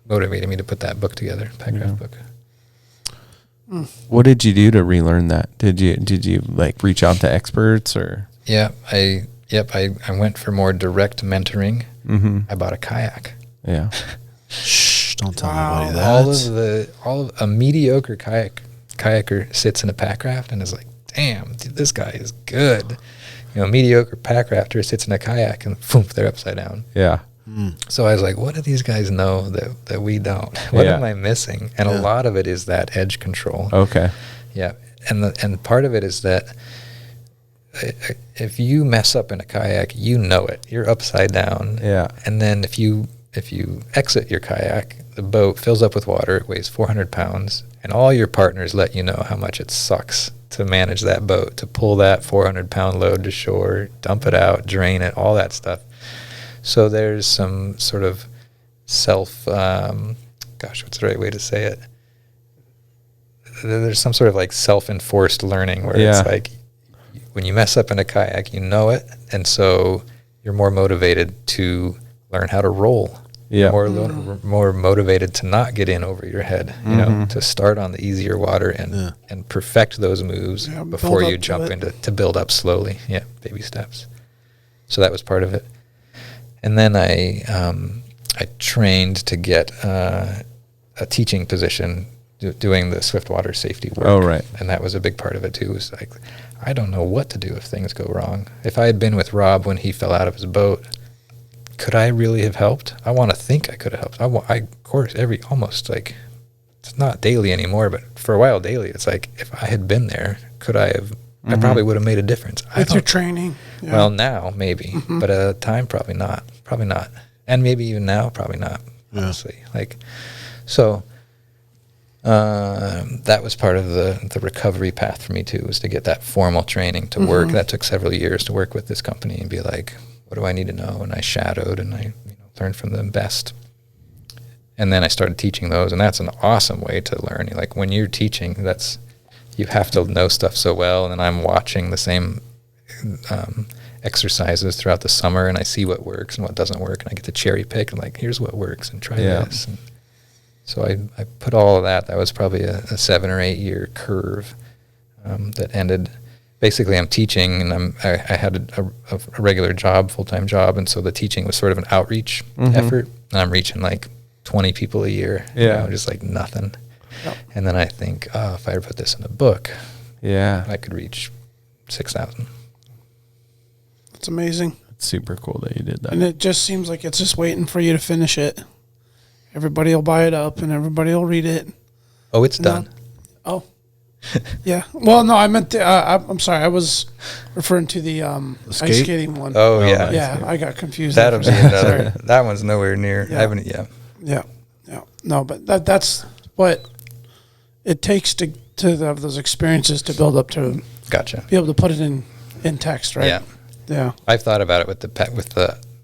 motivating me to put that book together, Packraft book. What did you do to relearn that? Did you like reach out to experts or? Yeah, I went for more direct mentoring. I bought a kayak. Yeah. shh, don't tell Wow. anybody that. A mediocre kayaker sits in a Packraft and is like, damn, dude, this guy is good. A mediocre Packrafter sits in a kayak and boom, they're upside down. Yeah. So I was like, what do these guys know that we don't? What am I missing? And a lot of it is that edge control. Okay. Yeah. And part of it is that if you mess up in a kayak, you know it. You're upside down. Yeah. And then if you exit your kayak, the boat fills up with water, it weighs 400 pounds, and all your partners let you know how much it sucks to manage that boat, to pull that 400-pound load to shore, dump it out, drain it, all that stuff. So there's some sort of what's the right way to say it? There's some sort of like self-enforced learning where it's like when you mess up in a kayak, you know it, and so you're more motivated to learn how to roll Yeah. More motivated to not get in over your head, you know, to start on the easier water and perfect those moves before you jump into to build up slowly. Yeah, baby steps. So that was part of it. And then I trained to get a teaching position doing the swiftwater safety work. Oh, right. And that was a big part of it too. It was like, I don't know what to do if things go wrong. If I had been with Rob when he fell out of his boat, could I really have helped? I want to think I could have helped. Of course, almost like, it's not daily anymore, but for a while daily, it's like, if I had been there, could I have, I probably would have made a difference. With your training. Yeah. Well, now, maybe, but at the time, probably not. And maybe even now, probably not, honestly. Like, so, that was part of the recovery path for me too, was to get that formal training to work. That took several years to work with this company and be like, what do I need to know? And I shadowed and I learned from the best. And then I started teaching those, and that's an awesome way to learn. Like when you're teaching, you have to know stuff so well. And I'm watching the same exercises throughout the summer, and I see what works and what doesn't work, and I get to cherry pick and like, here's what works, and try this. And so I put all of that. That was probably a 7 or 8 year curve that ended. Basically, I'm teaching, and I had a regular job, full-time job, and so the teaching was sort of an outreach effort, and I'm reaching like 20 people a year, just like nothing. Yep. And then I think, if I put this in a book, I could reach 6,000. That's amazing. It's super cool that you did that. And it just seems like it's just waiting for you to finish it. Everybody will buy it up, and everybody will read it. Oh, it's done. Oh. Yeah. Well, no, I meant I'm sorry. I was referring to the ice skating one. Oh, yeah. Yeah, I got confused. That'll be another. That one's nowhere near. Yeah. I haven't. Yeah. No, but that's what it takes to have those experiences to build up to. Gotcha. Be able to put it in text, right? Yeah. Yeah. I've thought about it with the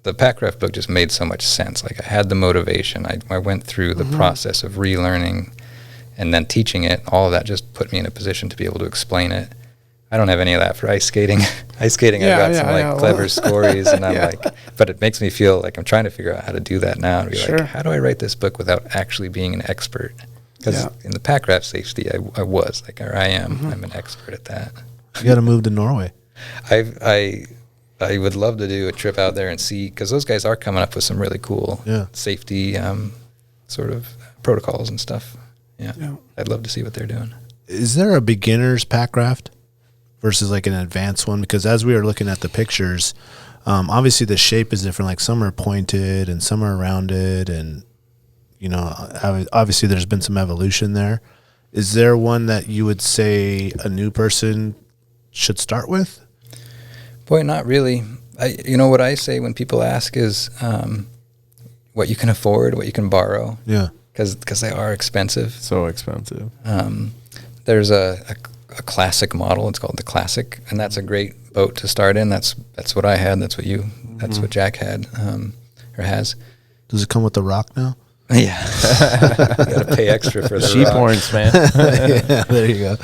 Packraft book. Just made so much sense. Like I had the motivation. I went through the process of relearning. And then teaching it, all of that just put me in a position to be able to explain it. I don't have any of that for ice skating. Ice skating, I've got some clever stories, and I'm like, but it makes me feel like I'm trying to figure out how to do that now. And be like, how do I write this book without actually being an expert? Because in the Packraft safety, I was like, or I am. I'm an expert at that. You got to move to Norway. I would love to do a trip out there and see, because those guys are coming up with some really cool safety sort of protocols and stuff. Yeah, I'd love to see what they're doing. Is there a beginner's Packraft versus like an advanced one? Because as we were looking at the pictures, obviously the shape is different. Like some are pointed and some are rounded, and obviously there's been some evolution there. Is there one that you would say a new person should start with? Boy, not really. What I say when people ask is what you can afford, what you can borrow. Yeah. Because they are expensive. So expensive. There's a classic model. It's called the Classic, and that's a great boat to start in. That's what I had. That's what Jack had or has. Does it come with the rock now? Yeah. You got to pay extra for the sheep rock. horns, man. Yeah, there you go.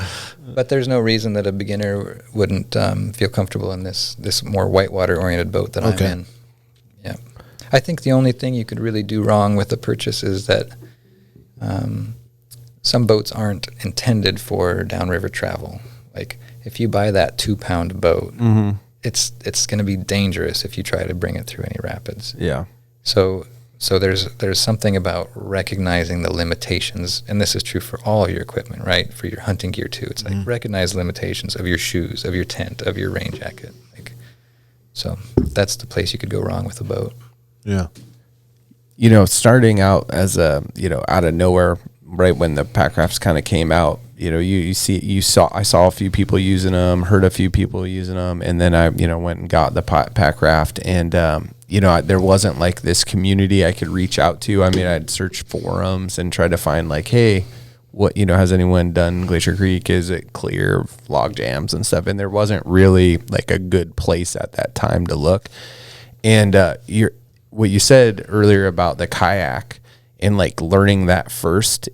But there's no reason that a beginner wouldn't feel comfortable in this more whitewater oriented boat that I'm in. Yeah. I think the only thing you could really do wrong with the purchase is that some boats aren't intended for downriver travel. Like if you buy that 2-pound boat, it's going to be dangerous if you try to bring it through any rapids. Yeah. So there's something about recognizing the limitations, and this is true for all of your equipment, right? For your hunting gear too. It's like recognize limitations of your shoes, of your tent, of your rain jacket. Like, so that's the place you could go wrong with a boat. Yeah. Starting out as out of nowhere, right when the Packrafts kind of came out, I saw a few people using them, heard a few people using them, and then I, went and got the Packraft, and there wasn't like this community I could reach out to. I mean, I'd search forums and try to find like, hey, what has anyone done Glacier Creek? Is it clear? Log jams and stuff, and there wasn't really like a good place at that time to look. And what you said earlier about the kayak and like learning that first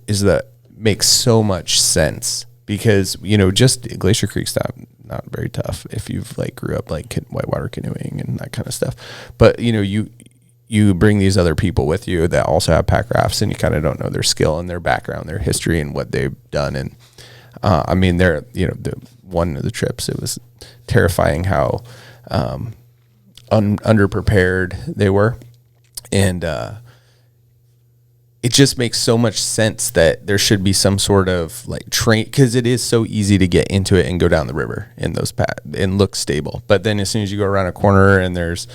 makes so much sense, because just Glacier Creek's not very tough if you've like grew up like whitewater canoeing and that kind of stuff, but you you bring these other people with you that also have Packrafts, and you kind of don't know their skill and their background, their history, and what they've done. And I mean, they're, one of the trips, it was terrifying how underprepared they were. And it just makes so much sense that there should be some sort of like train, because it is so easy to get into it and go down the river in those and look stable. But then as soon as you go around a corner and there's,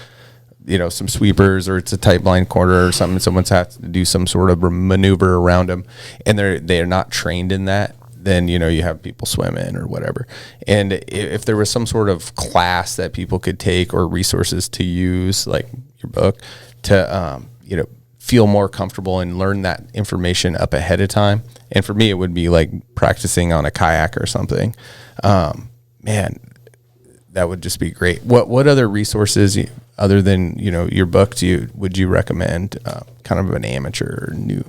some sweepers, or it's a tight blind corner or something, someone's has to do some sort of maneuver around them, and they're not trained in that, then, you have people swim in or whatever. And if there was some sort of class that people could take or resources to use, like your book, to, feel more comfortable and learn that information up ahead of time. And for me, it would be like practicing on a kayak or something. Man, that would just be great. What other resources other than, your book would you recommend, kind of an amateur or new?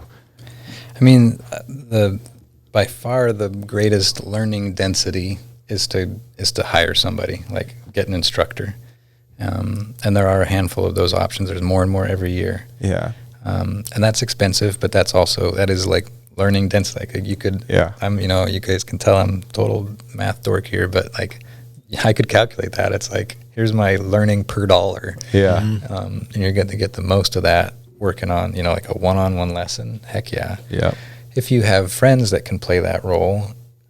I mean, by far the greatest learning density is to hire somebody, like get an instructor. And there are a handful of those options. There's more and more every year. Yeah. And that's expensive, but that is like learning density. Like you could, you guys can tell I'm total math dork here, but like I could calculate that. It's like, here's my learning per dollar. Yeah. And you're going to get the most of that working on, like a one-on-one lesson. Heck yeah. Yeah. If you have friends that can play that role,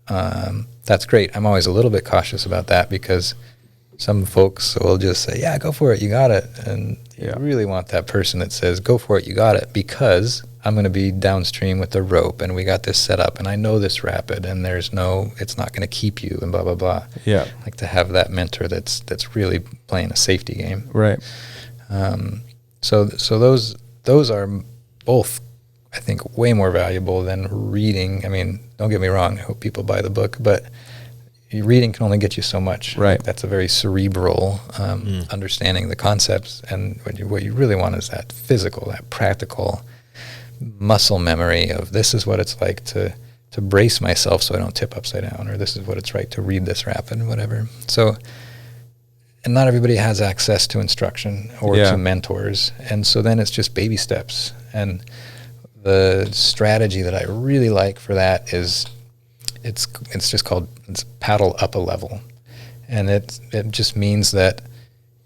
that's great. I'm always a little bit cautious about that, because some folks will just say, yeah, go for it, you got it. And you really want that person that says, go for it, you got it, because I'm going to be downstream with the rope, and we got this set up, and I know this rapid, and it's not going to keep you, and blah, blah, blah. Yeah. Like to have that mentor that's really playing a safety game. Right. So those are both, I think, way more valuable than reading. I mean, don't get me wrong, I hope people buy the book, but reading can only get you so much. Right. That's a very cerebral understanding of the concepts, and what you really want is that physical, that practical muscle memory of, this is what it's like to brace myself so I don't tip upside down, or this is what it's like to read this rapid, and whatever. So, and not everybody has access to instruction or to mentors, and so then it's just baby steps. And the strategy that I really like for that is, it's paddle up a level. And it just means that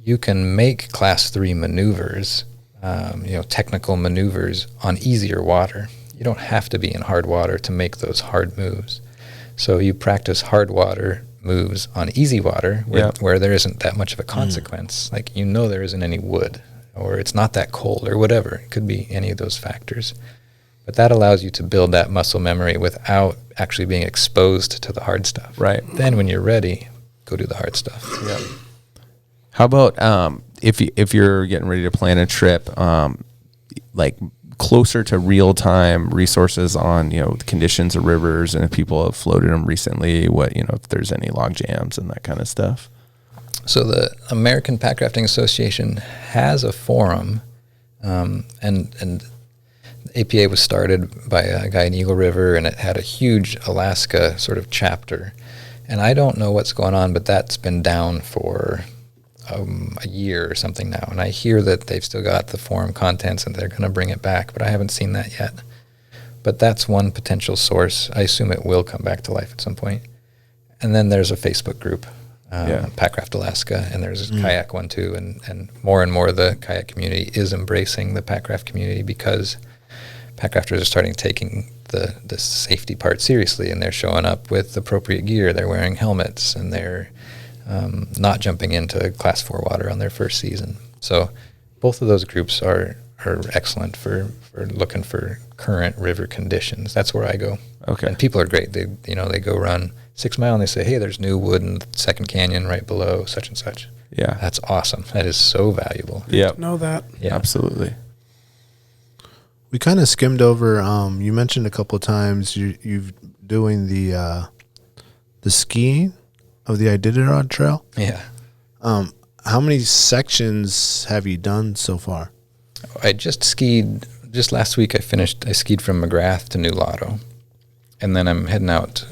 you can make class 3 maneuvers, technical maneuvers on easier water. You don't have to be in hard water to make those hard moves. So you practice hard water moves on easy water where there isn't that much of a consequence. Like, there isn't any wood, or it's not that cold, or whatever. It could be any of those factors. But that allows you to build that muscle memory without actually being exposed to the hard stuff. Right. Then when you're ready, go do the hard stuff. Yeah. How about if you're getting ready to plan a trip, like closer to real time resources on, the conditions of rivers, and if people have floated them recently, if there's any log jams and that kind of stuff? So the American Packrafting Association has a forum, and APA was started by a guy in Eagle River, and it had a huge Alaska sort of chapter. And I don't know what's going on, but that's been down for a year or something now. And I hear that they've still got the forum contents and they're going to bring it back, but I haven't seen that yet. But that's one potential source. I assume it will come back to life at some point. And then there's a Facebook group, Packraft Alaska, and there's a kayak one too. And more the kayak community is embracing the Packraft community, because Packrafters are starting taking the safety part seriously, and they're showing up with appropriate gear. They're wearing helmets, and they're not jumping into class 4 water on their first season. So both of those groups are excellent for looking for current river conditions. That's where I go. Okay. And people are great. They go run 6 mile and they say, hey, there's new wood in the second canyon right below such and such. Yeah. That's awesome. That is so valuable. Yeah. Know that. Yeah. Absolutely. We kind of skimmed over. You mentioned a couple of times you've doing the skiing of the Iditarod Trail. Yeah. How many sections have you done so far? I just skied. Just last week I skied from McGrath to New Lotto. And then I'm heading out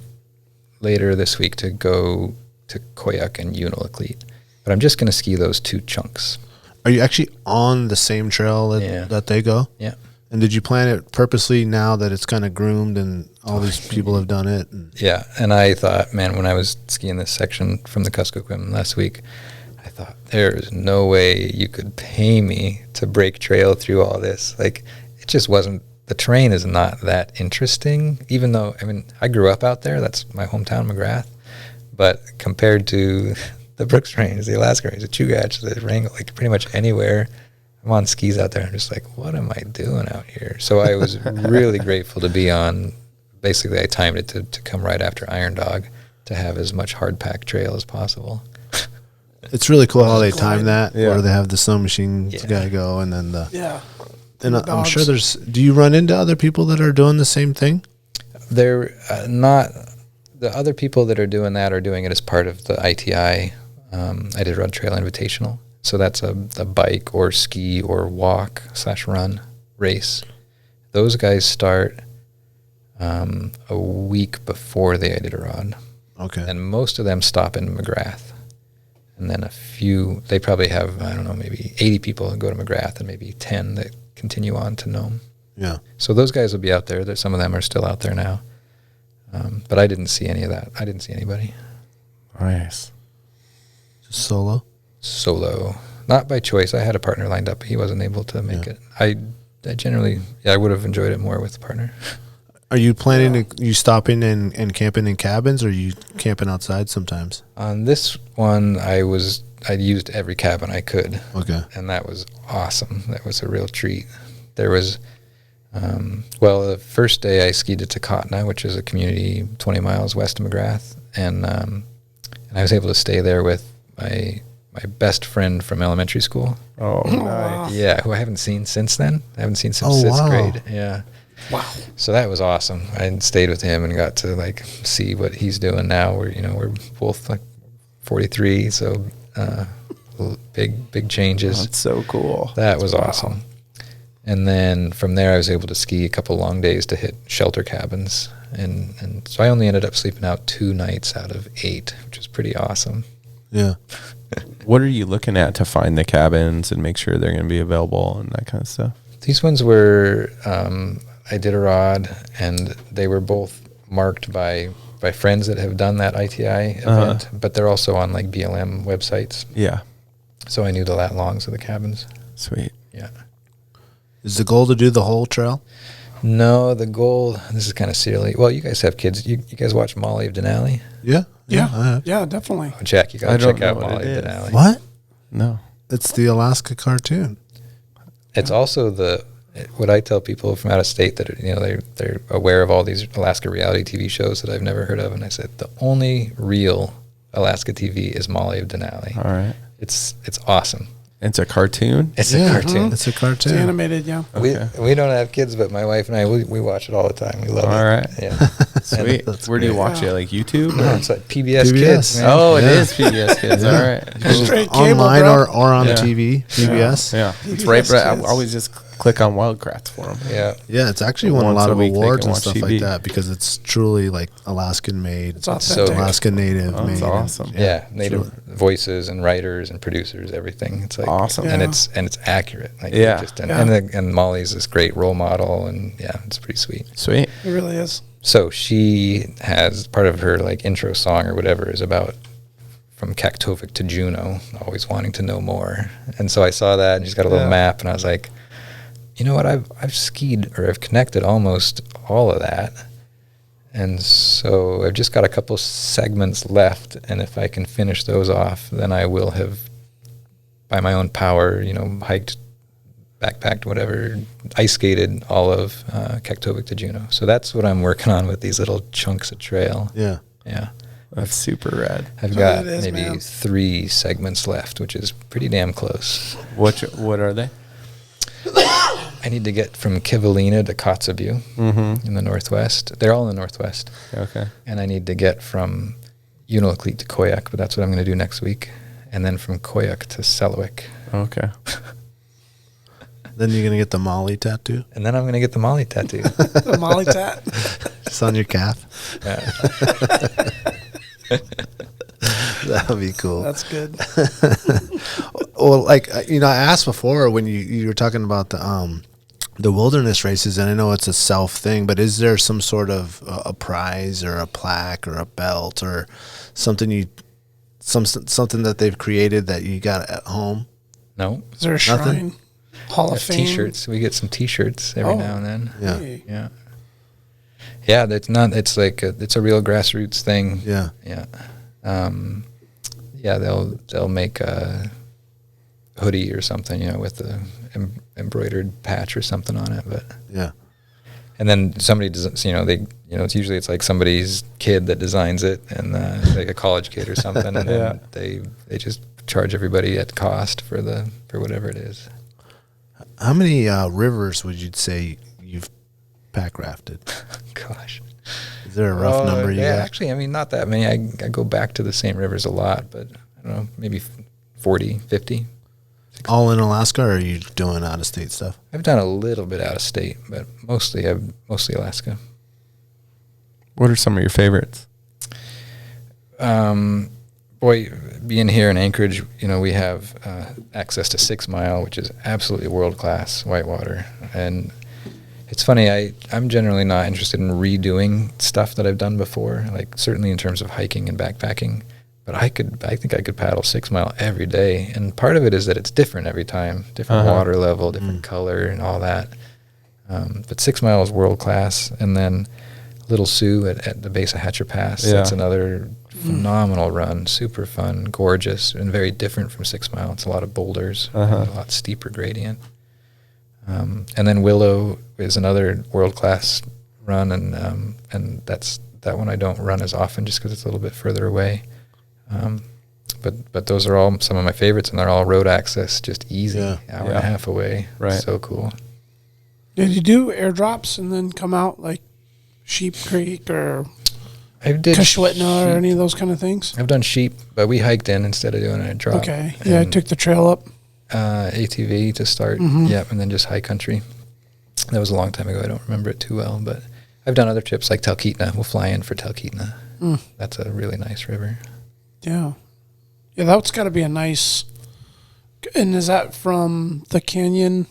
later this week to go to Koyuk and Unalakleet. But I'm just going to ski those 2 chunks. Are you actually on the same trail that they go? Yeah. And did you plan it purposely now that it's kind of groomed and all these people have done it? Yeah, and I thought, man, when I was skiing this section from the Kuskokwim last week, I thought, there is no way you could pay me to break trail through all this. Like, it just wasn't, the terrain is not that interesting, even though, I mean, I grew up out there. That's my hometown, McGrath. But compared to the Brooks Range, the Alaska Range, the Chugach, the Wrangell, like pretty much anywhere, I'm on skis out there. I'm just like, what am I doing out here? So I was really grateful to be on. Basically, I timed it to come right after Iron Dog to have as much hard pack trail as possible. It's really cool how they time that, where they have the snow machine guy go, and then And I'm sure there's. Do you run into other people that are doing the same thing? They're not. The other people that are doing that are doing it as part of the ITI Iditarod Trail Invitational. So that's a bike or ski or walk / run race. Those guys start a week before the Iditarod. Okay. And most of them stop in McGrath. And then a few, they probably have, I don't know, maybe 80 people that go to McGrath and maybe 10 that continue on to Nome. Yeah. So those guys will be out there. Some of them are still out there now. But I didn't see any of that. I didn't see anybody. Nice. Just solo? Solo. Not by choice. I had a partner lined up. He wasn't able to make it. I generally, I would have enjoyed it more with a partner. Are you planning to, you stopping and camping in cabins, or are you camping outside sometimes? On this one, I used every cabin I could. Okay. And that was awesome. That was a real treat. There was, the first day I skied to Takotna, which is a community 20 miles west of McGrath. And I was able to stay there with my best friend from elementary school. Oh, nice. Yeah, who I haven't seen since then. I haven't seen since 6th grade. Yeah. Wow. So that was awesome. I stayed with him and got to see what he's doing now. We're both 43, so big changes. That's so cool. That was awesome. And then from there I was able to ski a couple long days to hit shelter cabins. And so I only ended up sleeping out 2 nights out of 8, which was pretty awesome. Yeah. What are you looking at to find the cabins and make sure they're going to be available and that kind of stuff? These ones were Iditarod, and they were both marked by friends that have done that ITI event, but they're also on BLM websites. Yeah. So I knew the lat-longs of the cabins. Sweet. Yeah. Is the goal to do the whole trail? No, the goal, this is kind of silly. Well, you guys have kids. You guys watch Molly of Denali? Yeah. Yeah, definitely. Oh, Jack, you got to check out Molly of Denali. What? No. It's the Alaska cartoon. It's also what I tell people from out of state that they're aware of all these Alaska reality TV shows that I've never heard of, and I said the only real Alaska TV is Molly of Denali. All right. It's awesome. It's a cartoon? It's a cartoon. It's a cartoon. It's animated, yeah. Okay. We don't have kids, but my wife and I, we watch it all the time. We love it. All right. Yeah. Sweet. Where do you watch it? YouTube? No, it's PBS Kids, man. Oh, it is PBS Kids. All right. Straight cable, online bro. or on the TV, PBS. Yeah. It's right. I always just click on Wildcrafts for them. Yeah. Yeah, it's actually won a Once lot a of week they awards can and watch stuff TV. like that because it's truly Alaskan made. It's authentic. Alaska native Oh, made. that's awesome. Yeah, native voices and writers and producers, everything. It's awesome. and Yeah. it's accurate. Yeah. And Molly's this great role model, and yeah, it's pretty sweet. Sweet. It really is. So she has part of her intro song or whatever is about from Kaktovik to Juneau, always wanting to know more. And so I saw that, and she's got a little map, and I was like, you know what? I've skied, or I've connected almost all of that. And so I've just got a couple segments left, and if I can finish those off, then I will have, by my own power, hiked, backpacked, whatever, ice skated all of Kaktovik to Juneau. So that's what I'm working on with these little chunks of trail. Yeah. Yeah. That's super rad. I've got it is, maybe man. 3 segments left, which is pretty damn close. What are they? I need to get from Kivalina to Kotzebue in the northwest. They're all in the northwest. Okay. And I need to get from Unalakleet to Koyuk, but that's what I'm going to do next week. And then from Koyuk to Selawik. Okay. Then you're gonna get the Molly tattoo. And then I'm going to get the Molly tattoo. The Molly tat. It's on your calf. Yeah. That would be cool. That's good. Well, like I asked before when you were talking about the wilderness races, and I know it's a self thing, but is there some sort of a prize or a plaque or a belt or something something that they've created that you got at home? No. Is there a shrine? Nothing? Hall of Fame? T-shirts. We get some T-shirts every now and then. Yeah. Hey. Yeah. Yeah, that's not. It's like it's a real grassroots thing. Yeah. Yeah. Yeah, they'll make a hoodie or something, with the embroidered patch or something on it. But Yeah. and then somebody does, it's usually it's like somebody's kid that designs it, and like a college kid or something, and then they just charge everybody at cost for whatever it is. How many rivers would you say you've pack rafted? Gosh. Is there a rough number you got? Actually, I mean, not that many. I go back to the same rivers a lot, but I don't know, maybe 40, 50. All in Alaska, or are you doing out of state stuff? I've done a little bit out of state, but mostly Alaska. What are some of your favorites? Boy, being here in Anchorage, we have access to 6 Mile, which is absolutely world-class whitewater. And it's funny, I'm generally not interested in redoing stuff that I've done before, like certainly in terms of hiking and backpacking. But I think I could paddle 6 Mile every day. And part of it is that it's different every time, different water level, different color and all that. But 6 Mile is world-class. And then Little Sioux at the base of Hatcher Pass, that's another phenomenal run, super fun, gorgeous, and very different from 6 Mile. It's a lot of boulders, a lot steeper gradient. And then Willow is another world-class run, and that one I don't run as often just because it's a little bit further away. But those are all some of my favorites, and they're all road access, just easy, hour and a half away. Right. So cool. Did you do airdrops and then come out like Sheep Creek or I did Kashwitna or any of those kind of things? I've done Sheep, but we hiked in instead of doing a drop. Okay. Yeah, I took the trail up. ATV to start, and then just high country. That was a long time ago. I don't remember it too well, but I've done other trips like Talkeetna. We'll fly in for Talkeetna. That's a really nice river. Yeah. Yeah, that's got to be a nice... And is that from the canyon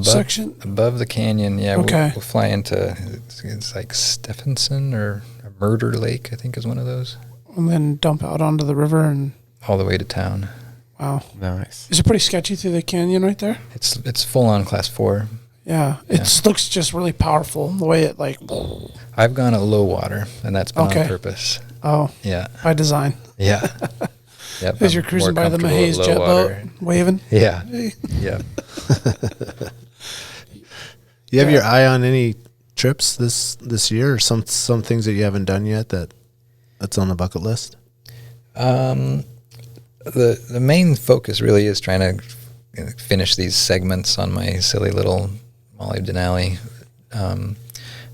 section? Above the canyon, yeah. Okay. We'll fly into, it's like Stephenson or Murder Lake, I think is one of those. And then dump out onto the river and... All the way to town. Wow. Nice. Is it pretty sketchy through the canyon right there? It's full on class 4. Yeah. It looks just really powerful, the way it like... I've gone at low water, and that's been on purpose. Oh. Yeah. By design. Yeah. Yep, As you're cruising by the Mahays jet boat, waving. Yeah. Yeah. You have your eye on any trips this year, or some things that you haven't done yet that's on the bucket list? The main focus really is trying to finish these segments on my silly little Molly Denali.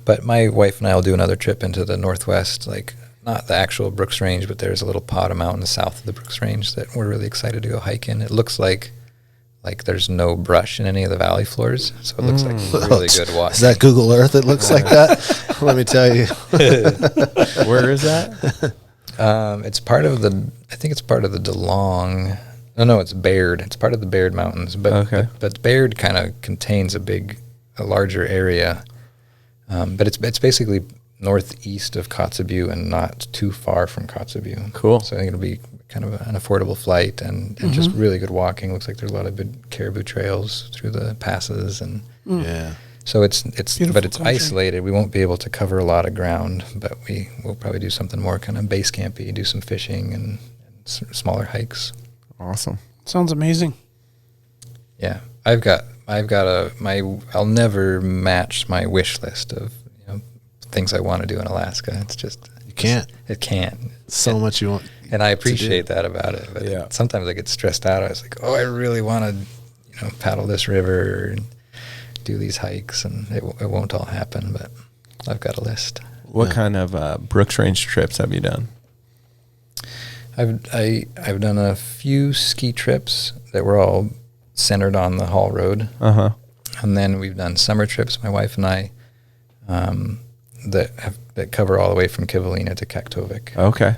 But my wife and I will do another trip into the Northwest, like not the actual Brooks Range, but there's a little pot of mountains south of the Brooks Range that we're really excited to go hike in. It looks like there's no brush in any of the valley floors, so it looks like really good walking. Is that Google Earth? It looks like that. Let me tell you. Where is that? It's part of I think it's part of the DeLong. No, it's Baird. It's part of the Baird Mountains, but Baird kind of contains a larger area. But it's basically northeast of Kotzebue and not too far from Kotzebue. Cool. So I think it'll be kind of an affordable flight and just really good walking. Looks like there's a lot of good caribou trails through the passes and Yeah. so it's Beautiful but it's country. isolated. We won't be able to cover a lot of ground, but we'll probably do something more kind of base campy, do some fishing and smaller hikes. Awesome. Sounds amazing. Yeah, I'll never match my wish list of things I want to do in Alaska. It's just You can't. It can't. So much you want. And I appreciate that about it. But sometimes I get stressed out. I was like, I really want to, paddle this river and do these hikes, and it won't all happen. But I've got a list. What kind of Brooks Range trips have you done? I've done a few ski trips that were all centered on the Hall Road. And then we've done summer trips, my wife and I, that cover all the way from Kivalina to Kaktovik. Okay.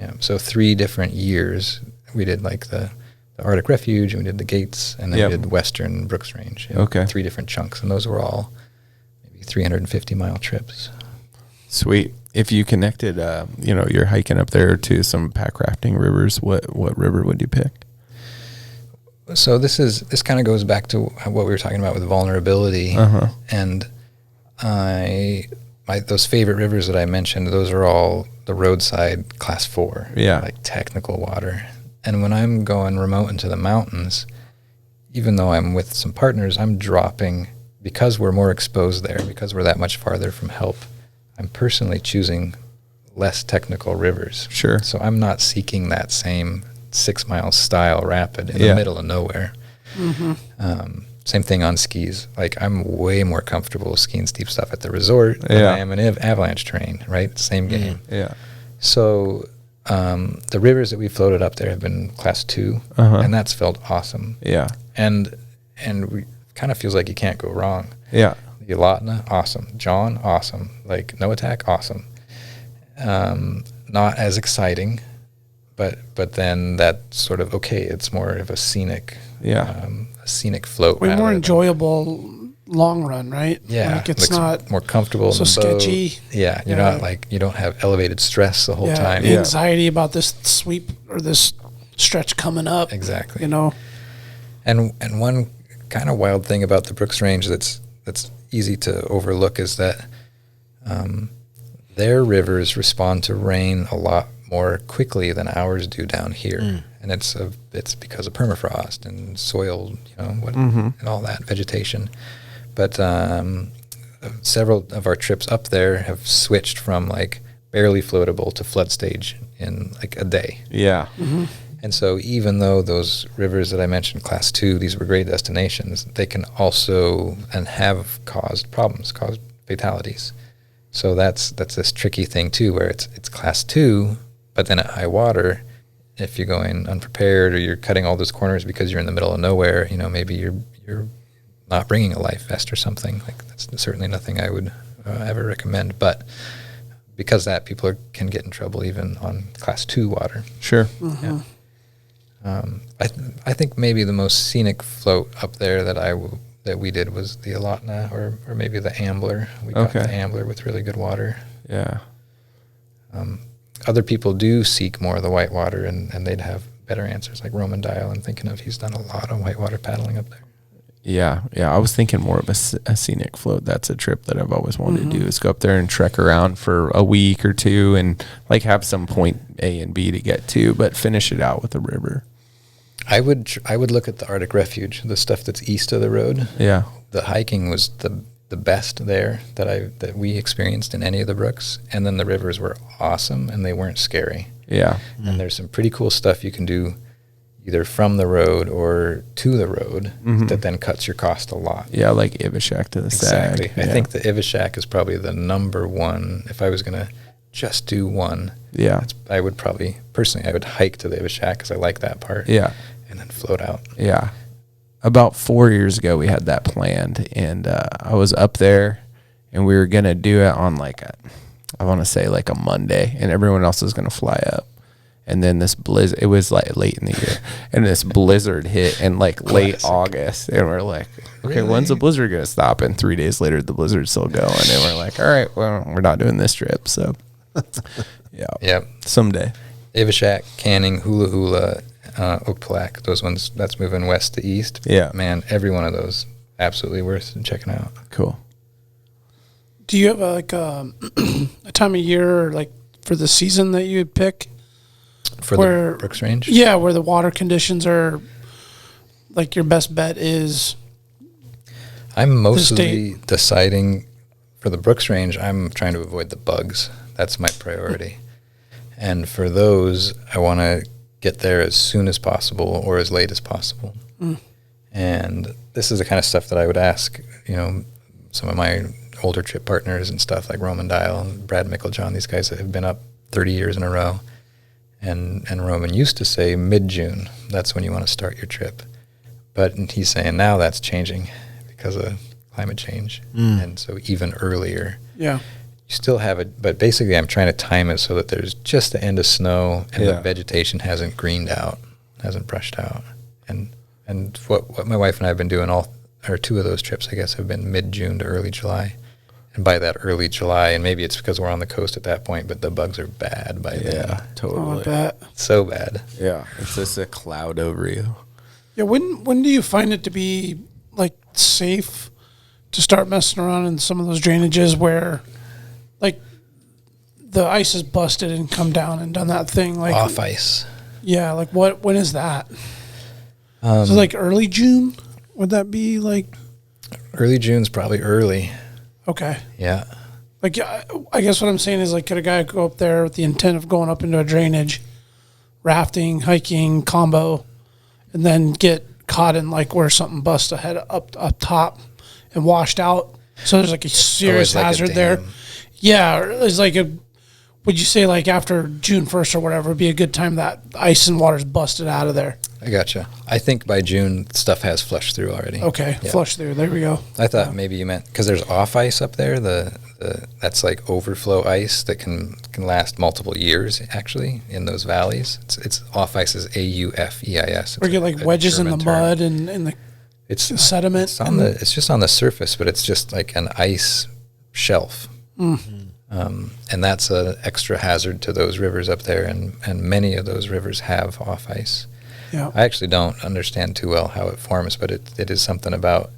Yeah. So 3 different years we did like the the Arctic Refuge, and we did the Gates, and then Yep. we did Western Brooks Range. in Okay. 3 different chunks, and those were all maybe 350-mile trips. Sweet. If you connected, you're hiking up there to some pack rafting rivers, what river would you pick? So this kind of goes back to what we were talking about with vulnerability, Uh-huh. and those favorite rivers that I mentioned, those are all the roadside class 4, Yeah. like technical water. And when I'm going remote into the mountains, even though I'm with some partners, I'm dropping, because we're more exposed there, because we're that much farther from help, I'm personally choosing less technical rivers. Sure. So I'm not seeking that same 6-mile style rapid in Yeah. the middle of nowhere. Same thing on skis. Like, I'm way more comfortable skiing steep stuff at the resort than Yeah. I am in avalanche terrain, right? Same game. Yeah. So the rivers that we floated up there have been class 2, Uh-huh. and that's felt awesome. Yeah. And we kind of feels like you can't go wrong. Yeah. The Alatna, awesome. John, awesome. Like, no attack, awesome. Not as exciting, but then that sort of, okay, it's more of a scenic, Yeah. a scenic float. Way rather more than- enjoyable long run, right? Yeah, Like it's looks not more comfortable. so in the boat. sketchy. Yeah, you're Yeah. not like, you don't have elevated stress the whole yeah, time. anxiety about this sweep or this stretch coming up. Exactly. You know, And one kind of wild thing about the Brooks Range that's easy to overlook is that their rivers respond to rain a lot more quickly than ours do down here, and it's because of permafrost and soil, and all that vegetation. But several of our trips up there have switched from like barely floatable to flood stage in like a day. Yeah. And so even though those rivers that I mentioned, class 2, these were great destinations, they can also and have caused problems, caused fatalities. So that's this tricky thing too, where it's class 2, but then at high water, if you're going unprepared or you're cutting all those corners because you're in the middle of nowhere, maybe you're not bringing a life vest or something. Like, that's certainly nothing I would ever recommend. But because of that, people can get in trouble even on class 2 water. Sure. Yeah. I think maybe the most scenic float up there that we did was the Alatna or maybe the Ambler. We got Okay. the Ambler with really good water. Yeah. Other people do seek more of the whitewater, and they'd have better answers, like Roman Dial. I'm thinking of, he's done a lot of whitewater paddling up there. Yeah. I was thinking more of a scenic float. That's a trip that I've always wanted to do, is go up there and trek around for a week or two and like have some point A and B to get to, but finish it out with a river. I would look at the Arctic Refuge, the stuff that's east of the road. Yeah. The hiking was the best there that we experienced in any of the brooks, and then the rivers were awesome and they weren't scary. Yeah. And there's some pretty cool stuff you can do either from the road or to the road that then cuts your cost a lot. Yeah, like Ivashak to the Sag. Exactly. Yeah. I think the Ivashak is probably the number one. If I was going to just do one, Yeah. I would probably, personally, I would hike to the Ivashak because I like that part. Yeah. And then float out. Yeah. About 4 years ago, we had that planned, and I was up there, and we were going to do it on I want to say like a Monday, and everyone else was going to fly up. And then this blizzard, it was like late in the year, and this blizzard hit in like late August. And we're like, okay, Really? when's the blizzard going to stop? And 3 days later, the blizzard's still going. And we're like, all right, well, we're not doing this trip. So, yeah. Yep. Someday. Ivashak, Canning, Hula Hula, Oakpalack, those ones, that's moving west to east. Yeah. Man, every one of those, absolutely worth checking out. Cool. do you have a time of year, like for the season that you would pick? For Where- the Brooks Range? Yeah, where the water conditions are, like your best bet is. I'm mostly deciding for the Brooks Range, I'm trying to avoid the bugs. That's my priority. And for those, I want to get there as soon as possible or as late as possible. And this is the kind of stuff that I would ask, some of my older trip partners and stuff like Roman Dial and Brad Micklejohn, these guys that have been up 30 years in a row. And Roman used to say mid-June, that's when you want to start your trip. But he's saying now that's changing because of climate change. And so even earlier. Yeah. You still have it, but basically I'm trying to time it so that there's just the end of snow and the vegetation hasn't greened out, hasn't brushed out. And what my wife and I have been doing two of those trips, I guess, have been mid-June to early July. And by that early July, and maybe it's because we're on the coast at that point, but the bugs are bad by then. Yeah, totally. I bet. So bad. Yeah, it's just a cloud over you. Yeah, when do you find it to be like safe to start messing around in some of those drainages where like the ice is busted and come down and done that thing like Off ice. Yeah, like when is that? So like early June? Would that be like Early June's probably early. okay? Yeah. Like I guess what I'm saying is like could a guy go up there with the intent of going up into a drainage, rafting, hiking, combo, and then get caught in like where something busts a head up top and washed out? So there's like a serious like a hazard there. dam. Yeah, or it's like would you say like after June 1st or whatever would be a good time that ice and water's busted out of there? I gotcha. I think by June, stuff has flushed through already. Okay, Yeah. flush through. There we go. I thought maybe you meant, because there's off ice up there, that's like overflow ice that can last multiple years, actually, in those valleys. It's off ice is AUFEIS. Or get like wedges in the mud and in the It's sediment. It's just on the surface, but it's just like an ice shelf. And that's an extra hazard to those rivers up there, and many of those rivers have off ice. Yeah. I actually don't understand too well how it forms, but it is something about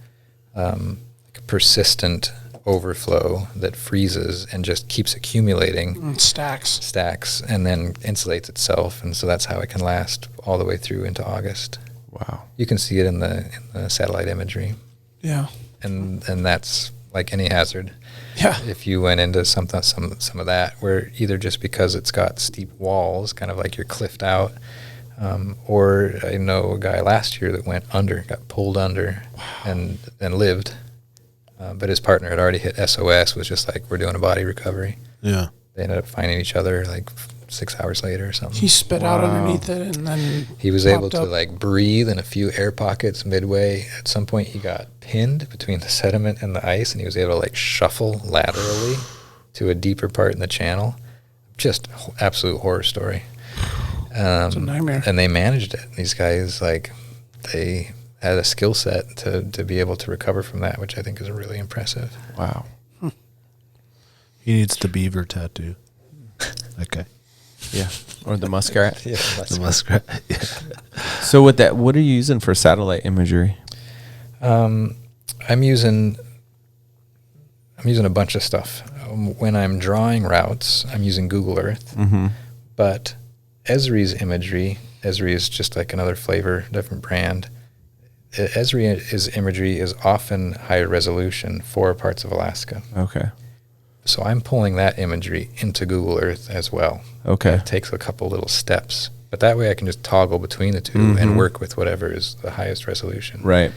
like a persistent overflow that freezes and just keeps accumulating Stacks. and then insulates itself, and so that's how it can last all the way through into August. Wow. You can see it in the satellite imagery, Yeah. and that's like any hazard. Yeah. If you went into some of that, where either just because it's got steep walls, kind of like you're cliffed out, or I know a guy last year that got pulled under, and lived, but his partner had already hit SOS, was just like, we're doing a body recovery. Yeah. They ended up finding each other like 6 hours later or something. He spit out underneath it and then He was able popped to up. like breathe in a few air pockets midway. At some point he got pinned between the sediment and the ice, and he was able to like shuffle laterally to a deeper part in the channel. Just absolute horror story. It's a nightmare. And they managed it. These guys, like, they had a skill set to be able to recover from that, which I think is really impressive. Wow. He needs the beaver tattoo. Okay. Yeah. Or the muskrat. The muskrat. Yeah. So with that, what are you using for satellite imagery? I'm using a bunch of stuff. When I'm drawing routes, I'm using Google Earth. Mm-hmm. But Esri's imagery, Esri is just like another flavor, different brand. Esri's imagery is often higher resolution for parts of Alaska. Okay. So I'm pulling that imagery into Google Earth as well. Okay. It takes a couple little steps. But that way I can just toggle between the two and work with whatever is the highest resolution. Right.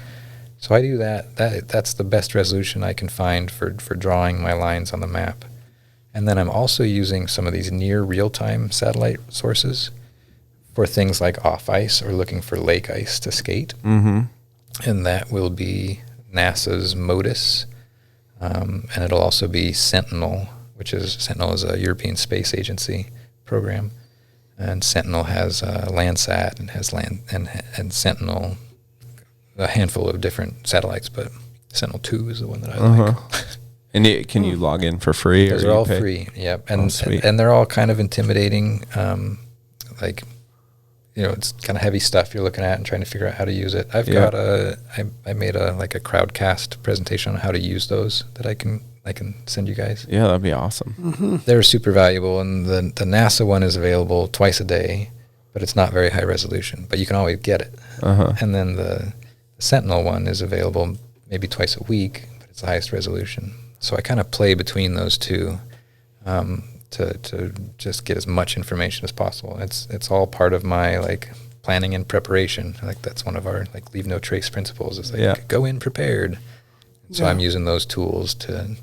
So I do that. That's the best resolution I can find for drawing my lines on the map. And then I'm also using some of these near real-time satellite sources for things like off ice or looking for lake ice to skate. Mm-hmm. And that will be NASA's MODIS. And it'll also be Sentinel, Sentinel is a European Space Agency program. And Sentinel has Landsat and has and Sentinel, a handful of different satellites, but Sentinel-2 is the one that I like. And can you log in for free? Those or are you all pay? free, yep. Oh, sweet. And they're all kind of intimidating, like, you know, it's kind of heavy stuff you're looking at and trying to figure out how to use it. I made a crowdcast presentation on how to use those that I can send you guys. Yeah, that'd be awesome. They're super valuable, and the NASA one is available twice a day, but it's not very high resolution, but you can always get it. And then the Sentinel one is available maybe twice a week, but it's the highest resolution. So I kind of play between those two to just get as much information as possible. It's all part of my like planning and preparation. Like that's one of our like leave no trace principles. Is like go in prepared. So I'm using those tools to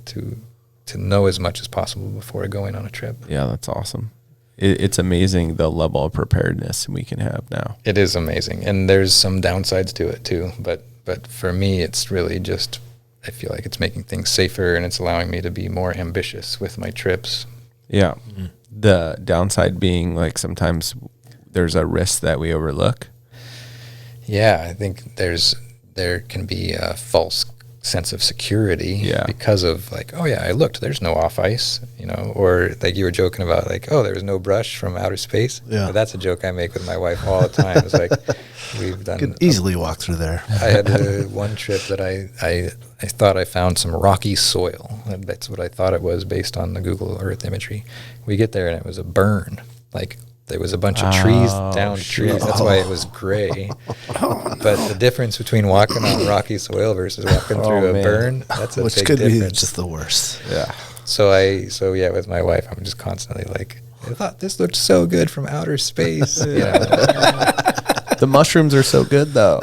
know as much as possible before going on a trip. Yeah, that's awesome. It's amazing the level of preparedness we can have now. It is amazing, and there's some downsides to it too. But for me, it's really just I feel like it's making things safer, and it's allowing me to be more ambitious with my trips. Yeah. The downside being like sometimes there's a risk that we overlook. Yeah, I think there can be a false sense of security because of like, oh yeah, I looked, there's no off ice, or like you were joking about like, oh, there was no brush from outer space. Yeah. But that's a joke I make with my wife all the time. It's like we've done Could easily walk through there. I had one trip that I thought I found some rocky soil. And that's what I thought it was based on the Google Earth imagery. We get there and it was a burn. Like there was a bunch of trees, downed trees. That's why it was gray. But the difference between walking on rocky soil versus walking through a burn, that's a Which big could difference. be just the worst. Yeah. So yeah, with my wife, I'm just constantly like, I thought this looked so good from outer space. The mushrooms are so good, though.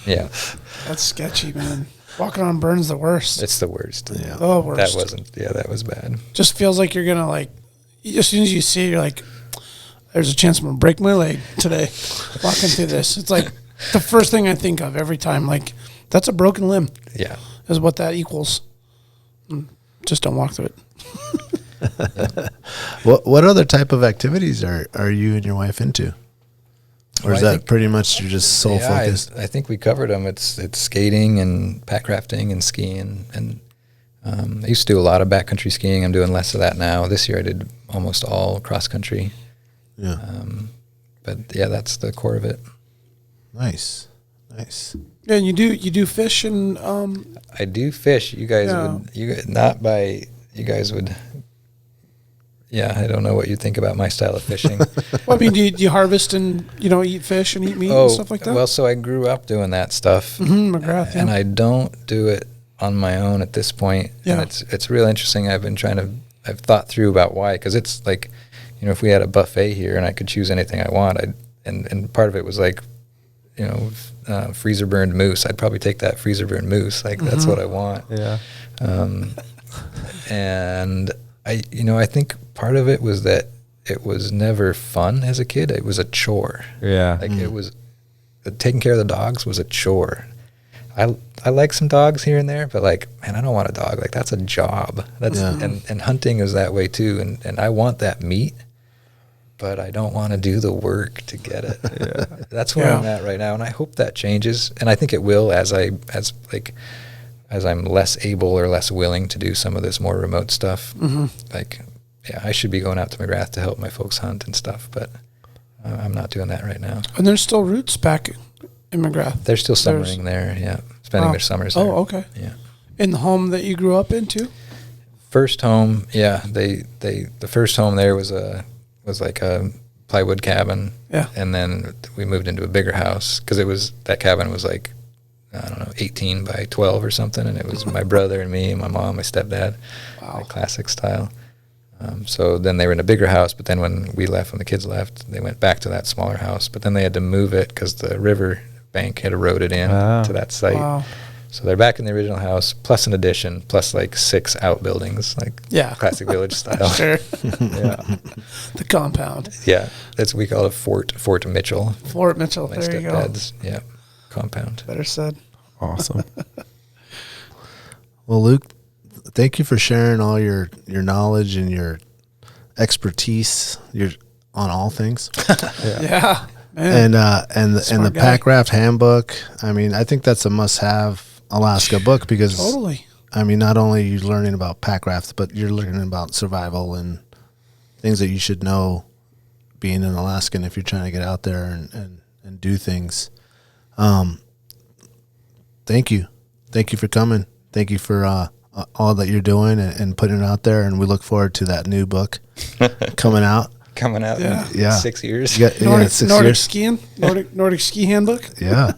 Yeah. That's sketchy, man. Walking on burn's the worst. It's the worst. Yeah. The worst. That was bad. Just feels like you're gonna like, as soon as you see it, you're like, there's a chance I'm gonna break my leg today walking through this. It's like the first thing I think of every time. Like, that's a broken limb. Yeah. Is what that equals. Just don't walk through it. What other type of activities are you and your wife into? Or is that pretty much you're just sole focused? I think we covered them. It's skating and packrafting and skiing. And I used to do a lot of backcountry skiing. I'm doing less of that now. This year I did almost all cross country. Yeah. But yeah, that's the core of it. Nice. Yeah, and you do fish and I do fish. You guys would. Yeah, I don't know what you think about my style of fishing. well, I mean, do you harvest and eat fish and eat meat and stuff like that? Well, so I grew up doing that stuff, McGrath, and I don't do it on my own at this point. Yeah. And it's real interesting. I've thought through about why, because it's like, if we had a buffet here and I could choose anything I want, and part of it was like, freezer burned moose. I'd probably take that freezer burned moose. Like that's what I want. Yeah. And I think part of it was that it was never fun as a kid. It was a chore. Yeah. Like it was taking care of the dogs was a chore. I like some dogs here and there, but like, man, I don't want a dog. Like that's a job. And hunting is that way too. And I want that meat, but I don't want to do the work to get it. Yeah. That's where I'm at right now. And I hope that changes. And I think it will as I'm less able or less willing to do some of this more remote stuff. Like, yeah, I should be going out to McGrath to help my folks hunt and stuff, but I'm not doing that right now. And there's still roots back in McGrath. They're still summering there, yeah. Spending their summers there. Oh, okay. Yeah. In the home that you grew up in too? First home, yeah. The first home there was like a plywood cabin. Yeah. And then we moved into a bigger house because that cabin was like, I don't know, 18 by 12 or something, and it was my brother and me, my mom, my stepdad, like classic style. So then they were in a bigger house, but then when the kids left, they went back to that smaller house, but then they had to move it because the river bank had eroded in to that site. Wow. So they're back in the original house, plus an addition, plus like 6 outbuildings, like classic village style. Sure. Yeah. The compound. Yeah. We call it Fort Mitchell. Fort Mitchell, my there you go. stepdad's, yeah, compound. Better said. Awesome. Well, Luke, thank you for sharing all your knowledge and your expertise. You're on all things. Yeah. Man. And the Packraft Handbook. I mean, I think that's a must-have Alaska book because totally. I mean, not only are you learning about packraft, but you're learning about survival and things that you should know being an Alaskan if you're trying to get out there and do things. Thank you. Thank you for coming. Thank you for all that you're doing and putting it out there. And we look forward to that new book coming out. In 6 years. Nordic skiing? Nordic ski handbook? Yeah.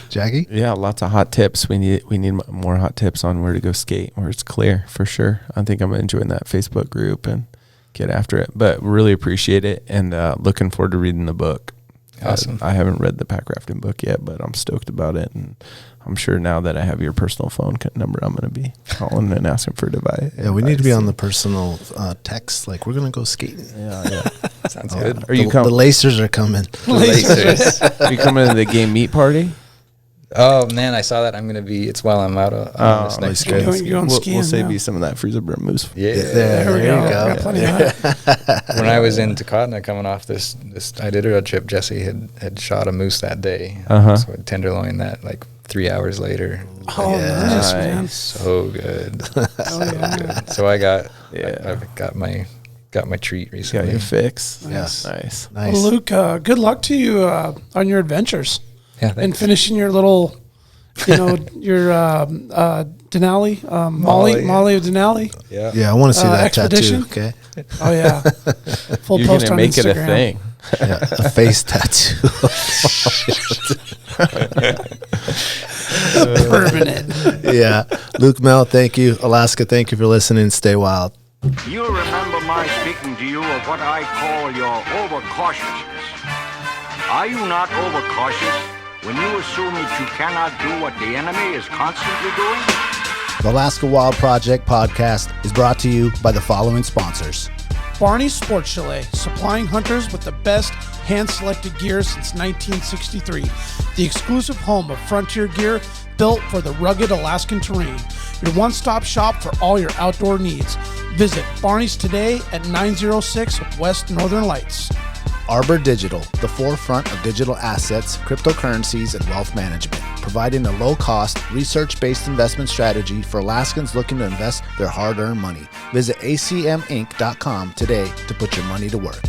Jackie? Yeah, lots of hot tips. We need more hot tips on where to go skate, where it's clear, for sure. I think I'm enjoying that Facebook group and get after it. But really appreciate it and looking forward to reading the book. Awesome. I haven't read the Packrafting book yet, but I'm stoked about it. And I'm sure now that I have your personal phone number, I'm going to be calling and asking for advice. Yeah, we need to be on the personal text. Like, we're going to go skating. Yeah. Sounds good. Are you the Lacers are coming. Are you coming to the game meet party? Oh man, I saw that. It's while I'm out on this next good. trip. You're going skiing We'll save now. you some of that freezer burn moose. Yeah. There we go. Got plenty of that. When I was in Takatna coming off this I did a road trip, Jesse had shot a moose that day. So I tenderloined that like 3 hours later. Oh, nice, man. So good. Good. So I've got my treat recently. Got your fix. Yes. Nice. Well, Luke, good luck to you on your adventures. Yeah, And thanks. finishing your little, your Denali, Molly of Denali. Yeah. Yeah, I want to see that expedition? tattoo. Okay. Oh, yeah. Full You're post gonna on make Instagram. it a thing. Yeah, a face tattoo. Permanent. Yeah. Luc Mehl, thank you. Alaska, thank you for listening. Stay wild. You'll remember my speaking to you of what I call your overcautiousness. Are you not overcautious when you assume that you cannot do what the enemy is constantly doing? The Alaska Wild Project podcast is brought to you by the following sponsors. Barney's Sports Chalet, supplying hunters with the best hand-selected gear since 1963. The exclusive home of frontier gear built for the rugged Alaskan terrain. Your one-stop shop for all your outdoor needs. Visit Barney's today at 906 West Northern Lights. Arbor Digital, the forefront of digital assets, cryptocurrencies, and wealth management, providing a low-cost, research-based investment strategy for Alaskans looking to invest their hard-earned money. Visit acminc.com today to put your money to work.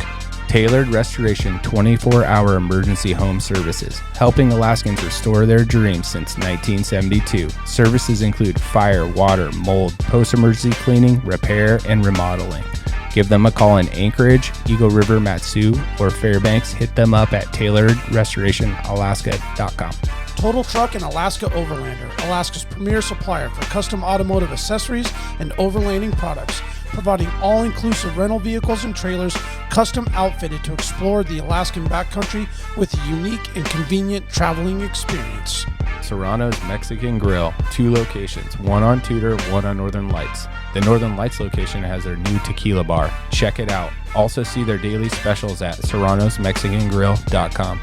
Tailored Restoration 24-hour emergency home services, helping Alaskans restore their dreams since 1972. Services include fire, water, mold, post-emergency cleaning, repair, and remodeling. Give them a call in Anchorage, Eagle River, Matsu, or Fairbanks. Hit them up at tailoredrestorationalaska.com. Total Truck and Alaska Overlander, Alaska's premier supplier for custom automotive accessories and overlanding products, providing all-inclusive rental vehicles and trailers custom outfitted to explore the Alaskan backcountry with a unique and convenient traveling experience. Serrano's Mexican Grill, 2 locations, one on Tudor, one on Northern Lights. The Northern Lights location has their new tequila bar. Check it out. Also see their daily specials at serranosmexicangrill.com.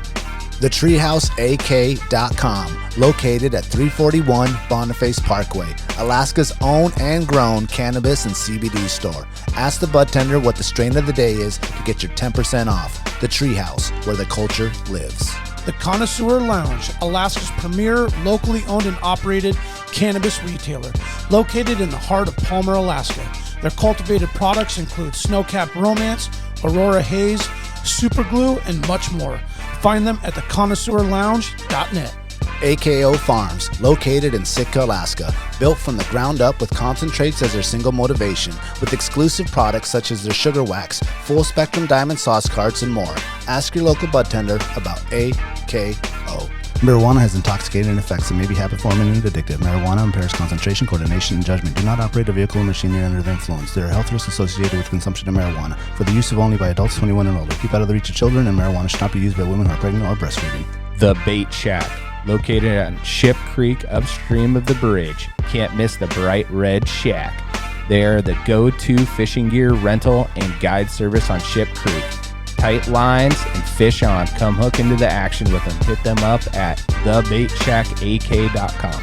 TheTreehouseAK.com, located at 341 Boniface Parkway, Alaska's own and grown cannabis and CBD store. Ask the bud tender what the strain of the day is to get your 10% off. The Treehouse, where the culture lives. The Connoisseur Lounge, Alaska's premier locally owned and operated cannabis retailer, located in the heart of Palmer, Alaska. Their cultivated products include Snowcap Romance, Aurora Haze, Super Glue, and much more. Find them at theconnoisseurlounge.net. AKO Farms, located in Sitka, Alaska, built from the ground up with concentrates as their single motivation, with exclusive products such as their sugar wax, full spectrum diamond sauce carts, and more. Ask your local bud tender about AKO. Marijuana has intoxicating effects and may be habit-forming and addictive. Marijuana impairs concentration, coordination, and judgment. Do not operate a vehicle or machinery under the influence. There are health risks associated with consumption of marijuana. For the use of only by adults 21 and older. Keep out of the reach of children, and marijuana should not be used by women who are pregnant or breastfeeding. The Bait Shack, located on Ship Creek upstream of the bridge. Can't miss the bright red shack. They are the go-to fishing gear rental and guide service on Ship Creek. Tight lines and fish on. Come hook into the action with them. Hit them up at thebaitshackak.com.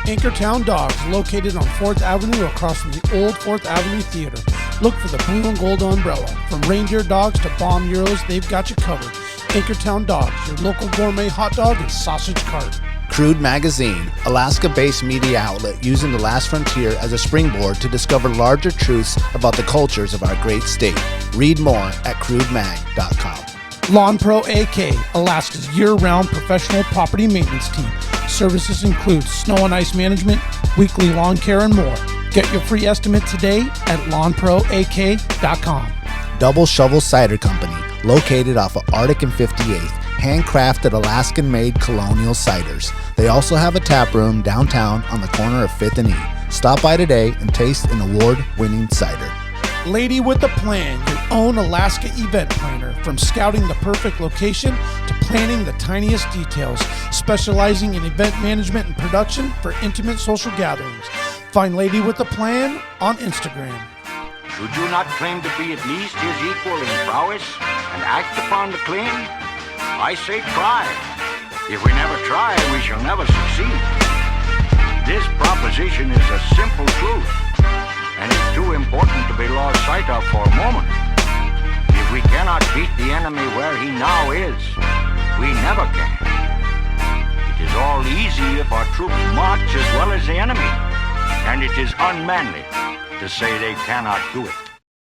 Anchortown Dogs, located on 4th Avenue across from the old 4th Avenue Theater. Look for the blue and gold umbrella. From reindeer dogs to bomb euros, they've got you covered. Anchortown Dogs, your local gourmet hot dog and sausage cart. Crude Magazine, Alaska-based media outlet using the last frontier as a springboard to discover larger truths about the cultures of our great state. Read more at crudemag.com. Lawn Pro AK, Alaska's year-round professional property maintenance team. Services include snow and ice management, weekly lawn care, and more. Get your free estimate today at lawnproak.com. Double Shovel Cider Company, located off of Arctic and 58th, handcrafted Alaskan-made colonial ciders. They also have a tap room downtown on the corner of 5th and E. Stop by today and taste an award-winning cider. Lady with a Plan, your own Alaska event planner. From scouting the perfect location to planning the tiniest details, specializing in event management and production for intimate social gatherings. Find Lady with a Plan on Instagram. Should you not claim to be at least his equal in prowess and act upon the claim? I say try. If we never try, we shall never succeed. This proposition is a simple truth, and it's too important to be lost sight of for a moment. If we cannot beat the enemy where he now is, we never can. It is all easy if our troops march as well as the enemy, and it is unmanly to say they cannot do it.